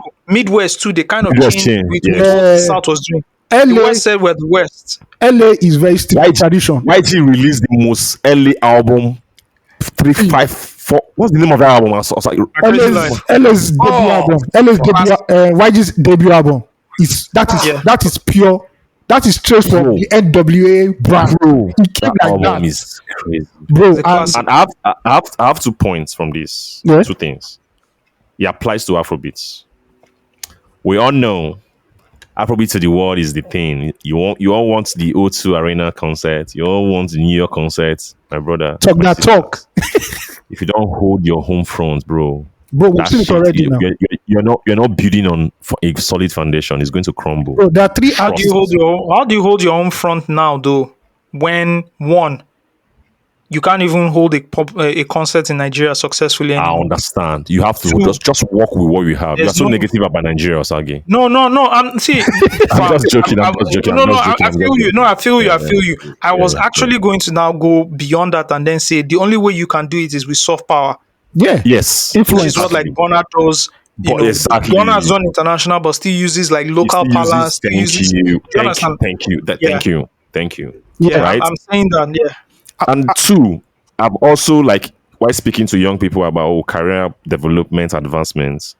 too. They kind of changed with what the South was doing. The West said we're the West. LA is very still tradition. YG released the most LA album 354. What's the name of that album? LA's debut album. YG's debut album. That is pure. That is straight from the NWA brand. Bro, it came that like album that. is crazy. Bro, and I have 2 points from this. Yeah? 2 things. It applies to Afrobeats. We all know Afrobeat to the world is the thing. You all want the O2 Arena concert. You all want the New York concert, my brother. Talk my that sister. talk. If you don't hold your home front, bro, Bro, we've that seen it shit, already now. you're not building on a solid foundation. It's going to crumble. Bro, there are three How do you artists. hold your own front now, though? When one, you can't even hold a concert in Nigeria successfully I anymore. understand. You have to Two, just work with what you have. You're there's so no negative about Nigeria, Sagi. no. I'm see. I'm fam, just joking. I'm just joking. no, I'm no. just joking. I I'm feel just you. No, joking. I feel you. I Yeah, feel you. I was yeah. actually going to now go beyond that and then say the only way you can do it is with soft power, Yeah. Yes. which is Influence. what like Exactly. Bonner does. You But know, exactly. Bonner has done international, but still uses like He local still parlance. uses Still uses. Do you understand? thank you. Yeah, Thank you. yeah. Yeah. Right? I'm saying that. Yeah. And two, I'm also like while speaking to young people about career development advancements,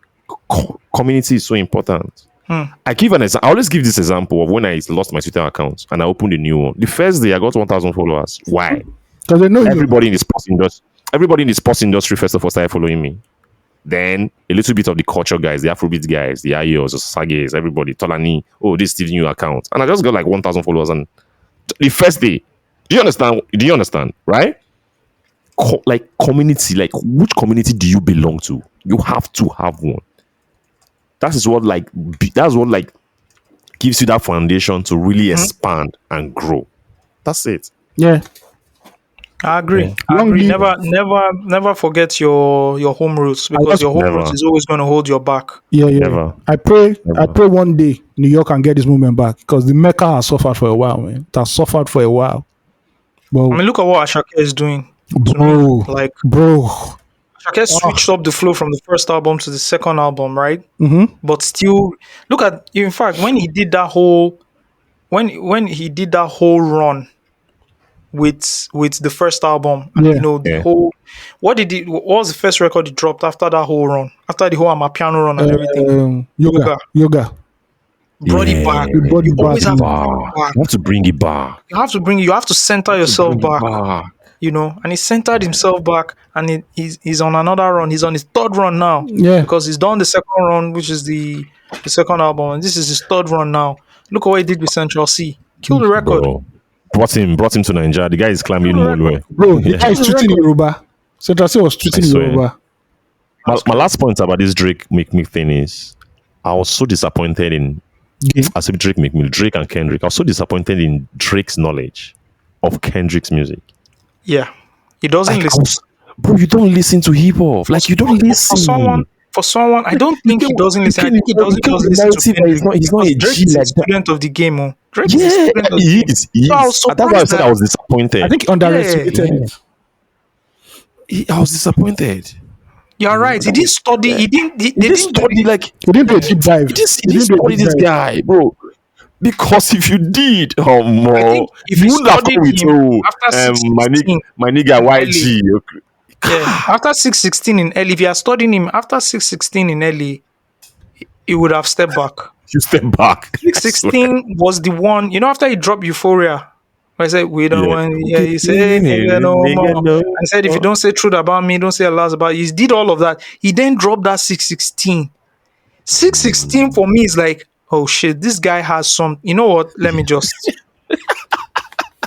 community is so important. I give an example. I always give this example of when I lost my Twitter account and I opened a new one. The first day I got 1,000 followers. Why? Because they know you. Everybody in the sports industry first of all started following me. Then a little bit of the culture guys, the Afrobeat guys, the Ayos, the Sages, everybody, Tolani, oh, this Steve new account. And I just got like 1,000 followers. And the first day, do you understand? Do you understand? Right? Like community, like which community do you belong to? You have to have one. That's what like gives you that foundation to really expand and grow. That's it. Yeah. I agree. Yeah. I Long agree. live- Never forget your home roots because just- your home Never. roots is always going to hold your back. Yeah, yeah. Never. I pray Never. one day New York can get this movement back because the Mecca has suffered for a while, man. It has suffered for a while. But I mean, look at what Ashake is doing. bro, Like bro. Ashake switched up the flow from the first album to the second album, right? Mm-hmm. But still, look at in fact when he did that whole when he did that whole run with the first album, Yeah. you know the Yeah. whole. What was the first record he dropped after that whole run? After the whole Amapiano run and everything, Yoga. brought it back. He brought You it back. always have to Back. bring it back. You have to bring it back. You have to center yourself Bring it back. You know, and he centered himself back, and he's on another run. He's on his third run now. Yeah. Because he's done the second run, which is the second album, and this is his third run now. Look at what he did with Central C. Killed the record. Bro. Brought him to Nigeria. The guy is climbing Molwe. Bro, the Yeah. guy is tweeting in Yoruba. Central C was tweeting in swear. Yoruba. My last point about this Drake McMill thing is I was so disappointed in Game. I said Drake and Kendrick. I was so disappointed in Drake's knowledge of Kendrick's music. Yeah, he doesn't Like, listen. bro, you don't listen to hip hop. Like you don't listen. For someone, I don't think he doesn't listen. I think he doesn't just listen to Kendrick. He's not a Drake G is a like that. student of the game. Oh. Drake is a Yeah, student of the he game. is. He So I was is. And that's why I surprised said that- I was disappointed. I think he underestimated Yeah. it. I was disappointed. You're right. He didn't study. He didn't. They He didn't didn't study like He didn't do a deep dive. he didn't do a study deep this dive. guy, bro. Because if you did, I more, think if you you would have studied come with him after my 16 nigga YG. Okay. Yeah, after 616 in LA, if you are studying him after 616 in LA, he would have stepped back. You step back. 616 was the one, you know, after he dropped Euphoria. I said, we don't Yeah. want, yeah, he said, hey, nigga, no Nigga, more. no I said, if you don't say truth about me, don't say a lie about you. He did all of that. He then dropped that 616. 616 for me is like, oh shit, this guy has some, you know what? Let me just,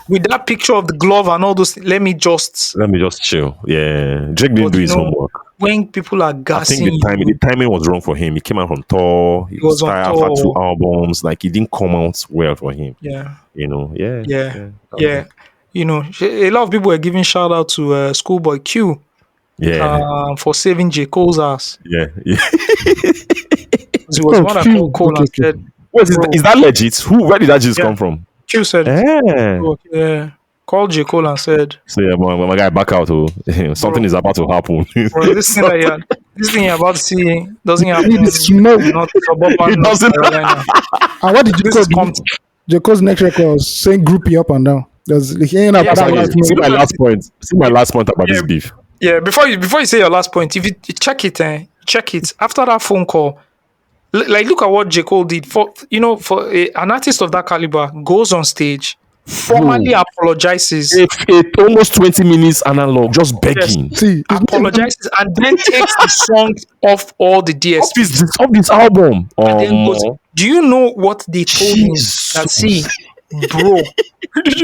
with that picture of the glove and all those, let me just, Let me just chill. Yeah, Drake didn't But do you his know, homework. when people are I think gassing the timing was wrong for him. He came out from tour. He was on started after tour. 2 albums. Like it didn't come out well for him. yeah. You know. Yeah. Yeah. You know, a lot of people were giving shout out to Schoolboy Q for saving J. Cole's ass. Yeah. 'Cause he was Oh, one that Q. called Cole and Okay. said, What is Bro. that? Is that legit? Where did that just Yeah. come from? Q said, Yeah. yeah, called J. Cole and said, So yeah, my guy, back out. Oh, something is about to happen. bro, this thing you're about to see doesn't happen Need smoke. in not suburban It North doesn't. Carolina. And what did This J. is Cole do? Compton. J. Cole's next record was saying groupie up and down. There's hearing about Yeah, that exactly. life. See my last point. See my last point about Yeah. this beef. Yeah, before you say your last point, if you check it after that phone call, like look at what J. Cole did for an artist of that caliber goes on stage, bro. formally apologizes. Almost 20 minutes analog, just Yes, begging. See, it's not, apologizes and then takes the song off all the DSPs Of this album. and then goes. Do you know what they told him? That see, Jesus. bro,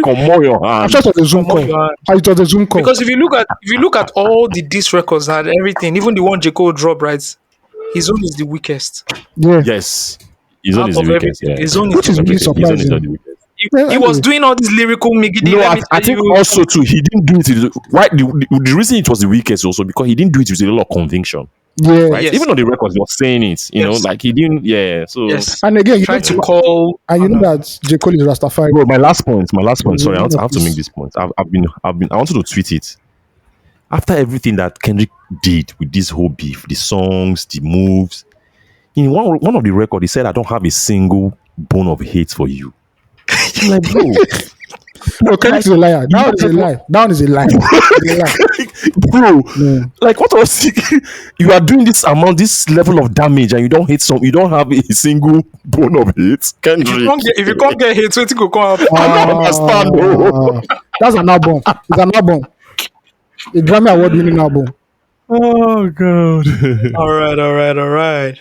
Come on your I'm sure hand. it was a Zoom come on, call. you are. It was a Zoom call. Because if you look at all the disc records and everything, even the one J Cole dropped, right, his own is the weakest Yeah, Yes. His own out is the of weakest, everything. yeah. His own is which the is really weakest. His own is not the surprising. weakest. Yeah, He was anyway, doing all this lyrical miggity. No, Let I, me I tell think you, also too he didn't do it. Why the reason it was the weakest also because he didn't do it with a lot of conviction, yeah. right? yes, Even on the records, he was saying it, yes, like he didn't, yeah. So, yes. And again, Try to call. and you know that J Cole is Rastafari. bro, my last point. Sorry, None I of have to make this. this point. I wanted to tweet it after everything that Kendrick did with this whole beef, the songs, the moves. In one of the record, he said, "I don't have a single bone of hate for you." I'm like, bro, No, Kendrick like, is a liar. you That know, one is a lie. That one is a lie. It's a lie. bro, No. like what was you are doing this amount, this level of damage, and you don't have a single bone of hate, Kendrick. If you can't get hit, waiting could come happen. I don't understand, bro. That's an album. It's an album. A Grammy Award winning album. Oh god. All right, all right, all right.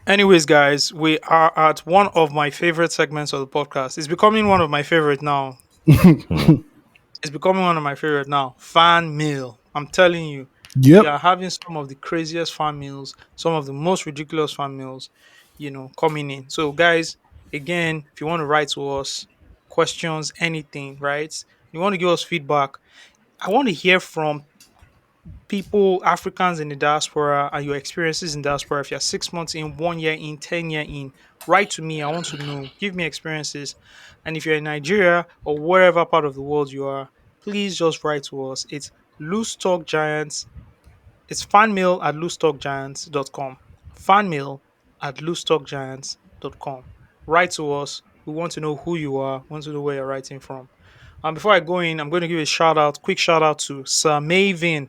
Anyways, guys, we are at one of my favorite segments of the podcast. It's becoming one of my favorite now. It's becoming one of my favorite now. Fan mail. I'm telling you, we Yep. are having some of the craziest fan mails, some of the most ridiculous fan mails, coming in. So, guys, again, if you want to write to us, questions, anything, right? You want to give us feedback. I want to hear from people, Africans in the diaspora, and your experiences in diaspora. If you're 6 months in, 1 year in, 10 year in, write to me. I want to know. Give me experiences. And if you're in Nigeria or wherever part of the world you are, please just write to us. It's loose talk giants. It's fanmail at loosetalkgiants.com. Fanmail at loosetalkgiants.com. Write to us. We want to know who you are. We want to know where you're writing from. Before I go in, I'm going to give a quick shout out to Sir Mavin,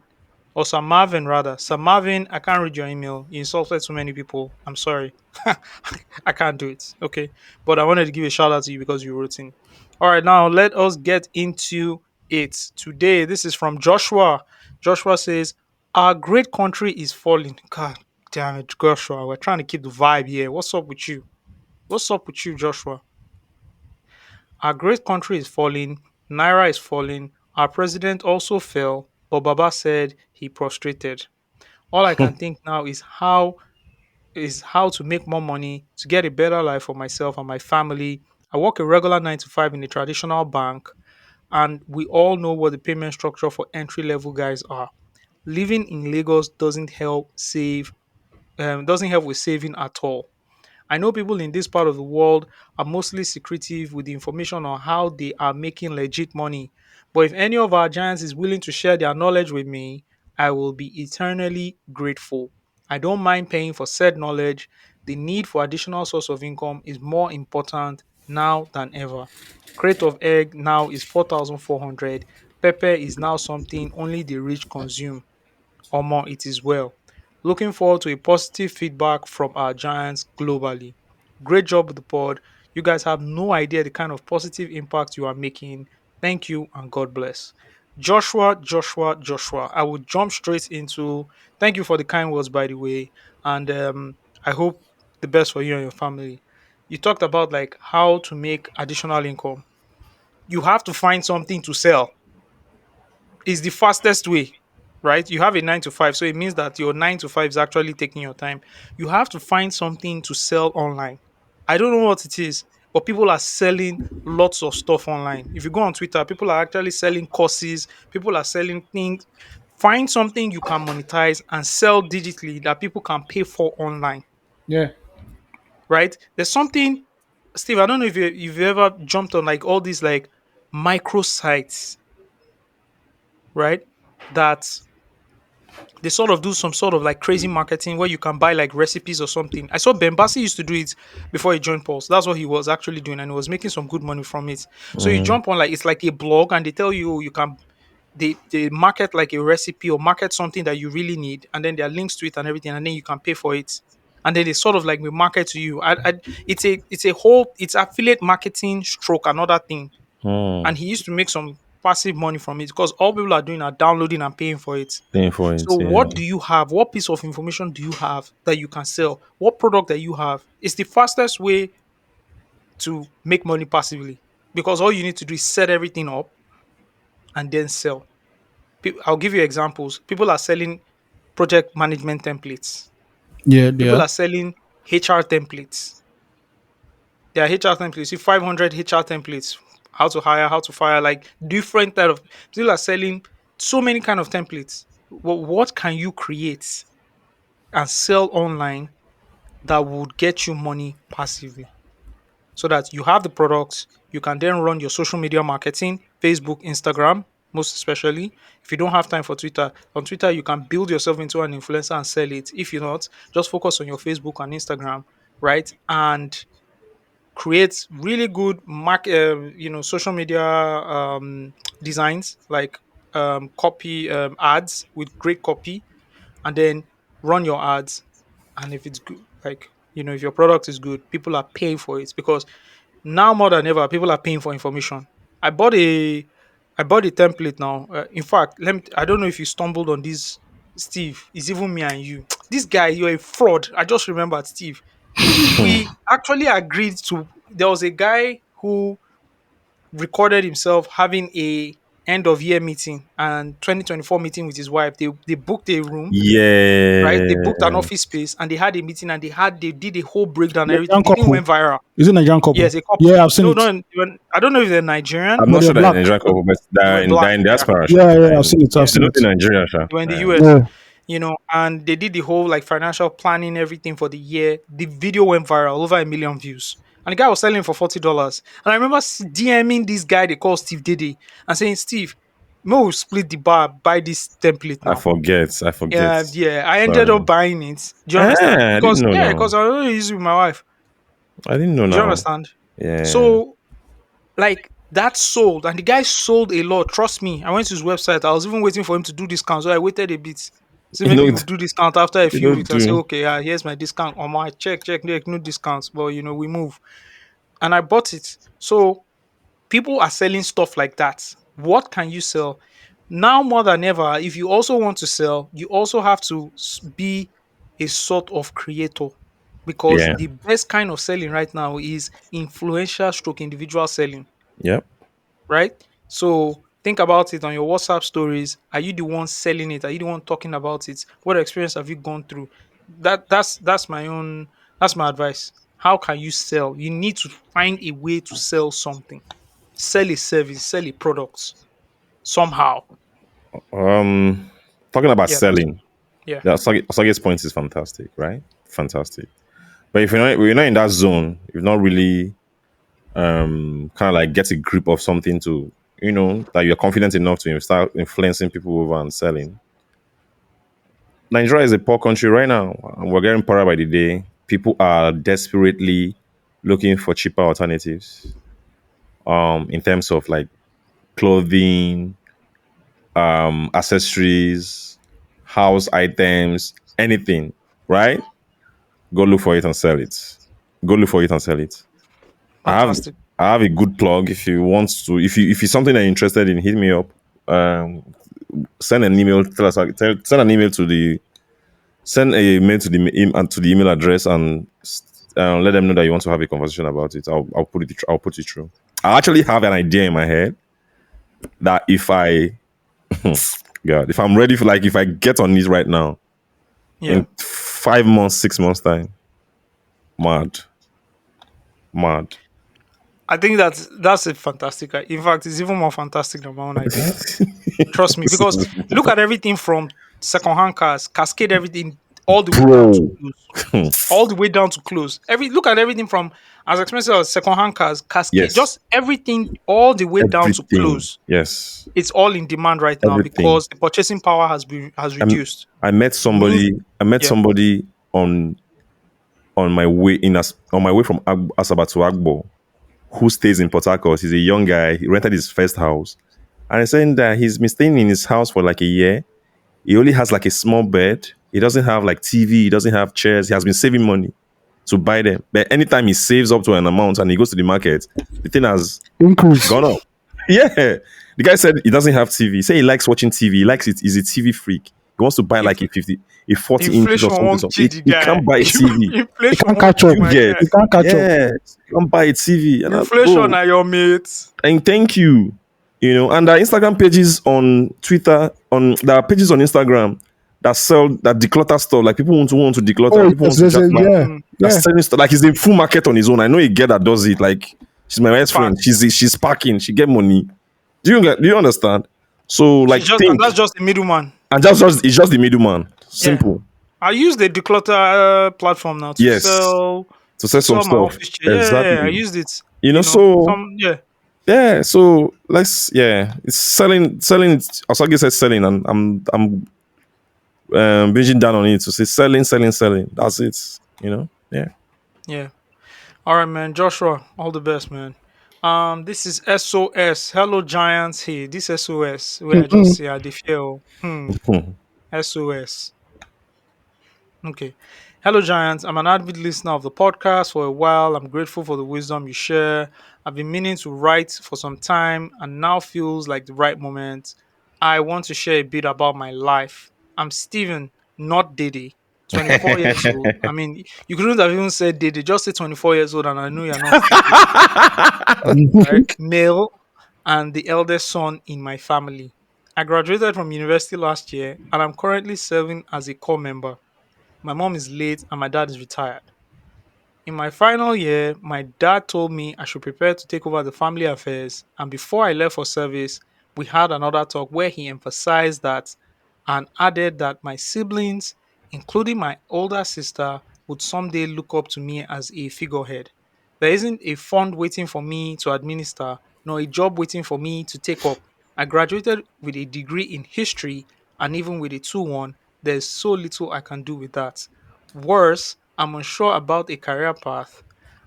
or Sir Marvin rather. Sir Marvin, I can't read your email. You insulted so many people. I'm sorry. I can't do it. Okay. But I wanted to give a shout out to you because you wrote in. All right, now let us get into it. Today, this is from Joshua. Joshua says, our great country is falling. God damn it, Joshua. We're trying to keep the vibe here. What's up with you? What's up with you, Joshua? Our great country is falling. Naira is falling. Our president also fell, but Baba said he prostrated. All I can think now is how to make more money to get a better life for myself and my family. I work a regular 9 to 5 in a traditional bank, and we all know what the payment structure for entry level guys are. Living in Lagos doesn't help with saving at all. I know people in this part of the world are mostly secretive with the information on how they are making legit money. But if any of our giants is willing to share their knowledge with me, I will be eternally grateful. I don't mind paying for said knowledge. The need for additional source of income is more important now than ever. Crate of egg now is 4,400. Pepper is now something only the rich consume. Omo, it is well. Looking forward to a positive feedback from our giants globally. Great job with the pod. You guys have no idea the kind of positive impact you are making. Thank you and God bless. Joshua. I will jump straight into thank you for the kind words, by the way. And I hope the best for you and your family. You talked about like how to make additional income. You have to find something to sell is the fastest way, right? You have a 9 to 5, so it means that your 9 to 5 is actually taking your time. You have to find something to sell online. I don't know what it is, but people are selling lots of stuff online. If you go on Twitter, people are actually selling courses, people are selling things. Find something you can monetize and sell digitally that people can pay for online, Yeah. right? There's something, Steve, I don't know if you've ever jumped on like all these like micro sites, right? That they sort of do some sort of like crazy marketing where you can buy like recipes or something. I saw Ben Bassi used to do it before he joined Pulse. That's what he was actually doing, and he was making some good money from it. So you jump on like it's like a blog, and they tell you you can they market like a recipe or market something that you really need, and then there are links to it and everything, and then you can pay for it. and then they sort of like will market to you. It's affiliate marketing stroke another thing, Hmm. and he used to make some passive money from it because all people are doing are downloading and paying for it. Paying for So it, yeah. what do you have? What piece of information do you have that you can sell? What product that you have? It's the fastest way to make money passively because all you need to do is set everything up and then sell. I'll give you examples. People are selling project management templates. Yeah, People yeah. are selling HR templates. There are HR templates. You see 500 HR templates. How to hire, how to fire, like different type of people are selling so many kind of templates. What can you create and sell online that would get you money passively? So that you have the products, you can then run your social media marketing, Facebook, Instagram, most especially. If you don't have time for Twitter, on Twitter, you can build yourself into an influencer and sell it. If you're not, just focus on your Facebook and Instagram, right? And create really good social media designs like copy ads with great copy, and then run your ads. And if it's good, like if your product is good, people are paying for it because now more than ever, people are paying for information. I bought a I bought a template now. In fact, I don't know if you stumbled on this, Steve. It's even me and you. This guy, you're a fraud. I just remembered, Steve. We actually agreed to. There was a guy who recorded himself having a end of year meeting and 2024 meeting with his wife. They booked a room, right? They booked an Yeah. office space and they had a meeting and they did a whole breakdown and everything. Nigerian The thing couple. went viral. Is it Nigerian couple? Yes, a couple. Yeah, I've seen No, it. no, I don't know if they're Nigerian. I'm No, not they're sure that in black. Nigerian couple, but They were they're black. in Yeah, diaspora, sha. Yeah, They're yeah, I've seen it. I've they're seen not it. in Nigeria, sha. they were in the Yeah. US. Yeah. And they did the whole like financial planning, everything for the year. The video went viral, over 1 million views. And the guy was selling for $40. And I remember DMing this guy they call Steve Diddy and saying, Steve, Mo split the bar, buy this template I now. forget. I forget. Yeah. I ended up Sorry. buying it. Do you understand? I didn't know now. Because I only use it with my wife. I didn't know Do you now. understand? Yeah. So like that sold, and the guy sold a lot. Trust me. I went to his website. I was even waiting for him to do discount. So I waited a bit. So You maybe know, you do discount after a you few know, weeks. I say, do okay, here's my discount. On my check, no discounts. But we move. And I bought it. So people are selling stuff like that. What can you sell? Now more than ever, if you also want to sell, you also have to be a sort of creator, because yeah. the best kind of selling right now is influential stroke individual selling, Yep. right? So think about it on your WhatsApp stories. Are you the one selling it? Are you the one talking about it? What experience have you gone through? That's my advice. How can you sell? You need to find a way to sell something. Sell a service, sell a product somehow. Um, Talking about Yeah, continue. selling, Yeah. that Sage's point is fantastic, right? Fantastic. But if you're not in that zone, you've not really kind of like get a grip of something to that you're confident enough to start influencing people over and selling. Nigeria is a poor country right now, and we're getting poorer by the day. People are desperately looking for cheaper alternatives. In terms of like clothing, accessories, house items, anything, right? Go look for it and sell it. Go look for it and sell it. I have Fantastic. I have a good plug. If you want to, if it's something that you're interested in, hit me up. Um, Send an email. Send an email to the send a mail to the email address and let them know that you want to have a conversation about it. I'll put it through. I actually have an idea in my head that if I God, if I'm ready for, like, if I get on it right now Yeah. in 5 months, 6 months time, mad, mad. I think that's a fantastic. In fact, it's even more fantastic than my own idea. Trust me, because look at everything from secondhand cars, cascade everything all the way down to Bro. close. All the way down to close. Look at everything from as expensive as secondhand cars, cascade, Yes, just everything all the way down to everything. close. Yes, It's all in demand right now everything. because the purchasing power has I'm, reduced. I met Move, somebody. I met yeah. somebody on my way on my way from Asaba to Agbo, who stays in Port Harcourt. He's a young guy. He rented his first house, and he's saying that he's been staying in his house for like a year. He only has like a small bed. He doesn't have like TV. He doesn't have chairs. He has been saving money to buy them. But anytime he saves up to an amount and he goes to the market, the thing has Increase. gone up. Yeah. The guy said he doesn't have TV. He said he likes watching TV. He likes it. He's a TV freak. He wants to buy like a 40 inches or Inflation something. won't cheat the He guy. can't buy a TV. He Inflation can't won't catch up. cheat my Get guy. He can't catch up. yeah, you can't buy a TV. And Inflation are your mates. and thank you. And there are Instagram pages on Twitter, there are pages on Instagram that declutter stuff. Like people want to declutter, Oh, people want yes, to yes, jack yeah, That's yeah. selling stuff. Like he's in full market on his own. I know a girl that does it. Like she's my best friend. She's packing. She get money. Do you understand? So like And that's just the middleman. and it's just the middleman. Simple. I use the declutter platform now to Yes. sell To sell some my stuff. office chair. Exactly. Yeah, I used it. So Yeah. yeah, so it's selling. Osage said selling, and I'm binging down on it to say selling. That's it. Yeah. Yeah. All right, man. Joshua, all the best, man. This is SOS. Hello, Giants. Hey, this SOS. Where I just say I feel. SOS. Okay. Hello, Giants. I'm an avid listener of the podcast for a while. I'm grateful for the wisdom you share. I've been meaning to write for some time and now feels like the right moment. I want to share a bit about my life. I'm Steven, not Diddy, 24 years old. I mean, you couldn't have even said Diddy, just say 24 years old, and I know you're not Diddy. Right? Male and the eldest son in my family. I graduated from university last year and I'm currently serving as a core member. My mom is late and my dad is retired. In my final year, my dad told me I should prepare to take over the family affairs. And before I left for service, we had another talk where he emphasized that and added that my siblings, including my older sister, would someday look up to me as a figurehead. There isn't a fund waiting for me to administer, nor a job waiting for me to take up. I graduated with a degree in history, and even with a 2-1, there's so little I can do with that. Worse, I'm unsure about a career path.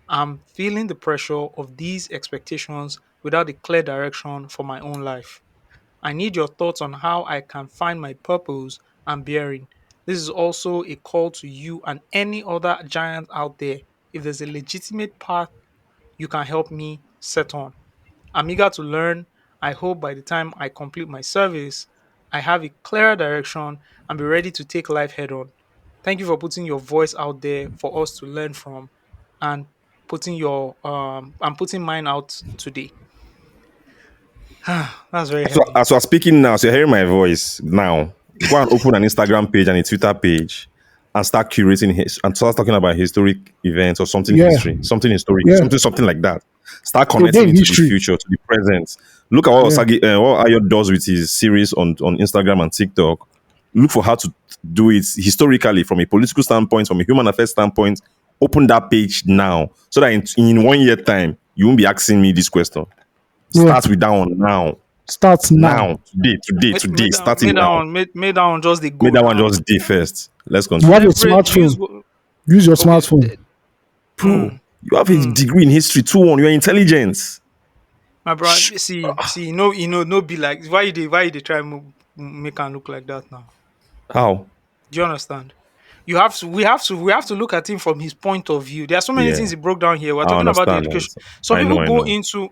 I'm feeling the pressure of these expectations without a clear direction for my own life. I need your thoughts on how I can find my purpose and bearing. This is also a call to you and any other giant out there. If there's a legitimate path you can help me set on. I'm eager to learn. I hope by the time I complete my service, I have a clearer direction and be ready to take life head on. Thank you for putting your voice out there for us to learn from and putting mine out today. That's very heavy. As we're speaking now, so you're hearing my voice now. Go and open an Instagram page and a Twitter page and start curating and start talking about historic events or something Yeah. history, something historic, Yeah. something like that. Start connecting it to history. the future, to the present. Look at what what Ayo does with his series on Instagram and TikTok. Look for how to do it historically from a political standpoint, from a human affairs standpoint. Open that page now so that in 1 year time, you won't be asking me this question. Start with that one now. Starts now. Today, starting now. Made that one just the go. Make that one just day first. Let's You continue. have a smartphone. Use your smartphone. Bro, you have a degree in history, 2-1. You're intelligent. My brother, see, no, be like why you dey try make am look like that now? How? Do you understand? We have to look at him from his point of view. There are so many Yeah. things he broke down here. We're I talking about the understand. education. Some I people know. go into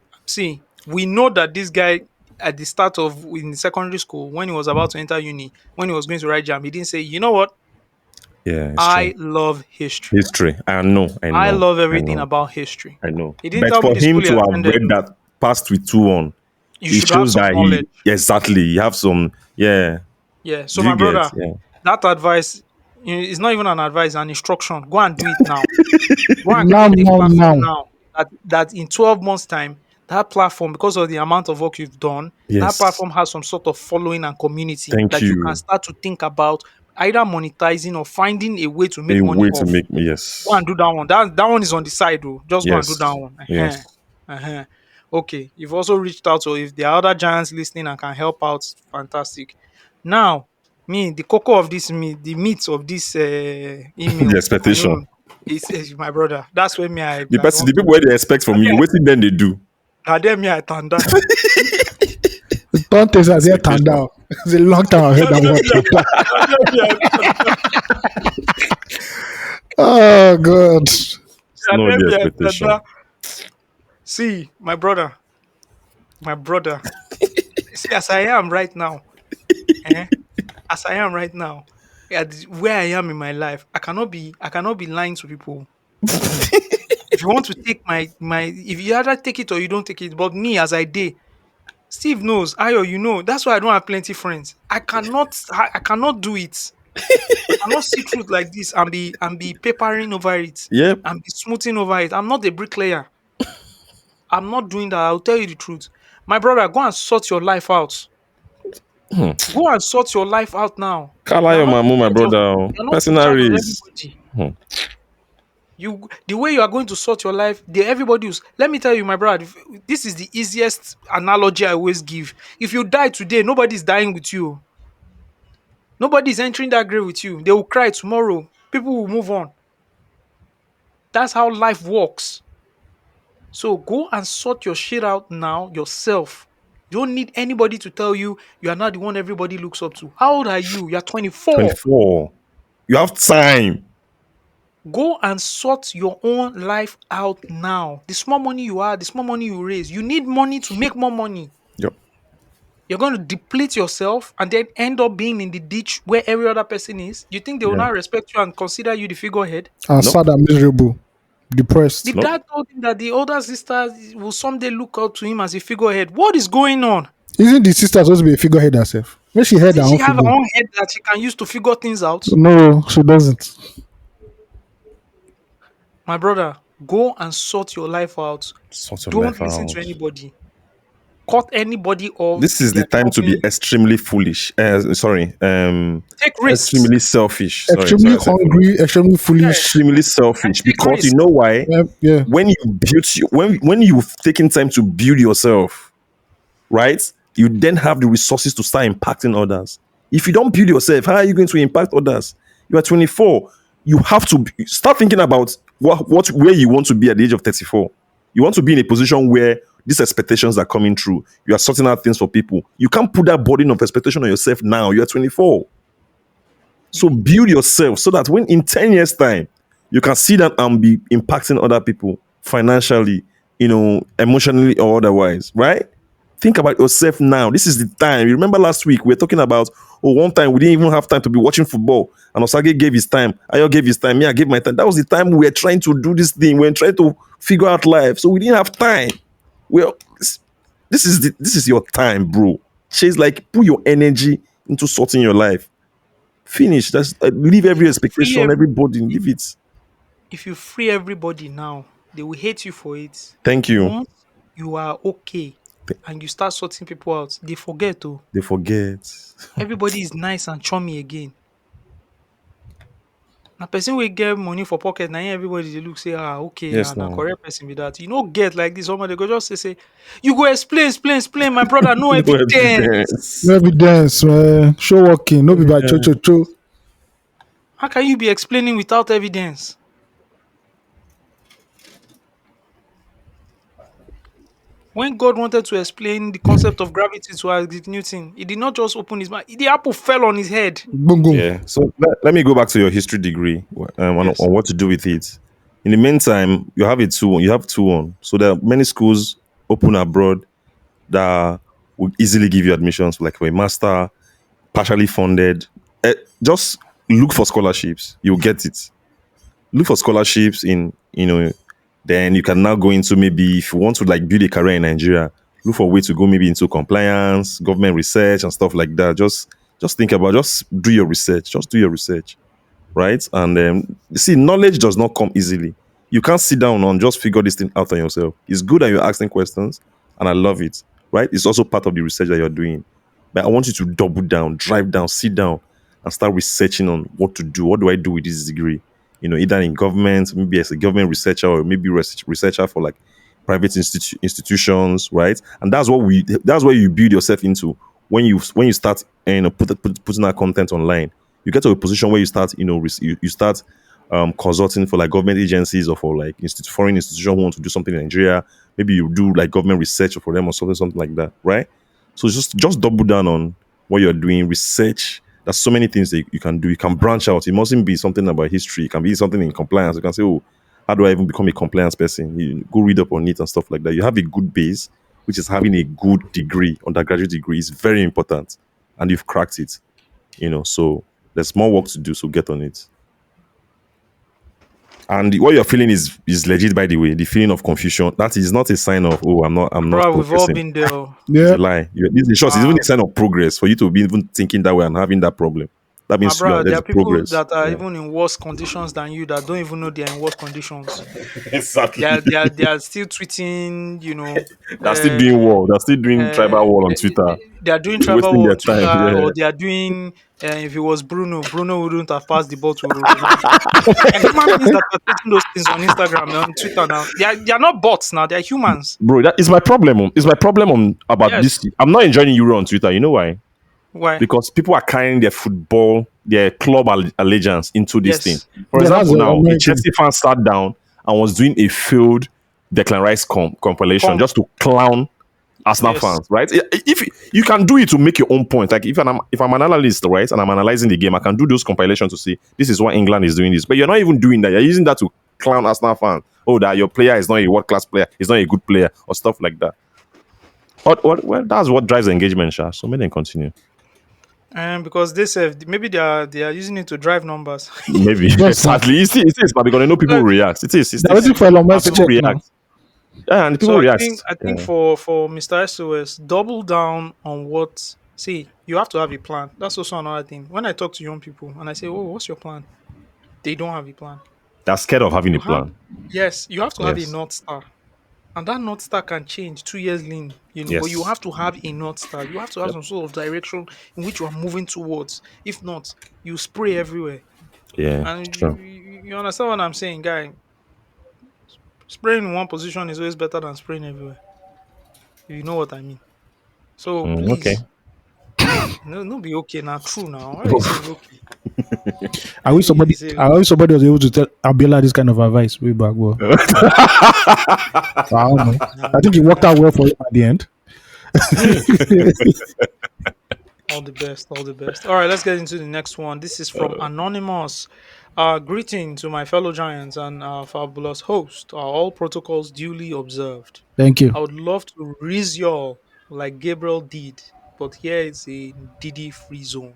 we know that this guy at the start of in secondary school, when he was about to enter uni, when he was going to write jam, he didn't say, you know what? Yeah, it's I true. love history. History. I know. I love everything about history. I know. He didn't But tell me for the him school he to have attended. read that passed with 2-1, You it should have shows some that knowledge. you have some, yeah. Yeah. So Do my you get? brother, Yeah. that advice is not even an advice, an instruction. Go and do it now. Go and Now, create a platform now. now. That in 12 months' time, that platform, because of the amount of work you've done, that Yes. platform has some sort of following and community Thank that you you. can start to think about either monetizing or finding a way to make A money way off. to make me, yes. Go and do that one. That one is on the side, though. Just go and do Yes. that one. Yes. Okay. You've also reached out, so if there are other giants listening and can help out, fantastic. Now, the cocoa of this the meat of this email, The expectation. is my brother. That's where me I The people where they expect from you, what then they do? Then me I turn down. Don't take as yet turned down. It's a long time I've heard that word. Oh God. Know the Academia, expectation. dada. See, my brother. See, as I am right now, eh? As I am right now, where I am in my life, I cannot be lying to people. If you want to take if you either take it or you don't take it, but me as I did, Steve knows, Ayo, you know, that's why I don't have plenty friends. I cannot do it. I cannot see truth like this and be papering over it Yep. and be smoothing over it. I'm not a bricklayer. I'm not doing that. I'll tell you the truth. My brother, go and sort your life out. Go and sort your life out now. Kala You are your not in mamu, my charge of brother. Oh. you're not in Personal charge of risk. everybody. Hmm. The way you are going to sort your life, everybody is. Let me tell you, my brother, this is the easiest analogy I always give. If you die today, nobody's dying with you. Nobody's entering that grave with you. They will cry tomorrow. People will move on. That's how life works. So go and sort your shit out now yourself. You don't need anybody to tell you you are not the one everybody looks up to. How old are you? You're 24. 24. You have time. Go and sort your own life out now. The small money you are, the small money you raise. You need money to make more money. Yep. You're going to deplete yourself and then end up being in the ditch where every other person is. You think they will Yeah. not respect you and consider you the figurehead? And Nope. sad and miserable. The Depressed. Nope. dad told him that the older sister will someday look up to him as a figurehead. What is going on? Isn't the sister supposed to be a figurehead herself? When she had her Doesn't she own have her figure. own head that she can use to figure things out? No, she doesn't. My brother, go and sort your life out. Sort your Don't life listen to out. anybody. Cut anybody off This is the their time to be comment. extremely foolish. Sorry. Take risks. Extremely selfish. Sorry. Extremely Sorry, I said foolish. hungry, extremely Yeah, foolish. Extremely and selfish take because you risks. know why? Yeah, yeah. When you've taken time to build yourself, right? You then have the resources to start impacting others. If you don't build yourself, how are you going to impact others? You are 24. You have to start thinking about where you want to be at the age of 34. You want to be in a position where these expectations are coming true. You are sorting out things for people. You can't put that burden of expectation on yourself now. You are 24. So build yourself so that when in 10 years' time, you can see that and be impacting other people financially, emotionally or otherwise, right? Think about yourself now. This is the time. You remember last week we were talking about, one time we didn't even have time to be watching football. And Osage gave his time. Ayo gave his time. Me, I gave my time. That was the time we were trying to do this thing. We were trying to figure out life. So we didn't have time. Well, this is your time, bro. Chase, like, put your energy into sorting your life. Finish. That's leave If every you free expectation, every everybody, if, leave it. if you free everybody now, they will hate you for it. Thank you. Once you are okay and you start sorting people out, they forget to. They forget. Everybody is nice and chummy again. Na person wey get money for pocket na him everybody dey look say okay Yes, na no. correct person be that. You no get like this omo dey go just say you go explain my brother no No evidence. No evidence. evidence, man. Show working. No be by cho cho cho. How can you be explaining without evidence? When God wanted to explain the concept of gravity to Isaac Newton, he did not just open his mouth. The apple fell on his head. Boom, boom. Yeah. So let me go back to your history degree Yes. on what to do with it. In the meantime, you have a 2-1. You have 2-1. So there are many schools open abroad that will easily give you admissions, like for a master, partially funded. Just look for scholarships. You'll get it. Look for scholarships then you can now go into, maybe if you want to like build a career in Nigeria, look for a way to go maybe into compliance, government research and stuff like that. Just think about, just do your research. Just do your research, right? And see, knowledge does not come easily. You can't sit down and just figure this thing out on yourself. It's good that you're asking questions, and I love it, right? It's also part of the research that you're doing. But I want you to double down, drive down, sit down, and start researching on what to do. What do I do with this degree? Either in government, maybe as a government researcher, or maybe researcher for like private institutions, right? And that's where you build yourself into when you start putting that content online. You get to a position where you start you start consulting for like government agencies or for like foreign institutions who want to do something in Nigeria. Maybe you do like government research for them or something like that, right? So just double down on what you're doing, research. There's so many things that you can do. You can branch out. It mustn't be something about history. It can be something in compliance. You can say, oh, how do I even become a compliance person? You go read up on it and stuff like that. You have a good base, which is having a good degree, undergraduate degree is very important. And you've cracked it, So there's more work to do. So get on it. And what you're feeling is legit, by the way. The feeling of confusion, that is not a sign of, oh, I'm not Bro, we've all progressing. been there. Oh. It's Yeah. a lie. This is short. It's even Uh, a sign of progress for you to be even thinking that way and having that problem. That my means brother, there there's are people progress. that are Yeah. even in worse conditions than you that don't even know they're in worse conditions. They Exactly. are, they are, they are still tweeting, They're still doing war. They're still doing tribal war on Twitter. they are doing They're travel wasting war their on time. Twitter, Yeah. or they are doing. If it was Bruno wouldn't have passed the ball to Ronaldo. They're human beings that are tweeting those things on Instagram, on Twitter now. They are not bots now. They are humans. Bro, that is my problem. It's my problem about Yes. this. I'm not enjoying Euro on Twitter. You know why? Why? Because people are carrying their football, their club allegiance into this thing. Yes. For Yeah, that's example, the now a annoying thing. Chelsea fan sat down and was doing a failed Declan Rice compilation Comp. just to clown Arsenal Yes. fans, right? If you can do it to make your own point, like if I'm an analyst, right, and I'm analyzing the game, I can do those compilations to see this is why England is doing this. But you're not even doing that. You're using that to clown Arsenal fans. Oh, that your player is not a world class player, he's not a good player, or stuff like that. Well, that's what drives engagement, Sha. So may then continue. Because they say maybe they are using it to drive numbers. Maybe Yes, now. exactly. It is, but because I know people Look, react. It is. They're waiting for Elon And Musk to people check now. react. Yeah, and so people I react. think I think Yeah. for Mr. SOS, double down on what. See, you have to have a plan. That's also another thing. When I talk to young people and I say, "Oh, what's your plan?" They don't have a plan. They're scared of having You a have plan. Yes, you have to have a Yes. north star, and that north star can change 2 years lean. But you Yes. have to have a north star. You have to have Yep. some sort of direction in which you are moving towards. If not, you spray everywhere. Yeah. And True. you understand what I'm saying, guy? Spraying in one position is always better than spraying everywhere. If you know what I mean. So Okay. please, no be okay now. True now. Why are you saying okay? I wish You somebody say I wish somebody was able to tell Abiola this kind of advice way back. Well, I don't know. I think it worked out well for him at the end. all the best, all the best. All right, let's get into the next one. This is from Anonymous. Greeting to my fellow giants and our fabulous host. Are all protocols duly observed? Thank you. I would love to raise y'all like Gabriel did, but here is a Diddy free zone.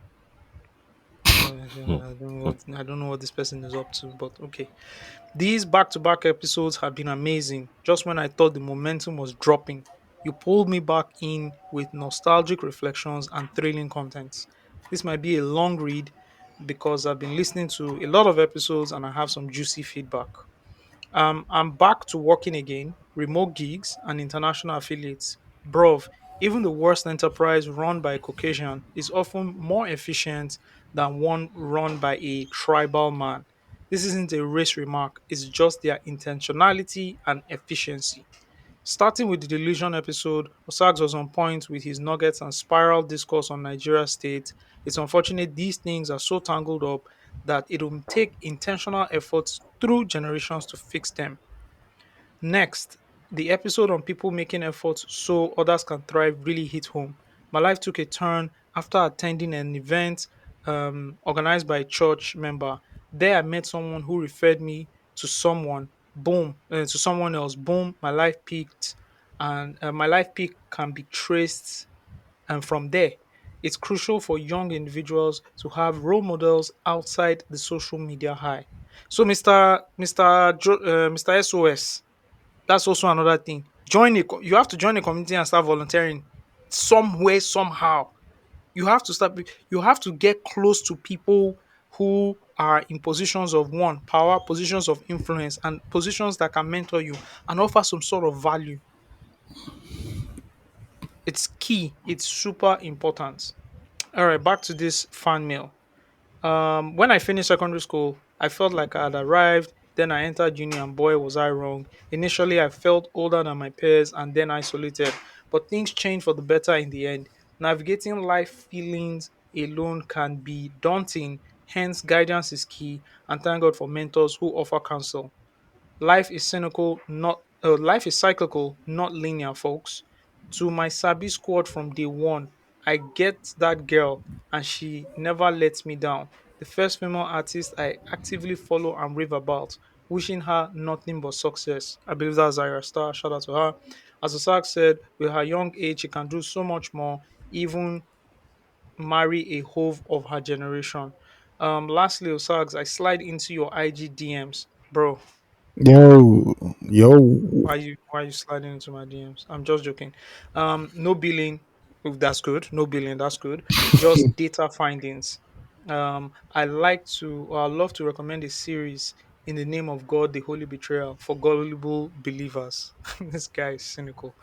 I don't know what this person is up to, but okay. These back-to-back episodes have been amazing. Just when I thought the momentum was dropping, you pulled me back in with nostalgic reflections and thrilling contents. This might be a long read because I've been listening to a lot of episodes and I have some juicy feedback. I'm back to working again, remote gigs and international affiliates. Bruv, even the worst enterprise run by a Caucasian is often more efficient than one run by a tribal man. This isn't a race remark, it's just their intentionality and efficiency. Starting with the delusion episode, Osags was on point with his nuggets and spiral discourse on Nigeria state. It's unfortunate these things are so tangled up that it will take intentional efforts through generations to fix them. Next, the episode on people making efforts so others can thrive really hit home. My life took a turn after attending an event organized by a church member. There, I met someone who referred me to someone. Boom, to someone else. Boom, my life peaked, and my life peak can be traced. And from there, it's crucial for young individuals to have role models outside the social media high. So, Mr. SOS, that's also another thing. You have to join a community and start volunteering somewhere, somehow. You have to get close to people who are in positions of one power, positions of influence, and positions that can mentor you and offer some sort of value. It's key. It's super important. All right, back to this fan mail. When I finished secondary school, I felt like I had arrived. Then I entered uni, and boy, was I wrong. Initially, I felt older than my peers and then isolated. But things changed for the better in the end. Navigating life feelings alone can be daunting. Hence, guidance is key. And thank God for mentors who offer counsel. Life is cyclical, not linear, folks. To my Sabi squad from day one, I get that girl, and she never lets me down. The first female artist I actively follow and rave about, wishing her nothing but success. I believe that's Zaira Star. Shout out to her. As Osak said, with her young age, she can do so much more, even marry a hove of her generation. Lastly, Osags, I slide into your IG DMs. Bro, Yo, yo. why you sliding into my DMs? I'm just joking. No billing. If that's good. No billing. That's good. Just data findings. I love to recommend a series in the name of God, the Holy Betrayal for gullible believers. This guy is cynical.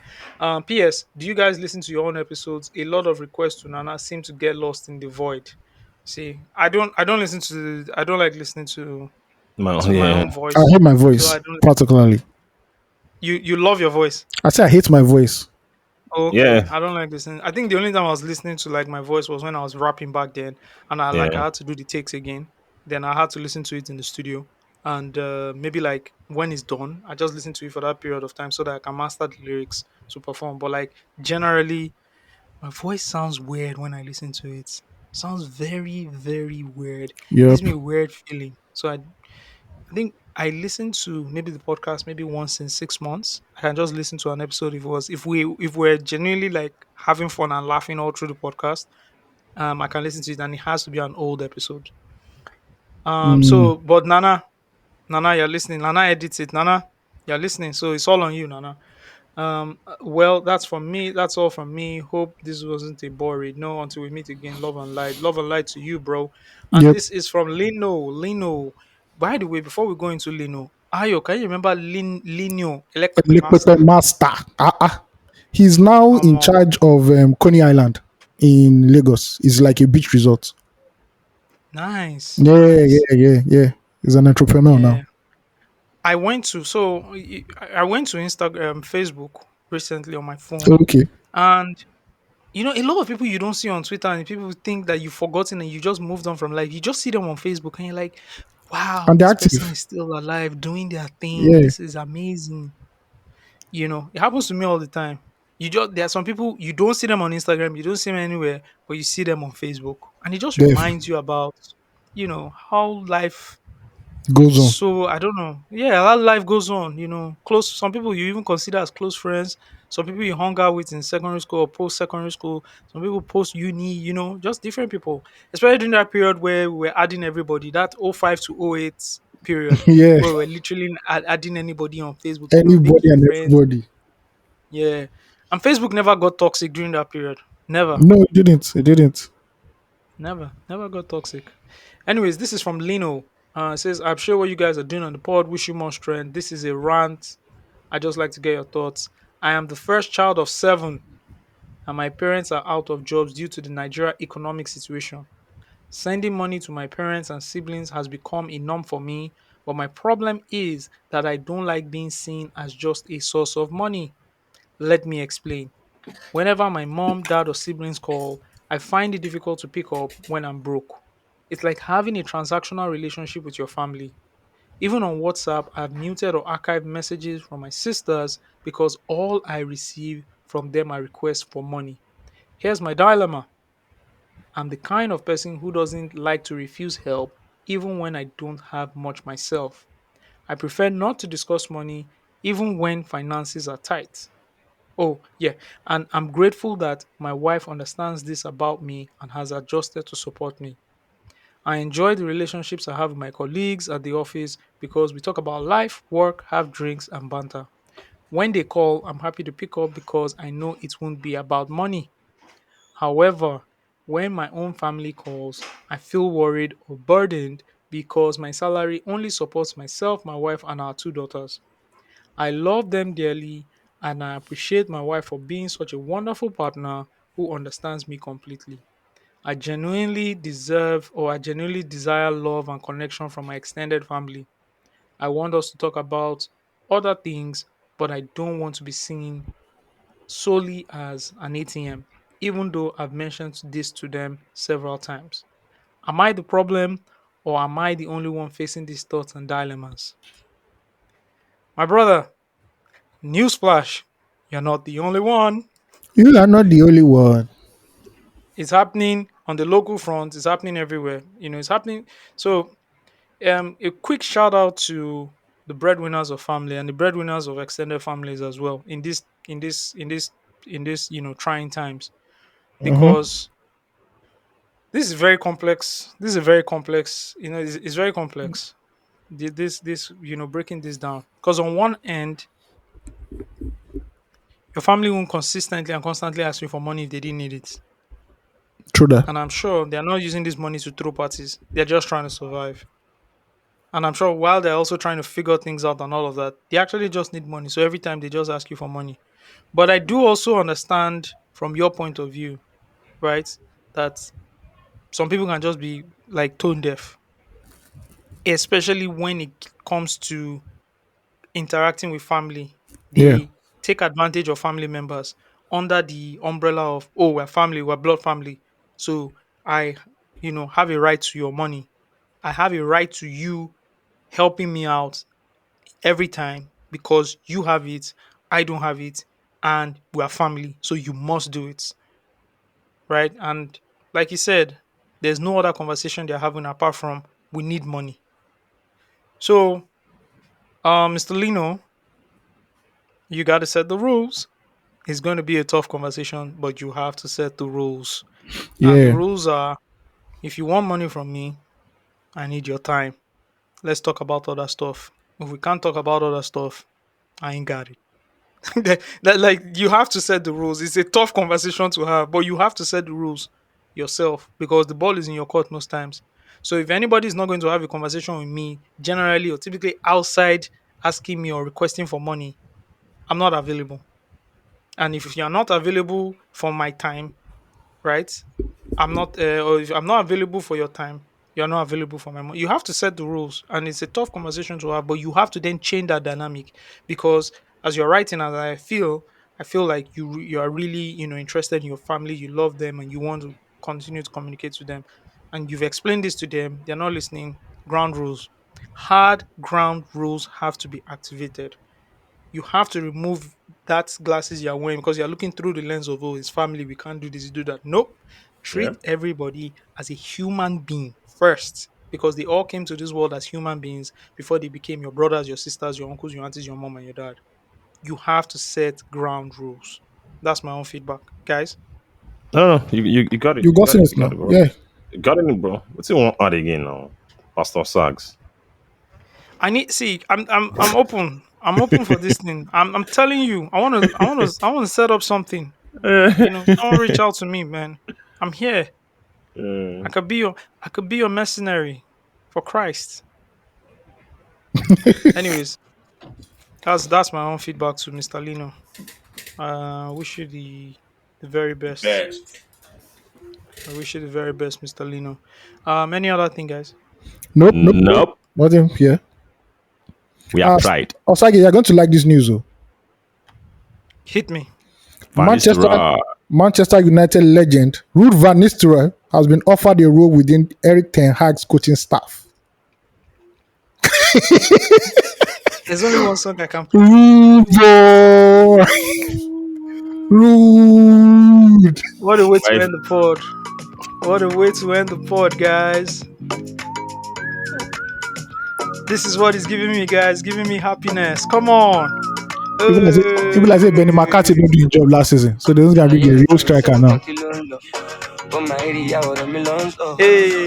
P.S. Do you guys listen to your own episodes? A lot of requests to Nana seem to get lost in the void. See, I don't listen to. I don't like listening to my Yeah, own I voice. hate my So I voice, don't. particularly. You love your voice. I say I hate my voice. Okay, yeah, I don't like listening. I think the only time I was listening to like my voice was when I was rapping back then, and I yeah. had to do the takes again. Then I had to listen to it in the studio, and maybe like when it's done, I just listen to it for that period of time so that I can master the lyrics to perform. But like generally, my voice sounds weird when I listen to it. Sounds very very weird. Yep. Gives me a weird feeling. So I think I listen to maybe the podcast maybe once in 6 months. I can just listen to an episode if we're genuinely like having fun and laughing all through the podcast. I can listen to it and it has to be an old episode. Mm, So but Nana, you're listening. Nana edits it. Nana, you're listening. So it's all on you, Nana. Well, that's from me. That's all from me. Hope this wasn't a bore read. No, until we meet again. Love and light. Love and light to you, bro. And yep. this is from Lino. Lino. By the way, before we go into Lino, Ayo, can you remember Lino, Electric Lekpepe Master? Master. He's now in Um, charge of Coney Island in Lagos. It's like a beach resort. nice, Yeah, nice. yeah, yeah, yeah. He's an entrepreneur now. Yeah. I went to Instagram, Facebook recently on my phone, Okay. and you know, a lot of people you don't see on Twitter, and people think that you've forgotten and you just moved on from life. You just see them on Facebook, and you're like, "Wow, And they're this person active. is still alive, doing their thing. Yeah. This is amazing." You know, it happens to me all the time. There are some people you don't see them on Instagram, you don't see them anywhere, but you see them on Facebook, and it just Def. reminds you about, you know, how life. Goes on. So I don't know. Yeah, that life goes on. You know, close. Some people you even consider as close friends. Some people you hung out with in secondary school or post secondary school. Some people post uni. You know, just different people. Especially during that period where we were adding everybody. That '05 to '08 period Yeah. where we're literally adding anybody on Facebook. You know, Anybody making and friends. everybody. Yeah, and Facebook never got toxic during that period. Never. No, it didn't. It didn't. Never got toxic. Anyways, this is from Lino. It says, I'm sure what you guys are doing on the pod. Wish you more strength. This is a rant. I just like to get your thoughts. I am the first child of seven, and my parents are out of jobs due to the Nigeria economic situation. Sending money to my parents and siblings has become a norm for me, but my problem is that I don't like being seen as just a source of money. Let me explain. Whenever my mom, dad, or siblings call, I find it difficult to pick up when I'm broke. It's like having a transactional relationship with your family. Even on WhatsApp, I've muted or archived messages from my sisters because all I receive from them are requests for money. Here's my dilemma. I'm the kind of person who doesn't like to refuse help even when I don't have much myself. I prefer not to discuss money even when finances are tight. Oh, yeah. And I'm grateful that my wife understands this about me and has adjusted to support me. I enjoy the relationships I have with my colleagues at the office because we talk about life, work, have drinks, and banter. When they call, I'm happy to pick up because I know it won't be about money. However, when my own family calls, I feel worried or burdened because my salary only supports myself, my wife, and our two daughters. I love them dearly and I appreciate my wife for being such a wonderful partner who understands me completely. I genuinely desire love and connection from my extended family. I want us to talk about other things, but I don't want to be seen solely as an ATM, even though I've mentioned this to them several times. Am I the problem or am I the only one facing these thoughts and dilemmas? My brother, newsflash, you're not the only one. You are not the only one. It's happening on the local front. It's happening everywhere. It's happening. So, a quick shout out to the breadwinners of family and the breadwinners of extended families as well in this trying times, Mm-hmm. because this is very complex. This is a very complex. It's very complex. This breaking this down, because on one end, your family won't consistently and constantly ask you for money if they didn't need it. True that. And I'm sure they're not using this money to throw parties. They're just trying to survive. And I'm sure while they're also trying to figure things out and all of that, they actually just need money. So every time they just ask you for money. But I do also understand from your point of view, right, that some people can just be like tone deaf, especially when it comes to interacting with family. Yeah. They take advantage of family members under the umbrella of, oh, we're family, we're blood family. So I, have a right to your money. I have a right to you helping me out every time because you have it, I don't have it, and we are family. So you must do it. Right. And like you said, there's no other conversation they're having apart from we need money. So, Mr. Lino, you got to set the rules. It's going to be a tough conversation, but you have to set the rules. And the Yeah. rules are, if you want money from me, I need your time. Let's talk about other stuff. If we can't talk about other stuff, I ain't got it. Like you have to set the rules. It's a tough conversation to have, but you have to set the rules yourself because the ball is in your court most times. So if anybody is not going to have a conversation with me, generally or typically outside asking me or requesting for money, I'm not available. And if you're not available for my time, right? Or if I'm not available for your time, you're not available for my money. You have to set the rules, and it's a tough conversation to have. But you have to then change that dynamic because as you're writing, as I feel like you are really interested in your family, you love them, and you want to continue to communicate with them, and you've explained this to them. They're not listening. Ground rules, hard ground rules have to be activated. You have to remove that glasses you're wearing because you're looking through the lens of, oh, it's family, we can't do this, do that. Nope. Yeah. Treat everybody as a human being first because they all came to this world as human beings before they became your brothers, your sisters, your uncles, your aunties, your mom, and your dad. You have to set ground rules. That's my own feedback, guys. No, no, you got it. You You got got it. sense You got now. it, bro. Yeah. You got it, bro. What's you want to add again now? Pastor Sags. I'm open. I'm open for this thing. I'm telling you, I wanna set up something. Someone reach out to me, man. I'm here. I Uh, could be your I could be your mercenary for Christ. Anyways, that's my own feedback to Mr. Lino. Wish you the very best. I wish you the very best, Mr. Lino. Any other thing, guys? Nope. Nope. Nope. nope. Nothing. Yeah. We have tried. Osage, you're going to like this news. Oh. Hit me. Van Manchester Nistelrooy. Manchester United legend Ruud van Nistelrooy has been offered a role within Eric Ten Hag's coaching staff. There's only one song I can play. Rude boy. Rude. What a way to Five. end the pod. What a way to end the pod, guys. This is what is giving me, guys. Giving me happiness. Come on. People like say Benny McCarthy Hey. didn't do his job last season, so they don't gonna be the real striker now. Hey.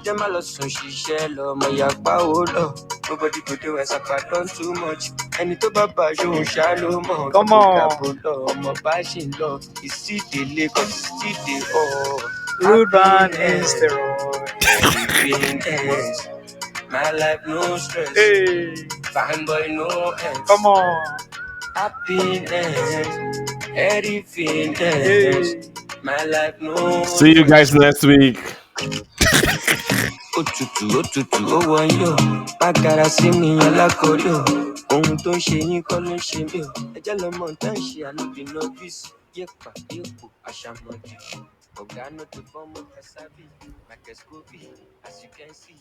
Jẹ́ má lọ sùn ṣiṣẹ́ lọ, ọmọ ìyàpá ò lọ. Nobody go dey when sapa don too much. Ẹni tó bá bá aṣọ òun ṣá ló mọ̀. Come Gbogbo on. gàbó lọ, ọmọ bá ṣì ń lọ. Ìsídèlé kan ìsídè ọ̀. Rude Van Nistelrooy. Happiness. My life no stress. Hey. Fine boy no ends. Come on. Happiness. Everything Hey. ends. My life no See you guys next week. òtútù ó wọ̀nyí o má gara sí mi alákọ̀ọ́rí o ohun tó ń ṣe yín kọ́ ló ń ṣe mí o ẹjẹ́ lọmọ tá ń ṣe ànúbì nọ́fíìsì yépa yépo àṣàmọ̀dì ọ̀gá náà tó fọ́mọ kásábì microscopy as you can see.